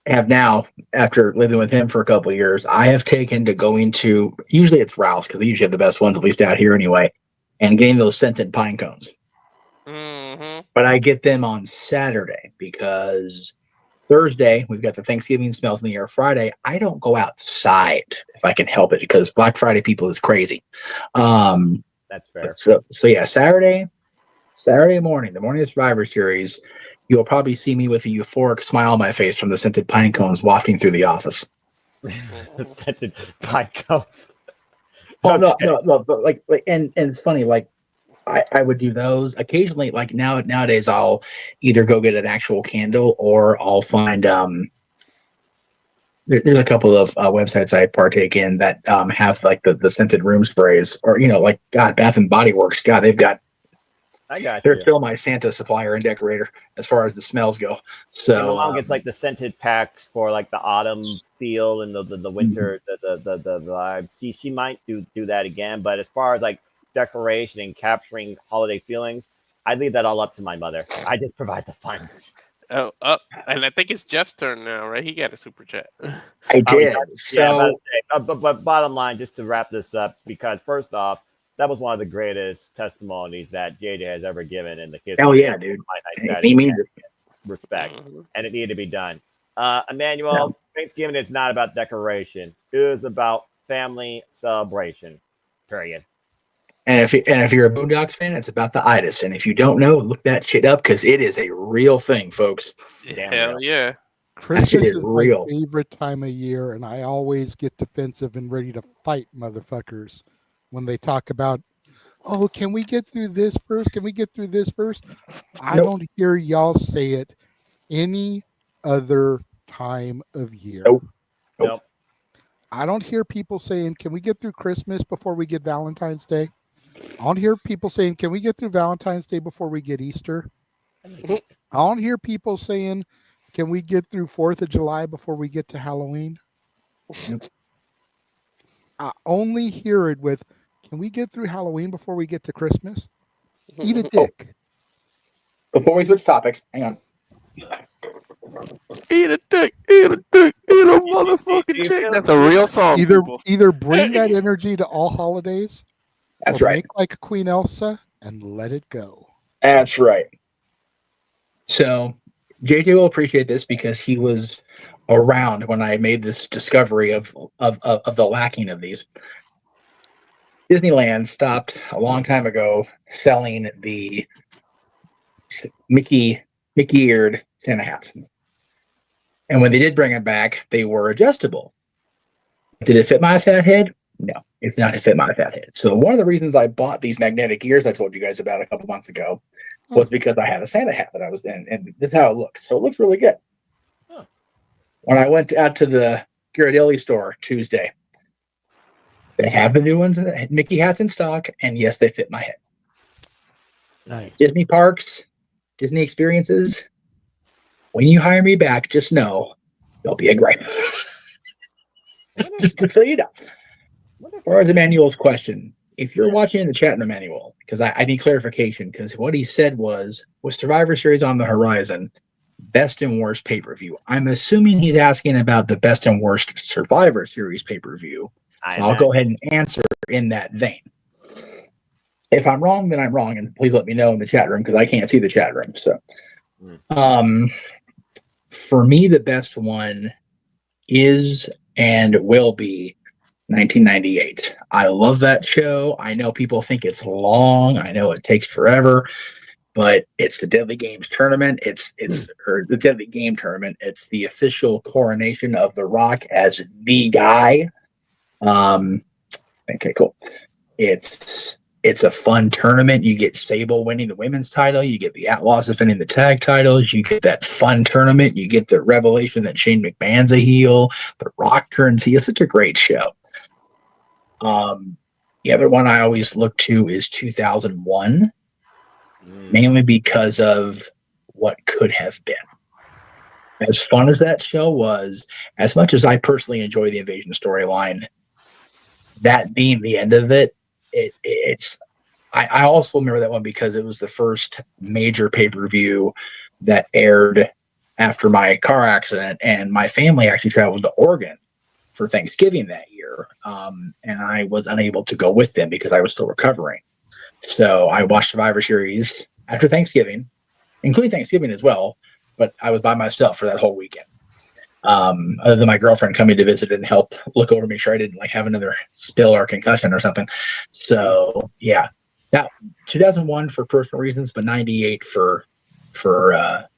have now, after living with him for a couple of years, I have taken to going to, usually it's Ralph's because they usually have the best ones, at least out here anyway, and getting those scented pine cones. Mm-hmm. But I get them on Saturday because Thursday we've got the Thanksgiving smells in the air. Friday I don't go outside if I can help it because Black Friday people is crazy. That's fair. So yeah, Saturday morning, the morning of Survivor Series, you'll probably see me with a euphoric smile on my face from the scented pine cones wafting through the office. Scented pine cones. Oh no, like and it's funny, like I would do those occasionally. Like nowadays, I'll either go get an actual candle or I'll find there's a couple of websites I partake in that have like the scented room sprays, or like Bath and Body Works. God, they've got. They're still my Santa supplier and decorator as far as the smells go. So and my mom gets like the scented packs for like the autumn feel and the winter the vibes. She might do that again, but as far as like decoration and capturing holiday feelings, I leave that all up to my mother. I just provide the funds. Oh, and I think it's Jeff's turn now, right? He got a super chat. I did. But bottom line, just to wrap this up, because first off, that was one of the greatest testimonies that JJ has ever given in the history. Hell yeah, dude. He means it. Respect, and it needed to be done. Emmanuel, Thanksgiving is not about decoration; it is about family celebration. Period. And if you're a Boondocks fan, it's about the itis. And if you don't know, look that shit up because it is a real thing, folks. Hell yeah. Christmas is is real. my favorite time of year, and I always get defensive and ready to fight motherfuckers when they talk about, oh, can we get through this first? Can we get through this first? I don't hear y'all say it any other time of year. Nope. I don't hear people saying, can we get through Christmas before we get Valentine's Day? I don't hear people saying, can we get through Valentine's Day before we get Easter? I don't hear people saying, can we get through 4th of July before we get to Halloween? I only hear it with, can we get through Halloween before we get to Christmas? Eat a dick. Before we switch topics, hang on. Eat a dick, eat a dick, eat a motherfucking dick. That's a real song. Either bring that energy to all holidays. That's or right. Make like Queen Elsa and let it go. That's right. So JJ will appreciate this because he was around when I made this discovery of the lacking of these. Disneyland stopped a long time ago selling the Mickey-eared Santa hats. And when they did bring them back, they were adjustable. Did it fit my fat head? No, it's not to fit my fat head. So one of the reasons I bought these magnetic ears I told you guys about a couple months ago was because I had a Santa hat that I was in, and this is how it looks. So it looks really good. When I went out to the Ghirardelli store Tuesday, they have the new ones, Mickey hats in stock, and yes, they fit my head. Nice. Disney parks, Disney experiences. When you hire me back, just know there'll be a gripe. Just so you know. As far as Emmanuel's question, if you're watching in the chat room, Emmanuel, because I need clarification, because what he said was, with Survivor Series on the horizon, best and worst pay-per-view. I'm assuming he's asking about the best and worst Survivor Series pay-per-view. So I'll go ahead and answer in that vein. If I'm wrong, then I'm wrong, and please let me know in the chat room because I can't see the chat room. So, for me, the best one is and will be 1998. I love that show. I know people think it's long. I know it takes forever, but it's the Deadly Games tournament. It's the Deadly Game tournament. It's the official coronation of The Rock as the guy. Okay, cool. It's a fun tournament. You get Sable winning the women's title. You get the Outlaws defending the tag titles. You get that fun tournament. You get the revelation that Shane McMahon's a heel. The Rock turns heel. It's such a great show. The other one I always look to is 2001, mainly because of what could have been. As fun as that show was, as much as I personally enjoy the Invasion storyline, that being the end of it, I also remember that one because it was the first major pay-per-view that aired after my car accident, and my family actually traveled to Oregon for Thanksgiving that year, and I was unable to go with them because I was still recovering. So I watched Survivor Series after Thanksgiving, including Thanksgiving as well, but I was by myself for that whole weekend. Other than my girlfriend coming to visit and help look over me sure I didn't have another spill or concussion or something. So yeah, now 2001 for personal reasons, but 98 for the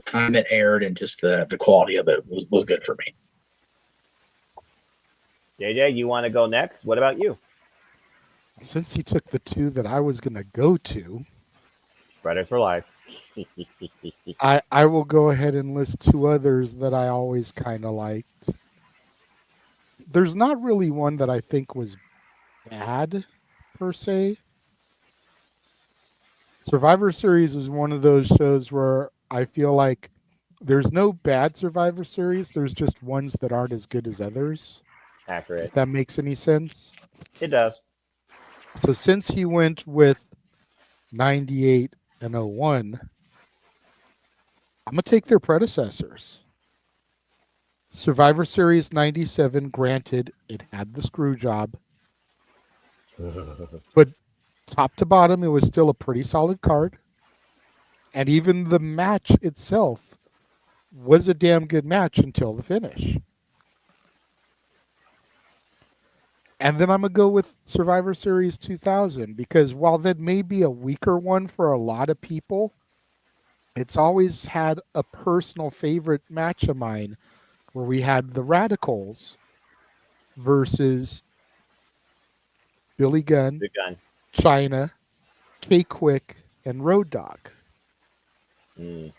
time it aired and just the quality of it was good for me. JJ, you want to go next? What about you? Since he took the two that I was going to go to, Brothers for life. I will go ahead and list two others that I always kind of liked. There's not really one that I think was bad, per se. Survivor Series is one of those shows where I feel like there's no bad Survivor Series. There's just ones that aren't as good as others. Accurate. If that makes any sense. It does. So since he went with 98 and 01, I'm going to take their predecessors. Survivor Series 97, granted, it had the screw job. But top to bottom, it was still a pretty solid card. And even the match itself was a damn good match until the finish. And then I'm going to go with Survivor Series 2000, because while that may be a weaker one for a lot of people, it's always had a personal favorite match of mine where we had the Radicals versus Billy Gunn, China, K-Quick, and Road Dogg. Mm.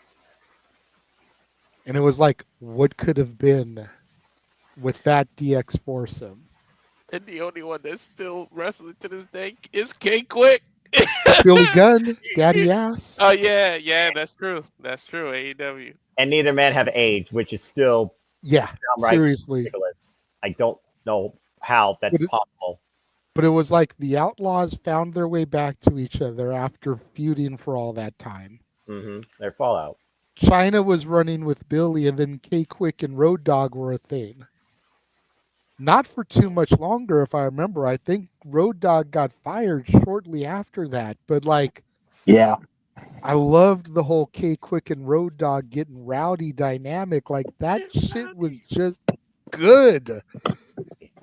And it was like, what could have been with that DX foursome? And the only one that's still wrestling to this day is K-Quick. Billy Gunn, Daddy Ass. Oh, yeah, that's true. That's true, AEW. And neither man have aged, which is still Seriously. ridiculous. I don't know how that's possible. But it was like the Outlaws found their way back to each other after feuding for all that time. Mm-hmm. Their fallout. China was running with Billy, and then K-Quick and Road Dogg were a thing. Not for too much longer, if I remember. I think Road Dogg got fired shortly after that. But, like, yeah, I loved the whole K-Quick and Road Dogg getting rowdy dynamic. Like, that shit was just good.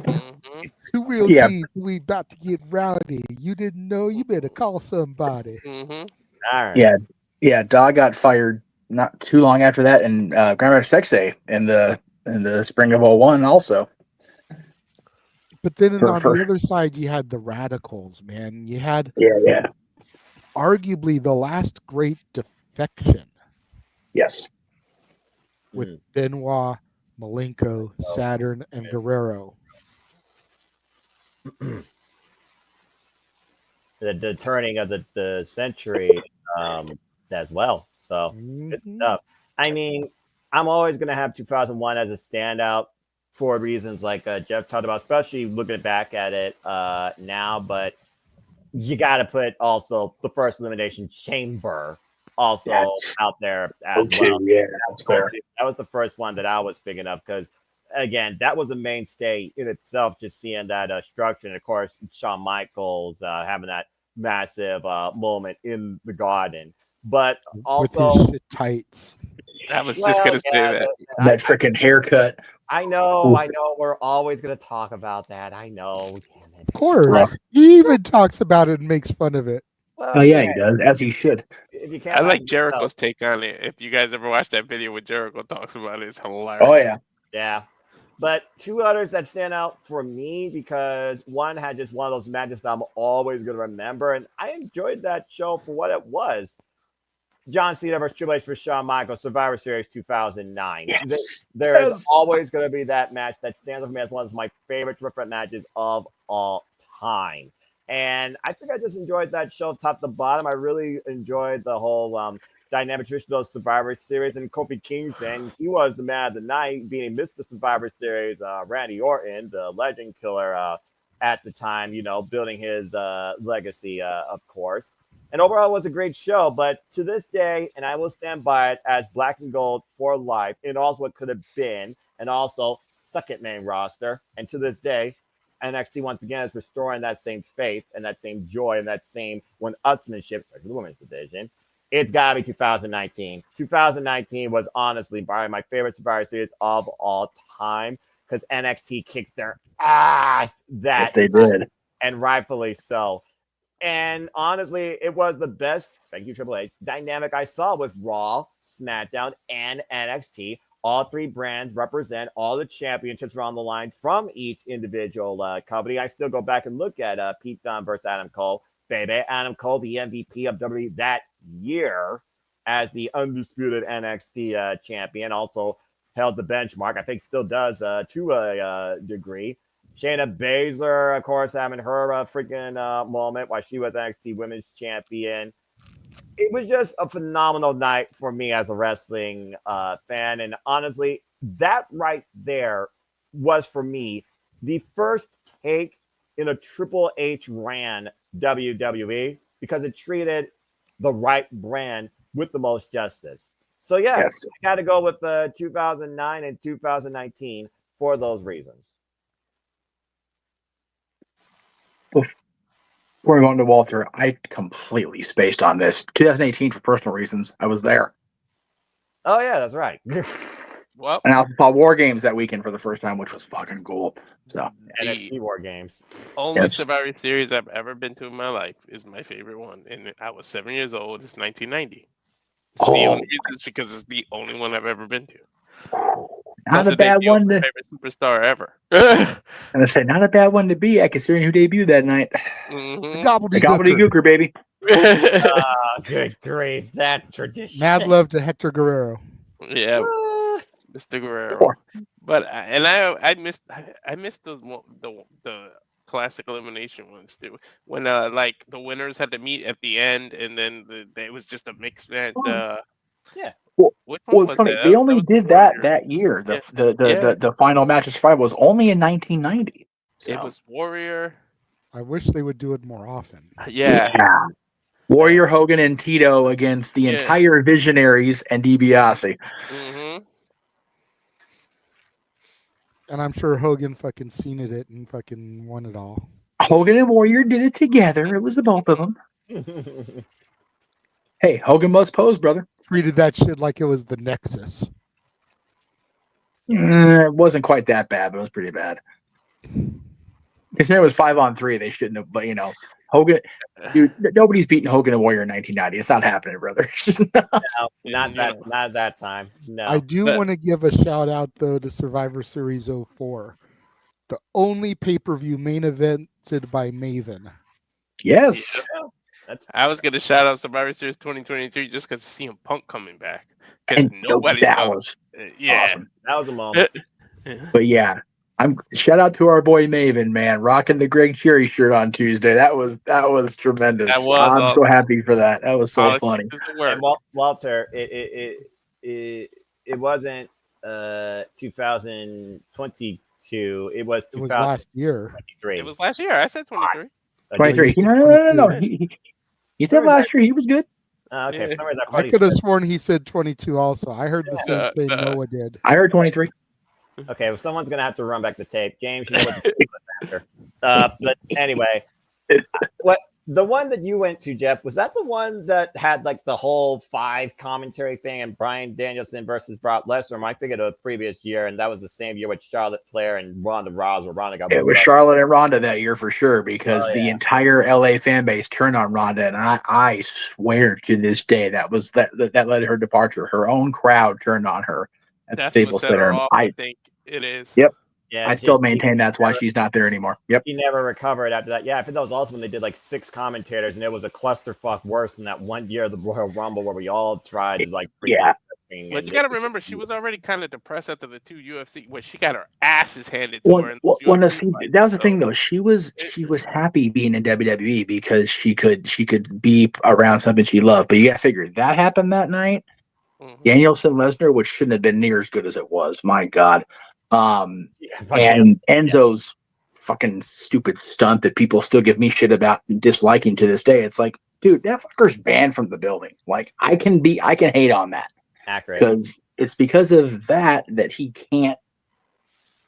Two real teams, we about to get rowdy. You didn't know? You better call somebody. Mm-hmm. All right. Yeah. Dog got fired not too long after that, and Grandmaster Sexay in the spring of 01 also. But then on the other side, you had the Radicals, man. You had arguably the last great defection. Yes. With Benoit, Malenko, Saturn, and Guerrero. The turning of the century as well. So good stuff. I mean, I'm always going to have 2001 as a standout for reasons like Jeff talked about, especially looking back at it now. But you got to put also the first Elimination Chamber also out there as well. Yeah, that was the first one that I was picking up because, again, that was a mainstay in itself, just seeing that structure. And, of course, Shawn Michaels having that massive moment in the Garden. But also... with his shit tights. I was just going to say that. That freaking haircut. I know. We're always going to talk about that. I know. Damn it. Of course. He even talks about it and makes fun of it. Well, he does, as he should. If you can't I like Jericho's take on it. If you guys ever watch that video where Jericho talks about it, it's hilarious. Oh, yeah. Yeah. But two others that stand out for me because one had just one of those matches that I'm always going to remember. And I enjoyed that show for what it was. John Cena versus Triple H for Shawn Michaels, Survivor Series 2009. Yes. There's always going to be that match that stands out for me as one of my favorite triple matches of all time. And I think I just enjoyed that show top to bottom. I really enjoyed the whole dynamic traditional Survivor Series. And Kofi Kingston, he was the man of the night, being Mr. Survivor Series, Randy Orton, the legend killer at the time, building his legacy, of course. And overall, it was a great show. But to this day, and I will stand by it as Black and Gold for life, and also what could have been, and also second main roster. And to this day, NXT once again is restoring that same faith and that same joy and that same one-upsmanship, especially the women's division. It's got to be 2019. 2019 was honestly probably my favorite Survivor Series of all time because NXT kicked their ass Yes, they did. and rightfully so. And honestly, it was the best, thank you, Triple H, dynamic I saw with Raw, SmackDown, and NXT. All three brands represent all the championships around the line from each individual company. I still go back and look at Pete Dunne versus Adam Cole. Baby, Adam Cole, the MVP of WWE that year as the undisputed NXT champion, also held the benchmark. I think still does to a degree. Shayna Baszler, of course, having her freaking moment while she was NXT Women's Champion. It was just a phenomenal night for me as a wrestling fan. And honestly, that right there was, for me, the first take in a Triple H ran WWE because it treated the right brand with the most justice. So, yeah, Yes. I got to go with 2009 and 2019 for those reasons. We're going to Walter. I completely spaced on this. 2018 for personal reasons. I was there. Oh yeah, that's right. Well, And I also saw War Games that weekend for the first time, which was fucking cool. So NXT War Games. Only Yes. Survivor Series I've ever been to in my life is my favorite one, and I was 7 years old. It's 1990. It's the only reason is because it's the only one I've ever been to. Not a bad one to. Favorite superstar ever. And I say not a bad one to be at, considering who debuted that night. Mhm. The Gobbledygooker, baby. Good grief, that tradition. Mad love to Hector Guerrero. Yeah, Mr. Guerrero. But I missed those the classic elimination ones too. When like the winners had to meet at the end, and then it was just a mixed match. Yeah. Well, Which one it's was funny. that? They only was did Warrior. that year. Yeah. The final match of Survivor was only in 1990. It was Warrior. I wish they would do it more often. Yeah. Warrior, Hogan, and Tito against the entire Visionaries and DiBiase. Mm-hmm. And I'm sure Hogan fucking seen it and fucking won it all. Hogan and Warrior did it together. It was the both of them. Hey, Hogan must pose, brother. Treated that shit like it was the Nexus. It wasn't quite that bad, but it was pretty bad. Because it was 5-on-3. They shouldn't have, but Hogan, dude, nobody's beating Hogan and Warrior in 1990. It's not happening, brother. No, not that time. No. I do want to give a shout out though to Survivor Series 04, the only pay-per-view main evented by Maven. Yes. I was gonna shout out Survivor Series 2023 just because of CM Punk coming back. And Nobody that saw was awesome. That was a moment. But yeah, shout out to our boy Maven, man, rocking the Greg Cherry shirt on Tuesday. That was tremendous. That was I'm so happy for that. That was so funny. And Walter, it wasn't 2022. It was 2023. last year. It was last year. I said 23. 23. No. He said last year he was good. Okay, for some reason I could have sworn he said 22 also. I heard the same thing Noah did. I heard 23. Okay, well, someone's gonna have to run back the tape. James, you know what the tape was after. But anyway, what the one that you went to, Jeff, was that the one that had like the whole 5 commentary thing and Bryan Danielson versus Brock Lesnar? I figured the previous year, and that was the same year with Charlotte Flair and Ronda Rousey. Ronda got it was Charlotte and Ronda that year for sure, because the entire LA fan base turned on Ronda, and I swear to this day that led to her departure. Her own crowd turned on her at the Staples Center. I think it is. Yep. Yeah, I still maintain that's why she's not there anymore. Yep. He never recovered after that. Yeah, I think that was also when they did like 6 commentators, and it was a clusterfuck worse than that one year of the Royal Rumble where we all tried to like. But you got to remember, she was already kind of depressed after the 2 UFC where she got her asses handed to her. That was the thing though. She was happy being in WWE because she could be around something she loved. But you got to figure that happened that night. Danielson Lesnar, which shouldn't have been near as good as it was. My God. And Enzo's fucking stupid stunt that people still give me shit about and disliking to this day. It's like, dude, that fucker's banned from the building. Like, I can hate on that. Accurate. Because it's because of that he can't,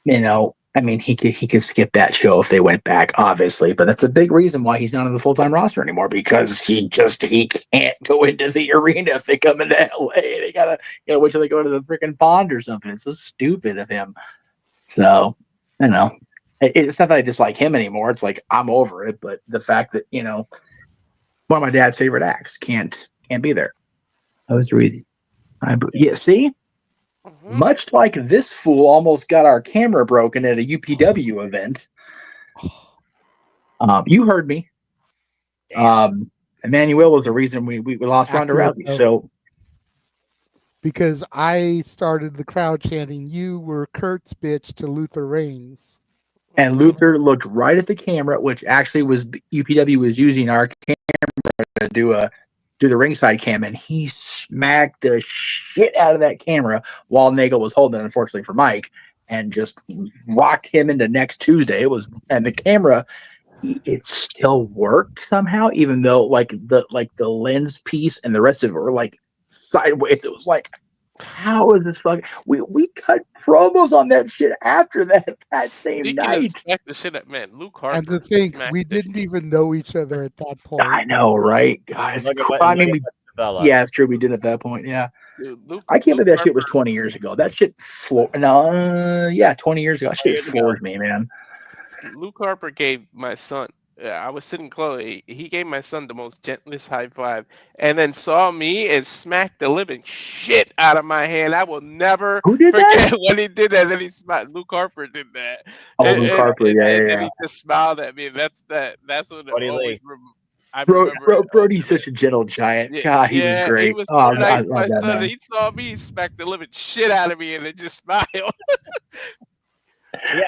I mean, he could skip that show if they went back, obviously, but that's a big reason why he's not on the full-time roster anymore, because he can't go into the arena if they come into LA. They gotta wait till they go to the freaking pond or something. It's so stupid of him. So, it's not that I dislike him anymore. It's like I'm over it, but the fact that one of my dad's favorite acts can't be there. That was the reason. Yeah, see. Much like this fool almost got our camera broken at a UPW event. You heard me. Emmanuel was the reason we lost Ronda Rousey. So because I started the crowd chanting, "You were Kurt's bitch" to Luther Reigns. And Luther looked right at the camera, which actually was UPW was using our camera to do the ringside cam, and he smacked the shit out of that camera while Nagel was holding it, unfortunately for Mike, and just rocked him into next Tuesday. And the camera, it still worked somehow, even though like the lens piece and the rest of it were like sideways. It was like How is this fucking? We cut promos on that shit after that same Speaking night. of smack the shit up, man, Luke Harper. And to think, smacked we the didn't even know each other at that point. I know, right? God, it's Look at what- I look mean, at we, what developed. yeah, it's true. We did at that point. Yeah, Dude, Luke, I can't Luke believe that shit was Harper- 20 years ago. That shit yeah, 20 years ago. That shit years ago. floors me, man. Luke Harper gave my son. I was sitting close. He gave my son the most gentlest high five, and then saw me and smacked the living shit out of my hand. I will never Who did forget that? when he did that. Then he smiled. Luke Harper did that. Oh, Luke Harper, yeah, and yeah, then yeah. he just smiled at me. That's what Brody it always. Lee. I remember. Brody's such a gentle giant. Yeah, God, he was yeah, great. he was Oh, so nice I to my love that son. man. He saw me smack the living shit out of me, and then just smiled. Yeah,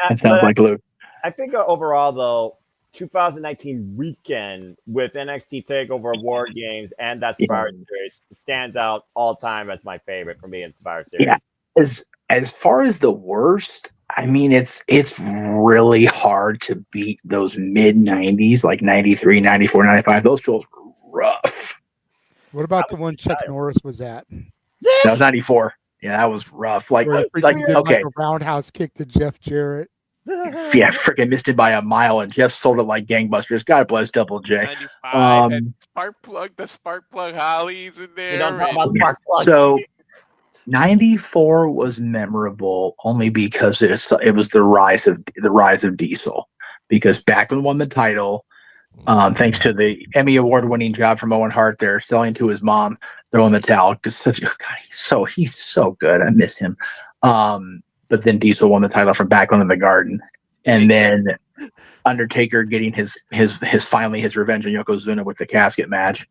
That sounds but like Luke. I think overall, though, 2019 weekend with NXT TakeOver War Games and that Survivor Series stands out all time as my favorite for me in Survivor Series. Yeah, as far as the worst, I mean, it's really hard to beat those mid 90s, like 93, 94, 95. Those shows were rough. What about the one Chuck Norris was at? That was 94. Yeah, that was rough. Like, Where he like freaking did okay, like a roundhouse kick to Jeff Jarrett. yeah, freaking missed it by a mile, and Jeff sold it like gangbusters. God bless Double J. 95 had the spark plug Hollies in there. You don't talk about spark plugs. So 94 was memorable only because it was the rise of Diesel, because Backlund won the title thanks to the Emmy Award winning job from Owen Hart there, selling to his mom, throwing the towel. Because he's so good. I miss him. But then Diesel won the title from Backlund in the Garden, and then Undertaker getting his finally his revenge on Yokozuna with the casket match,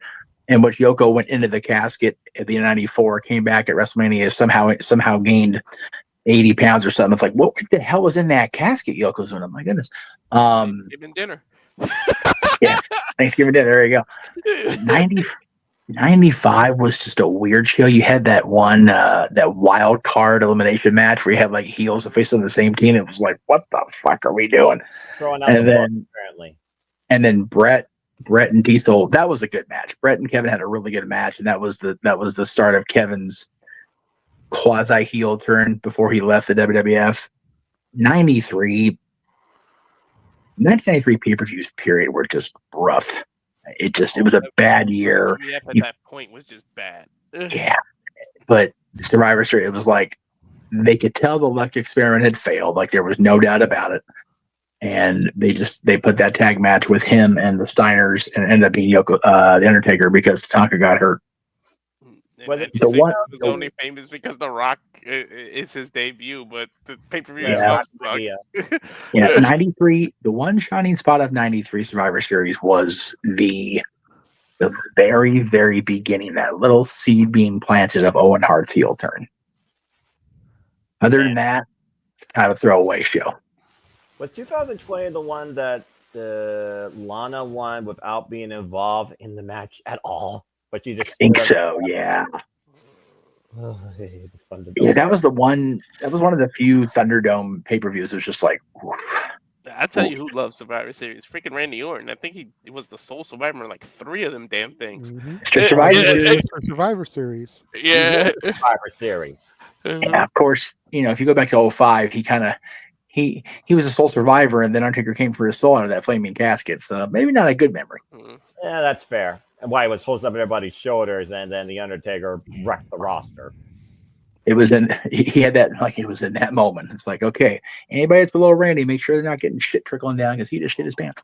in which Yoko went into the casket at the end of 94, came back at WrestleMania, somehow gained 80 pounds or something. It's like, what the hell was in that casket, Yokozuna? My goodness. Even dinner. Yes, Thanksgiving dinner. There you go. 95 was just a weird show. You had that one, that wild card elimination match where you had like heels and faces on the same team. It was like, what the fuck are we doing? Throwing out And the then, book, apparently. and then Brett and Diesel. That was a good match. Brett and Kevin had a really good match, and that was the start of Kevin's quasi heel turn before he left the WWF. 1993 pay-per-views period were just rough. It was a bad year. WWF at that point was just bad. Yeah, but Survivor Series, it was like they could tell the luck experiment had failed. Like there was no doubt about it, and they put that tag match with him and the Steiners, and it ended up being the Undertaker, because Tatanka got hurt. Was only famous because The Rock is his debut, but the pay-per-view itself sucked. Yeah, 93. The one shining spot of 93 Survivor Series was the very, very beginning, that little seed being planted of Owen Hart's heel turn. Other than that, it's kind of a throwaway show. Was 2020 the one that Lana won without being involved in the match at all? But you just think so, yeah. Yeah, that was the one. That was one of the few Thunderdome pay-per-views. It was just like, oof. I tell you who loves Survivor Series. Freaking Randy Orton. I think he was the sole survivor in like 3 of them damn things. Survivor Series. Yeah. Survivor Series. Yeah, of course. If you go back to 05, he was a sole survivor, and then Undertaker came for his soul out of that flaming casket. So maybe not a good memory. Yeah, that's fair. And why it was holding up everybody's shoulders, and then the Undertaker wrecked the roster. It was he had that, like, it was in that moment. It's like, okay, anybody that's below Randy, make sure they're not getting shit trickling down, because he just shit his pants.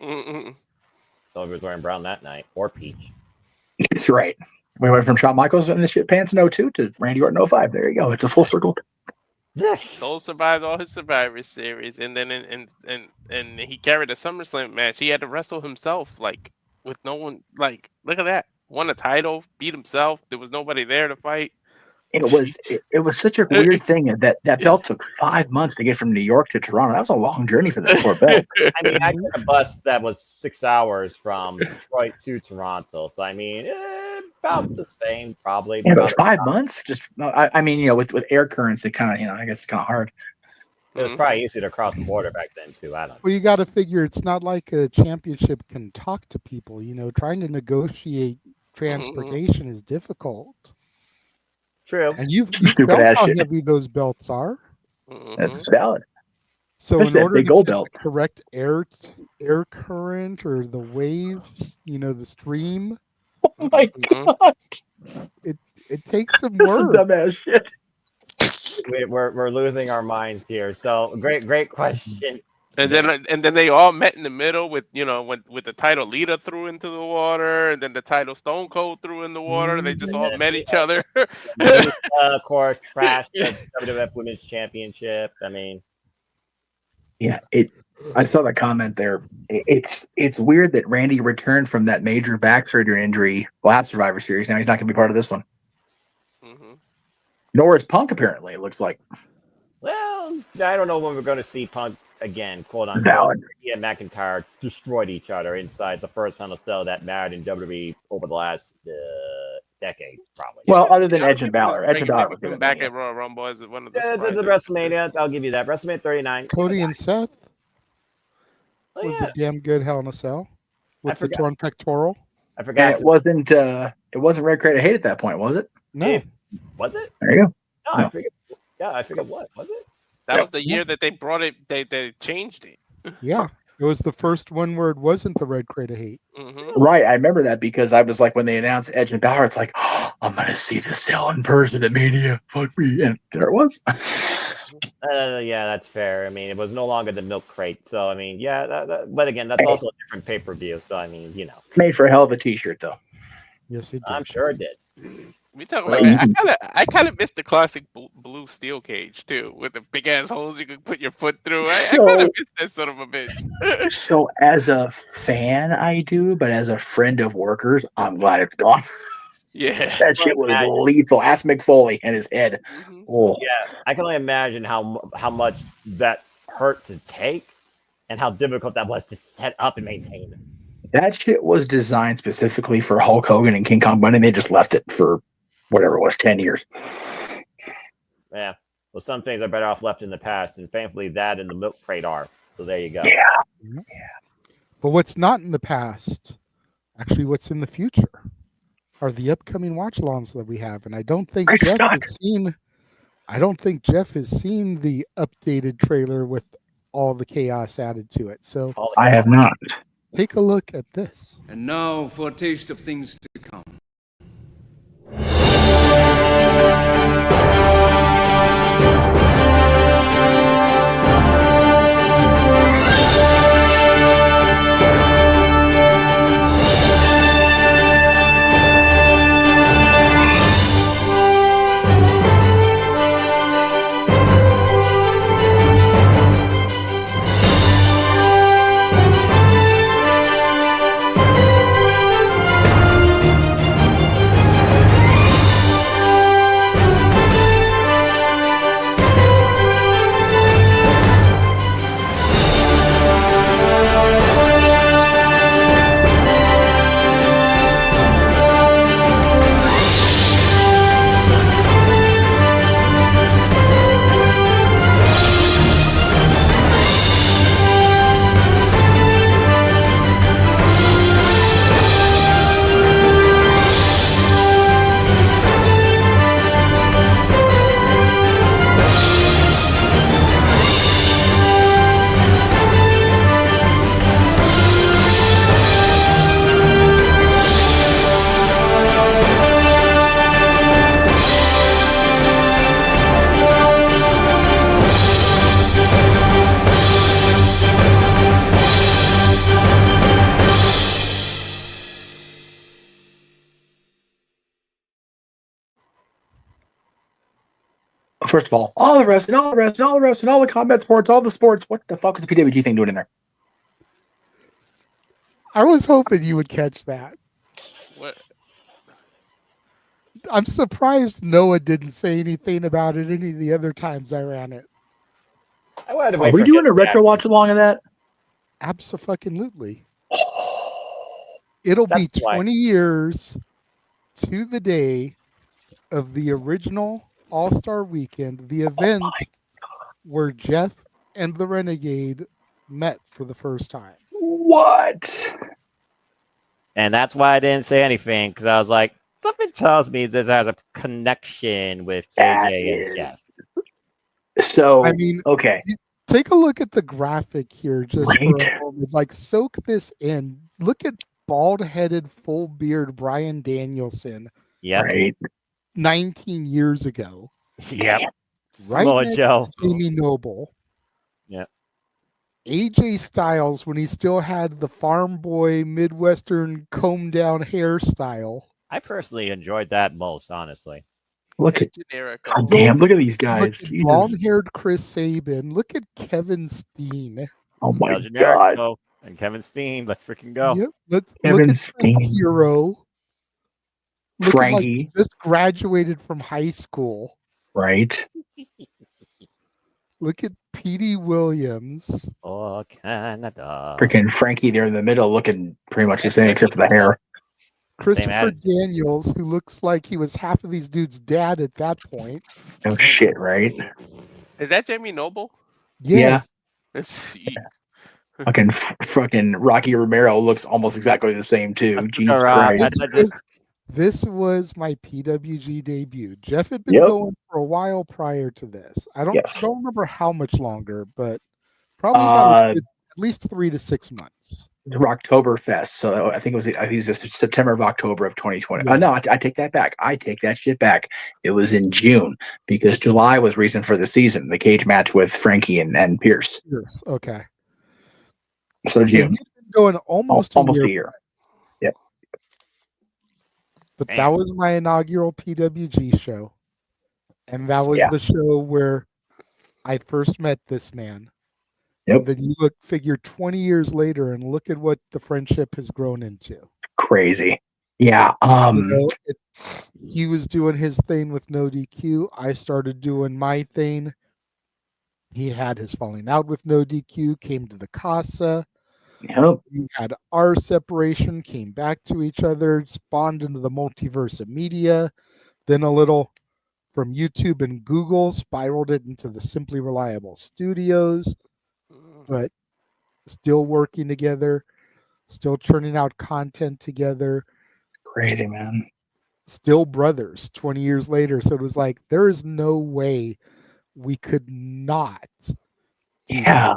So he was wearing brown that night, or peach. That's right. We went from Shawn Michaels in the shit pants in 02 to Randy Orton 05. There you go. It's a full circle. Soul survived all his Survivor Series, and then and he carried a SummerSlam match. He had to wrestle himself, like, with no one. Like, look at that. Won a title, beat himself. There was nobody there to fight. It was such a weird thing that belt took 5 months to get from New York to Toronto. That was a long journey for that poor belt. I mean, I took a bus that was 6 hours from Detroit to Toronto. So, I mean, about the same, probably. Yeah, but 5 months? Just, I mean, with air currents, it kind of, I guess it's kind of hard. It was probably easier to cross the border back then, too. I don't know. Well, you got to figure it's not like a championship can talk to people. Trying to negotiate transportation is difficult. true. And you Stupid felt ass how shit. heavy those belts are. That's valid. So Especially in that order big to gold get belt. the correct air current or the waves, the stream, Oh my god! it takes some That's some work. dumbass shit. We're losing our minds here. So great question. And then they all met in the middle with with the title Lita threw into the water, and then the title Stone Cold threw in the water. They just all met each other. Lisa, of course, trashed the WWF Women's Championship. I mean, Yeah, I saw the comment there. It's weird that Randy returned from that major back surgery injury last Survivor Series. Now he's not going to be part of this one. Nor is Punk, apparently, it looks like. well, I don't know when we're going to see Punk again, quote unquote. Valid. He and McIntyre destroyed each other inside the first Hell in a Cell that married in WWE over the last decade, probably. Well, other than Edge and Balor. Edge and Balor was Come good. back at Royal Rumble as one of the The surprises. WrestleMania, I'll give you that. WrestleMania 39. Cody and Seth Oh, was yeah. a damn good Hell in a Cell with the forgot. torn pectoral. I forgot. And it wasn't Red Crate of Hate at that point, was it? No, Was it? There you go. No, No. I forget. Yeah, I forget what. Was it? That was the year that they brought it. They changed it. yeah, it was the first one where it wasn't the Red Crate of Hate. Right, I remember that because I was like, when they announced Edge and Balor, it's like, oh, I'm going to see the Cell in person at Mania. Fuck me. And there it was. Yeah, that's fair. I mean, it was no longer the milk crate. So, I mean, yeah, but again, that's also a different pay-per-view. So, I mean, Made for a hell of a t-shirt, though. Yes, it did. I'm sure it did. We talk Well, about. I kind of missed the classic blue steel cage too, with the big ass holes you could put your foot through. I kind of missed that son of a bitch. So as a fan, I do, but as a friend of workers, I'm glad it's gone. Yeah, That shit was lethal. Ask Mick Foley and his head. Oh. Yeah, I can only imagine how much that hurt to take and how difficult that was to set up and maintain. That shit was designed specifically for Hulk Hogan and King Kong Bundy. They just left it for whatever it was, 10 years. Yeah. Well, some things are better off left in the past, and thankfully that and the milk crate are. So there you go. Yeah. But what's not in the past, actually, what's in the future, are the upcoming watch-alongs that we have, and I don't think Jeff has seen. I don't think Jeff has seen the updated trailer with all the chaos added to it. So I have not. Take a look at this. And now for a taste of things to come. First of all the rest, and all the rest, and all the rest, and all the combat sports, all the sports. What the fuck is the PWG thing doing in there? I was hoping you would catch that. What? I'm surprised Noah didn't say anything about it any of the other times I ran it. Are we doing a retro watch along of that? Abso-fucking-lutely. It'll be 20 years to the day of the original All-Star Weekend, the event where Jeff and the Renegade met for the first time. What? And that's why I didn't say anything, because I was like, Something tells me this has a connection with JJ and Jeff. So, I mean, okay. Take a look at the graphic here just for Right. a moment. Like, soak this in. Look at bald-headed, full beard Brian Danielson. Yep. Right. 19 years ago. Yep. Right Slow it, next Joe. to Jamie Noble. Yep. AJ Styles when he still had the farm boy Midwestern comb down hairstyle. I personally enjoyed that most, honestly. Look at generic. God damn, look at these guys. Look at Jesus. blonde-haired Chris Sabin. Look at Kevin Steen. Oh my El Generico God. and Kevin Steen. Let's freaking go. Yep. Let's Kevin look at Steen. Chris Hero. Looking like Frankie. he just graduated from high school. Right. Look at Petey Williams. Oh, Canada. Freaking Frankie there in the middle looking pretty much the same except for the hair. Christopher attitude. Daniels, who looks like he was half of these dudes' dad at that point. No shit, right? Is that Jamie Noble? Yes. Fucking Rocky Romero looks almost exactly the same too. Jesus right. Christ. This was my PWG debut. Jeff had been Yep. going for a while prior to this. I don't Yes. remember how much longer, but probably about at least 3 to 6 months. Rocktoberfest. So I think it was September of October of 2020. Yeah. No, I take that back. I take that shit back. It was in June because July was reason for the season, the cage match with Frankie and Pierce. Yes. Okay. So June. We've been going almost a year. year. Yep. But that was my inaugural PWG show. And that was the show where I first met this man. Yep. And then you figure 20 years later and look at what the friendship has grown into. Crazy. Yeah. He was doing his thing with no DQ. I started doing my thing. He had his falling out with no DQ, came to the Casa. Yep. We had our separation, came back to each other, spawned into the multiverse of media. Then a little from YouTube and Google, spiraled it into the Simply Reliable Studios. But still working together, still churning out content together. Crazy, man. Still brothers 20 years later. So it was like, there is no way we could not. Yeah.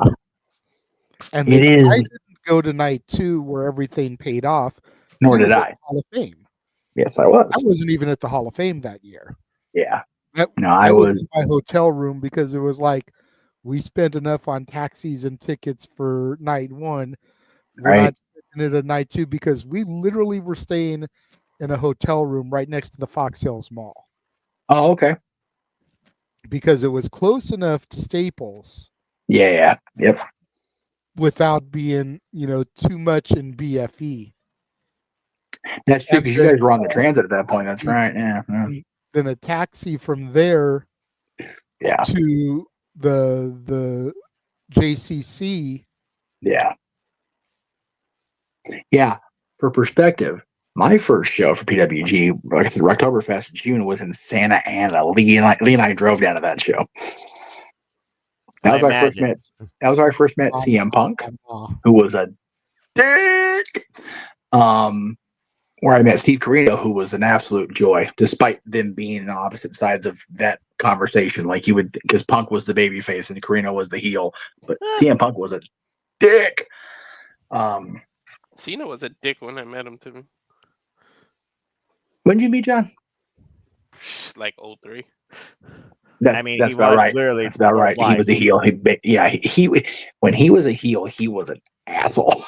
And it is. I didn't go to night 2 where everything paid off. Nor He did was at I. the Hall of Fame. Yes, I was. I wasn't even at the Hall of Fame that year. Yeah. I was in my hotel room because it was like, we spent enough on taxis and tickets for night 1. We're not spending it at night 2 because we literally were staying in a hotel room right next to the Fox Hills Mall. Oh, okay. Because it was close enough to Staples. Yeah. Yep. Without being, too much in BFE. That's true because you guys were on the transit at that point. That's right. Yeah. Then a taxi from there to the JCC. Yeah. Yeah. For perspective, my first show for PWG, like I said, Rocktoberfest June, was in Santa Ana. Lee and I drove down to that show. That was where I first met CM Punk, who was a dick. Where I met Steve Corino, who was an absolute joy, despite them being on opposite sides of that conversation. Like you would, because Punk was the baby face and Corino was the heel, but CM Punk was a dick. Cena was a dick when I met him too. When did you meet John? Like 03. That's about right. That's about right. He was a heel. He when he was a heel, he was an asshole.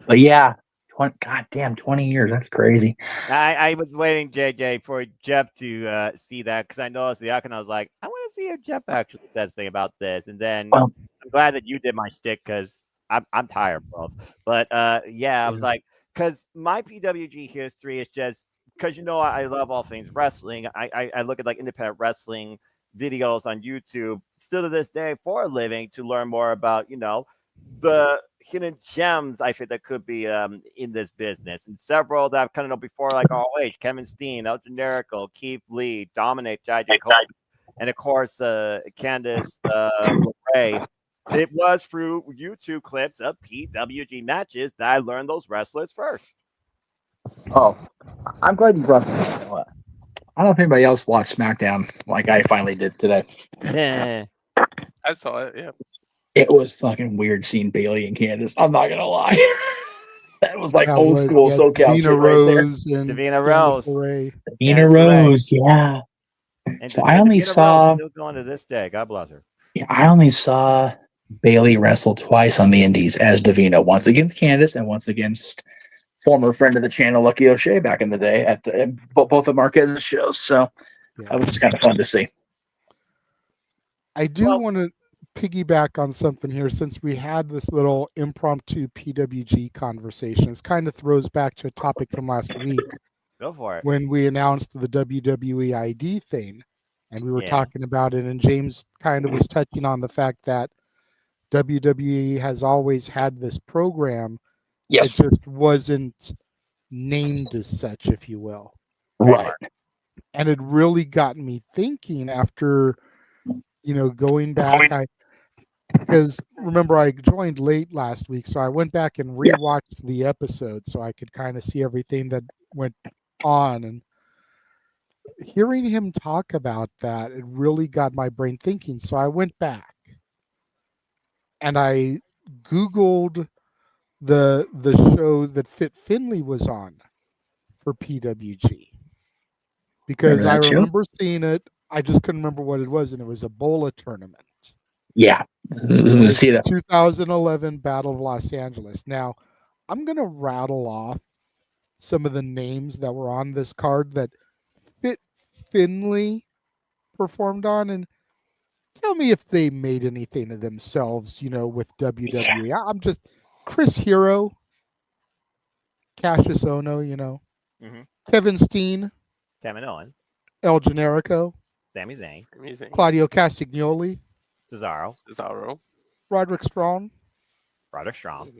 But yeah, 20 years. That's crazy. I was waiting, JJ, for Jeff to see that because I noticed the icon. I was like, I want to see if Jeff actually says something about this. And then I'm glad that you did my shtick because I'm tired, bro. But I was like, because my PWG history is just because I love all things wrestling. I look at like independent wrestling videos on YouTube still to this day for a living to learn more about the hidden gems I think that could be in this business, and several that I've kind of known before, like ROH, Kevin Steen, El Generico, Keith Lee, Dominate, J.J. Cole, and of course Candice LeRae. It was through YouTube clips of PWG matches that I learned those wrestlers first. Oh, I'm glad you brought that up. I don't know if anybody else watched SmackDown like I finally did today. Yeah. I saw it. Yeah. It was fucking weird seeing Bailey and Candace. I'm not gonna lie. That was like That old was, school yeah, SoCal Davina shit right there. Rose and Davina Candice Rose. LeRae. Davina Rose, yeah. And So I only Davina saw. Rose still going to this day. God bless her. Yeah, I only saw Bailey wrestle twice on the Indies as Davina. Once against Candace and once against former friend of the channel, Lucky O'Shea, back in the day at both of Marquez's shows. So that was just kind of fun to see. I do want to piggyback on something here since we had this little impromptu PWG conversation. This kind of throws back to a topic from last week. Go for it. When we announced the WWE ID thing and we were Yeah. talking about it, and James kind of was touching on the fact that WWE has always had this program. Yes. It just wasn't named as such, if you will. Right. And it really got me thinking after, going back. Because remember, I joined late last week, so I went back and rewatched the episode so I could kind of see everything that went on. And hearing him talk about that, it really got my brain thinking. So I went back and I Googled the show that Fit Finley was on for PWG. Because I remember seeing it. I just couldn't remember what it was, and it was a Bola tournament. Yeah. See that. 2011 Battle of Los Angeles. Now, I'm going to rattle off some of the names that were on this card that Fit Finley performed on, and tell me if they made anything of themselves, with WWE. I'm just Chris Hero, Cassius Ono, Mhm. Kevin Steen, Kevin Owens, El Generico, Sami Zayn, Claudio Castagnoli, Cesaro, Roderick Strong. Roderick Strong.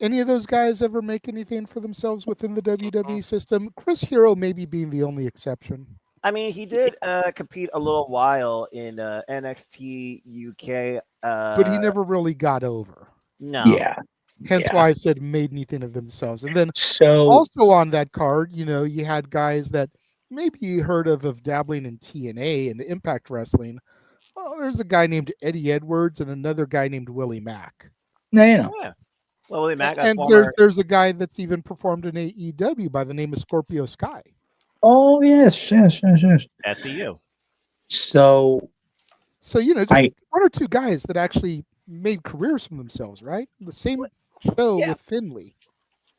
Any of those guys ever make anything for themselves within the WWE system? Chris Hero maybe being the only exception. I mean, he did compete a little while in NXT UK. But he never really got over. No. Yeah. Hence Yeah. why I said made anything of themselves. And then So also on that card, you had guys that maybe you heard of dabbling in TNA and Impact Wrestling. Oh, there's a guy named Eddie Edwards and another guy named Willie Mack. Yeah. Well, Willie Mack, And there's a guy that's even performed in AEW by the name of Scorpio Sky. Oh yes. SCU. So just one or two guys that actually made careers from themselves, right? The same show with Finley.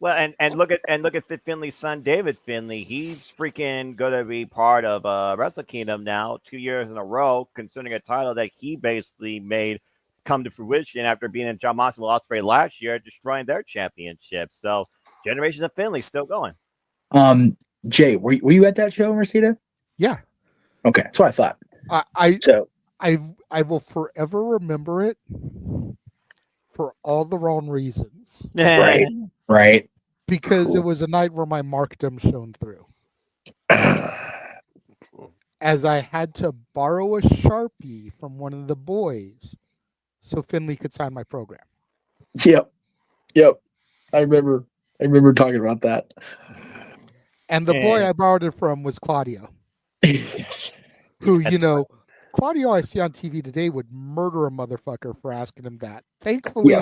Well, and look at Fit Finley's son, David Finley. He's freaking gonna be part of Wrestle Kingdom now, 2 years in a row, considering a title that he basically made come to fruition after being in John Moxley and Ospreay last year, destroying their championship. So, generations of Finley still going. Jay, were you at that show, Mercedes? Yeah. Okay, that's what I thought. I will forever remember it for all the wrong reasons. Right. Because it was a night where my markdom shone through. As I had to borrow a Sharpie from one of the boys so Finley could sign my program. Yep. I remember talking about that. And the boy I borrowed it from was Claudio. Yes. Who, Claudio I see on TV today would murder a motherfucker for asking him that. Thankfully,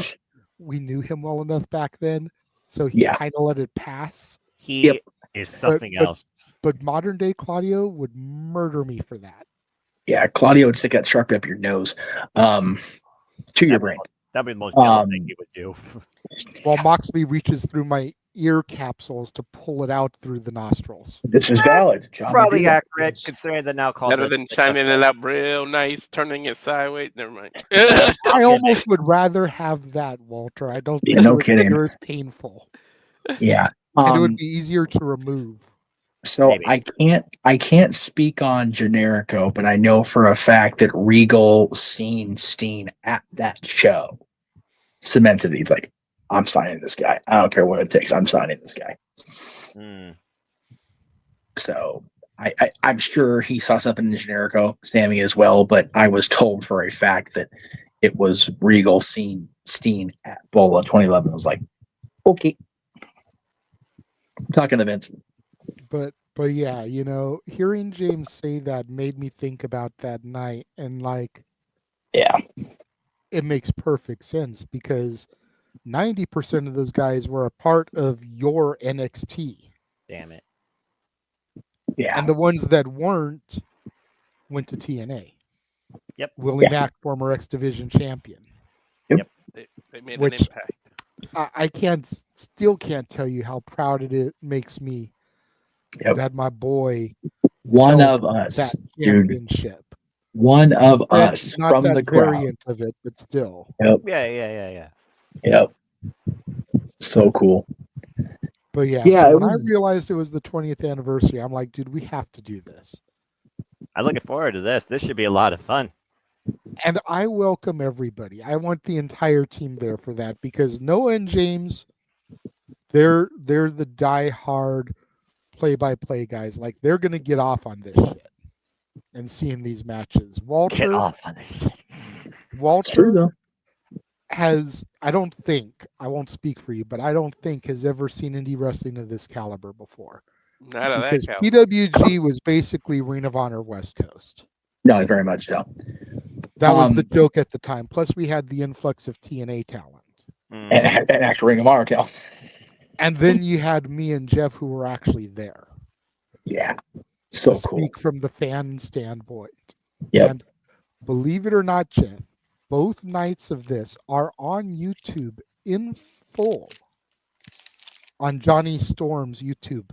we knew him well enough back then, so he kind of let it pass. He is something else. But modern day Claudio would murder me for that. Yeah, Claudio would stick that Sharpie up your nose. To your brain. That'd be the most yellow thing he would do. While Moxley reaches through my ear capsules to pull it out through the nostrils. This is valid. Probably accurate, considering that now called Better than shining it up real nice, turning it sideways. Never mind. I almost would rather have that, Walter. I don't think it was painful. Yeah. And it would be easier to remove. So I can't speak on Generico, but I know for a fact that Regal seen Steen at that show cemented it. He's like, I'm signing this guy. I don't care what it takes. I'm signing this guy. So I'm sure he saw something in Generico, Sammy as well, but I was told for a fact that it was Regal seen Steen at Bola 2011. I was like, okay. Talking to Vince. But yeah, you know, hearing James say that made me think about that night, and like, yeah, it makes perfect sense because 90% of those guys were a part of your NXT. Damn it. Yeah. And the ones that weren't went to TNA. Yep. Willie Mack, former X Division champion. Yep. They made Which an impact. I still can't tell you how proud it makes me that my boy one held of us, that dude. championship. One of Not- us not from that the crowd. variant of it, but still. Yep. Yeah. Yep. So cool. But yeah, Yeah, so it when I was- realized it was the 20th anniversary, I'm like, dude, we have to do this. I'm looking forward to this. This should be a lot of fun. And I welcome everybody. I want the entire team there for that because Noah and James, they're the die-hard play-by-play guys. Like, they're gonna get off on this shit and seeing these matches. Walter, Get off on this shit. Walter has, I don't think, I won't speak for you, but I don't think has ever seen indie wrestling of this caliber before. Not of that Because caliber. PWG was basically Ring of Honor West Coast. No, very much so. That was the joke at the time. Plus, we had the influx of TNA talent. And actual Ring of Honor talent. And then you had me and Jeff who were actually there. Yeah. So to cool. Speak from the fan standpoint. Yep. And believe it or not, Jeff, both nights of this are on YouTube in full on Johnny Storm's YouTube.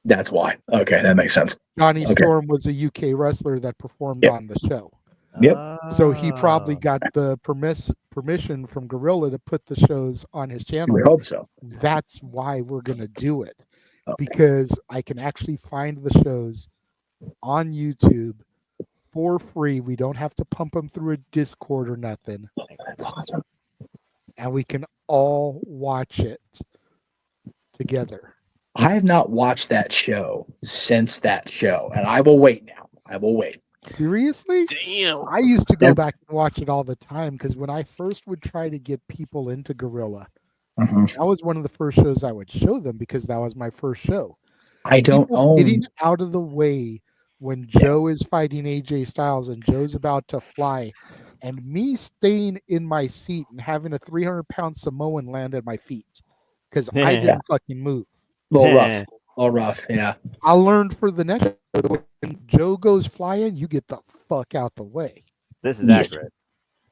That's why. Okay, that makes sense. Johnny Okay. Storm was a UK wrestler that performed on the show. Yep. So he probably got the permission from Gorilla to put the shows on his channel. We hope so. That's why we're going to do it. Because I can actually find the shows on YouTube for free. We don't have to pump them through a Discord or nothing. That's awesome. And we can all watch it together. I have not watched that show since that show, and I will wait now. I will wait. Seriously? Damn. I used to go back and watch it all the time because when I first would try to get people into Gorilla, that was one of the first shows I would show them because that was my first show. I don't People own. getting out of the way when Joe is fighting AJ Styles and Joe's about to fly, and me staying in my seat and having a 300-pound Samoan land at my feet because I didn't fucking move. A little rough. A little rough, yeah. I learned for the next show, when Joe goes flying, you get the fuck out the way. This is accurate.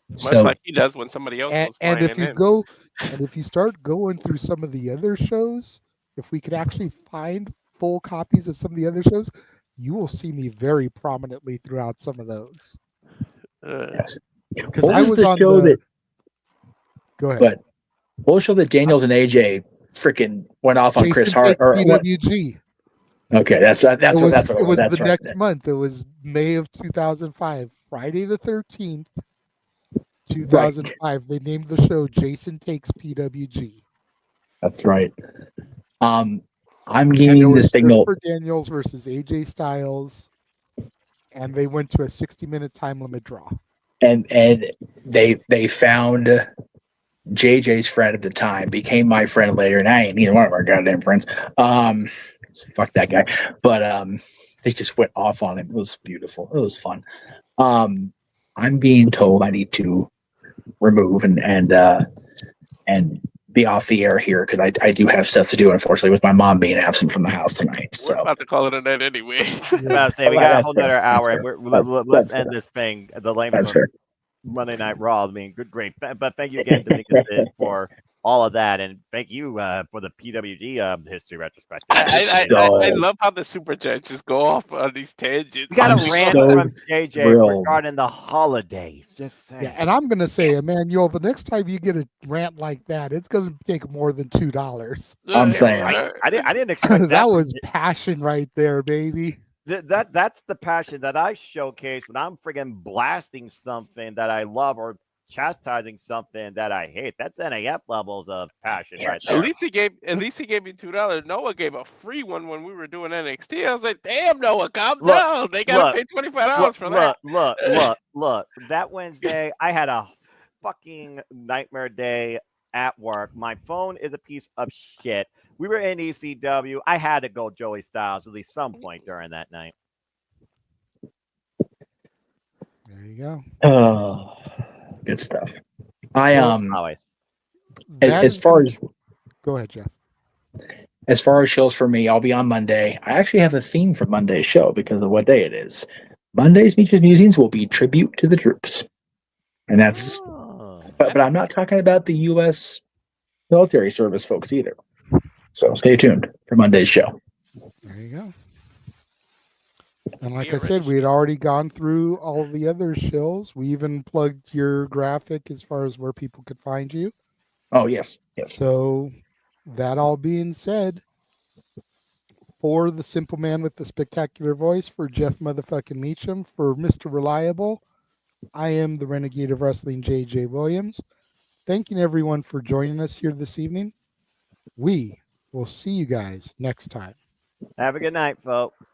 Much like he does when somebody else goes And flying if you in. go, and if you start going through some of the other shows, if we could actually find full copies of some of the other shows, you will see me very prominently throughout some of those. Yes. Because What I was was the on show the. that? Go ahead. But what was the show that Daniels and AJ freaking went off on Chris Jason Hart? Takes Or what? PWG. Okay, that's It was, what it was that's the right. next month. It was May of 2005, Friday the 13th, 2005. They named the show Jason Takes PWG. That's right. I'm And it getting the was signal. Christopher Daniels versus AJ Styles, and they went to a 60-minute time limit draw. And they found JJ's friend at the time, became my friend later, and I ain't neither one of our goddamn friends. Fuck that guy. But they just went off on it. It was beautiful. It was fun. I'm being told I need to remove and be off the air here because I do have stuff to do, unfortunately, with my mom being absent from the house tonight. We're about to call it a night anyway. I'm about to say, we got a That's whole fair. nother hour, That's and fair. let's That's end fair. this thing. The lame That's fair. Monday Night Raw. I mean, great. But thank you again, Dominguez, for all of that, and thank you for the PWG history retrospective. I love how the super chats just go off on these tangents. We got I'm a rant so from JJ thrilled. regarding the holidays. Just saying. Yeah, and I'm gonna say, Emmanuel, the next time you get a rant like that, it's gonna take more than $2. I'm saying. I didn't expect that. That was passion right there, baby. That's the passion that I showcase when I'm friggin' blasting something that I love or chastising something that I hate. That's NAF levels of passion right there. At least he gave me $2. Noah gave a free one when we were doing NXT. I was like, damn, Noah, calm down. They gotta pay $25 for that. Look. That Wednesday, I had a fucking nightmare day at work. My phone is a piece of shit. We were in ECW. I had to go Joey Styles at least some point during that night. There you go. Oh, good stuff. Always. As far as go ahead, Jeff. As far as shows for me, I'll be on Monday. I actually have a theme for Monday's show because of what day it is. Monday's Beaches Musings will be tribute to the troops, and that's. But I'm not talking about the U.S. military service folks either. So stay tuned for Monday's show. There you go. And like I said, we had already gone through all the other shows. We even plugged your graphic as far as where people could find you. Oh, yes. Yes. So that all being said, for the simple man with the spectacular voice, for Jeff motherfucking Meacham, for Mr. Reliable, I am the Renegade of Wrestling, JJ Williams. Thanking everyone for joining us here this evening. We will see you guys next time. Have a good night, folks.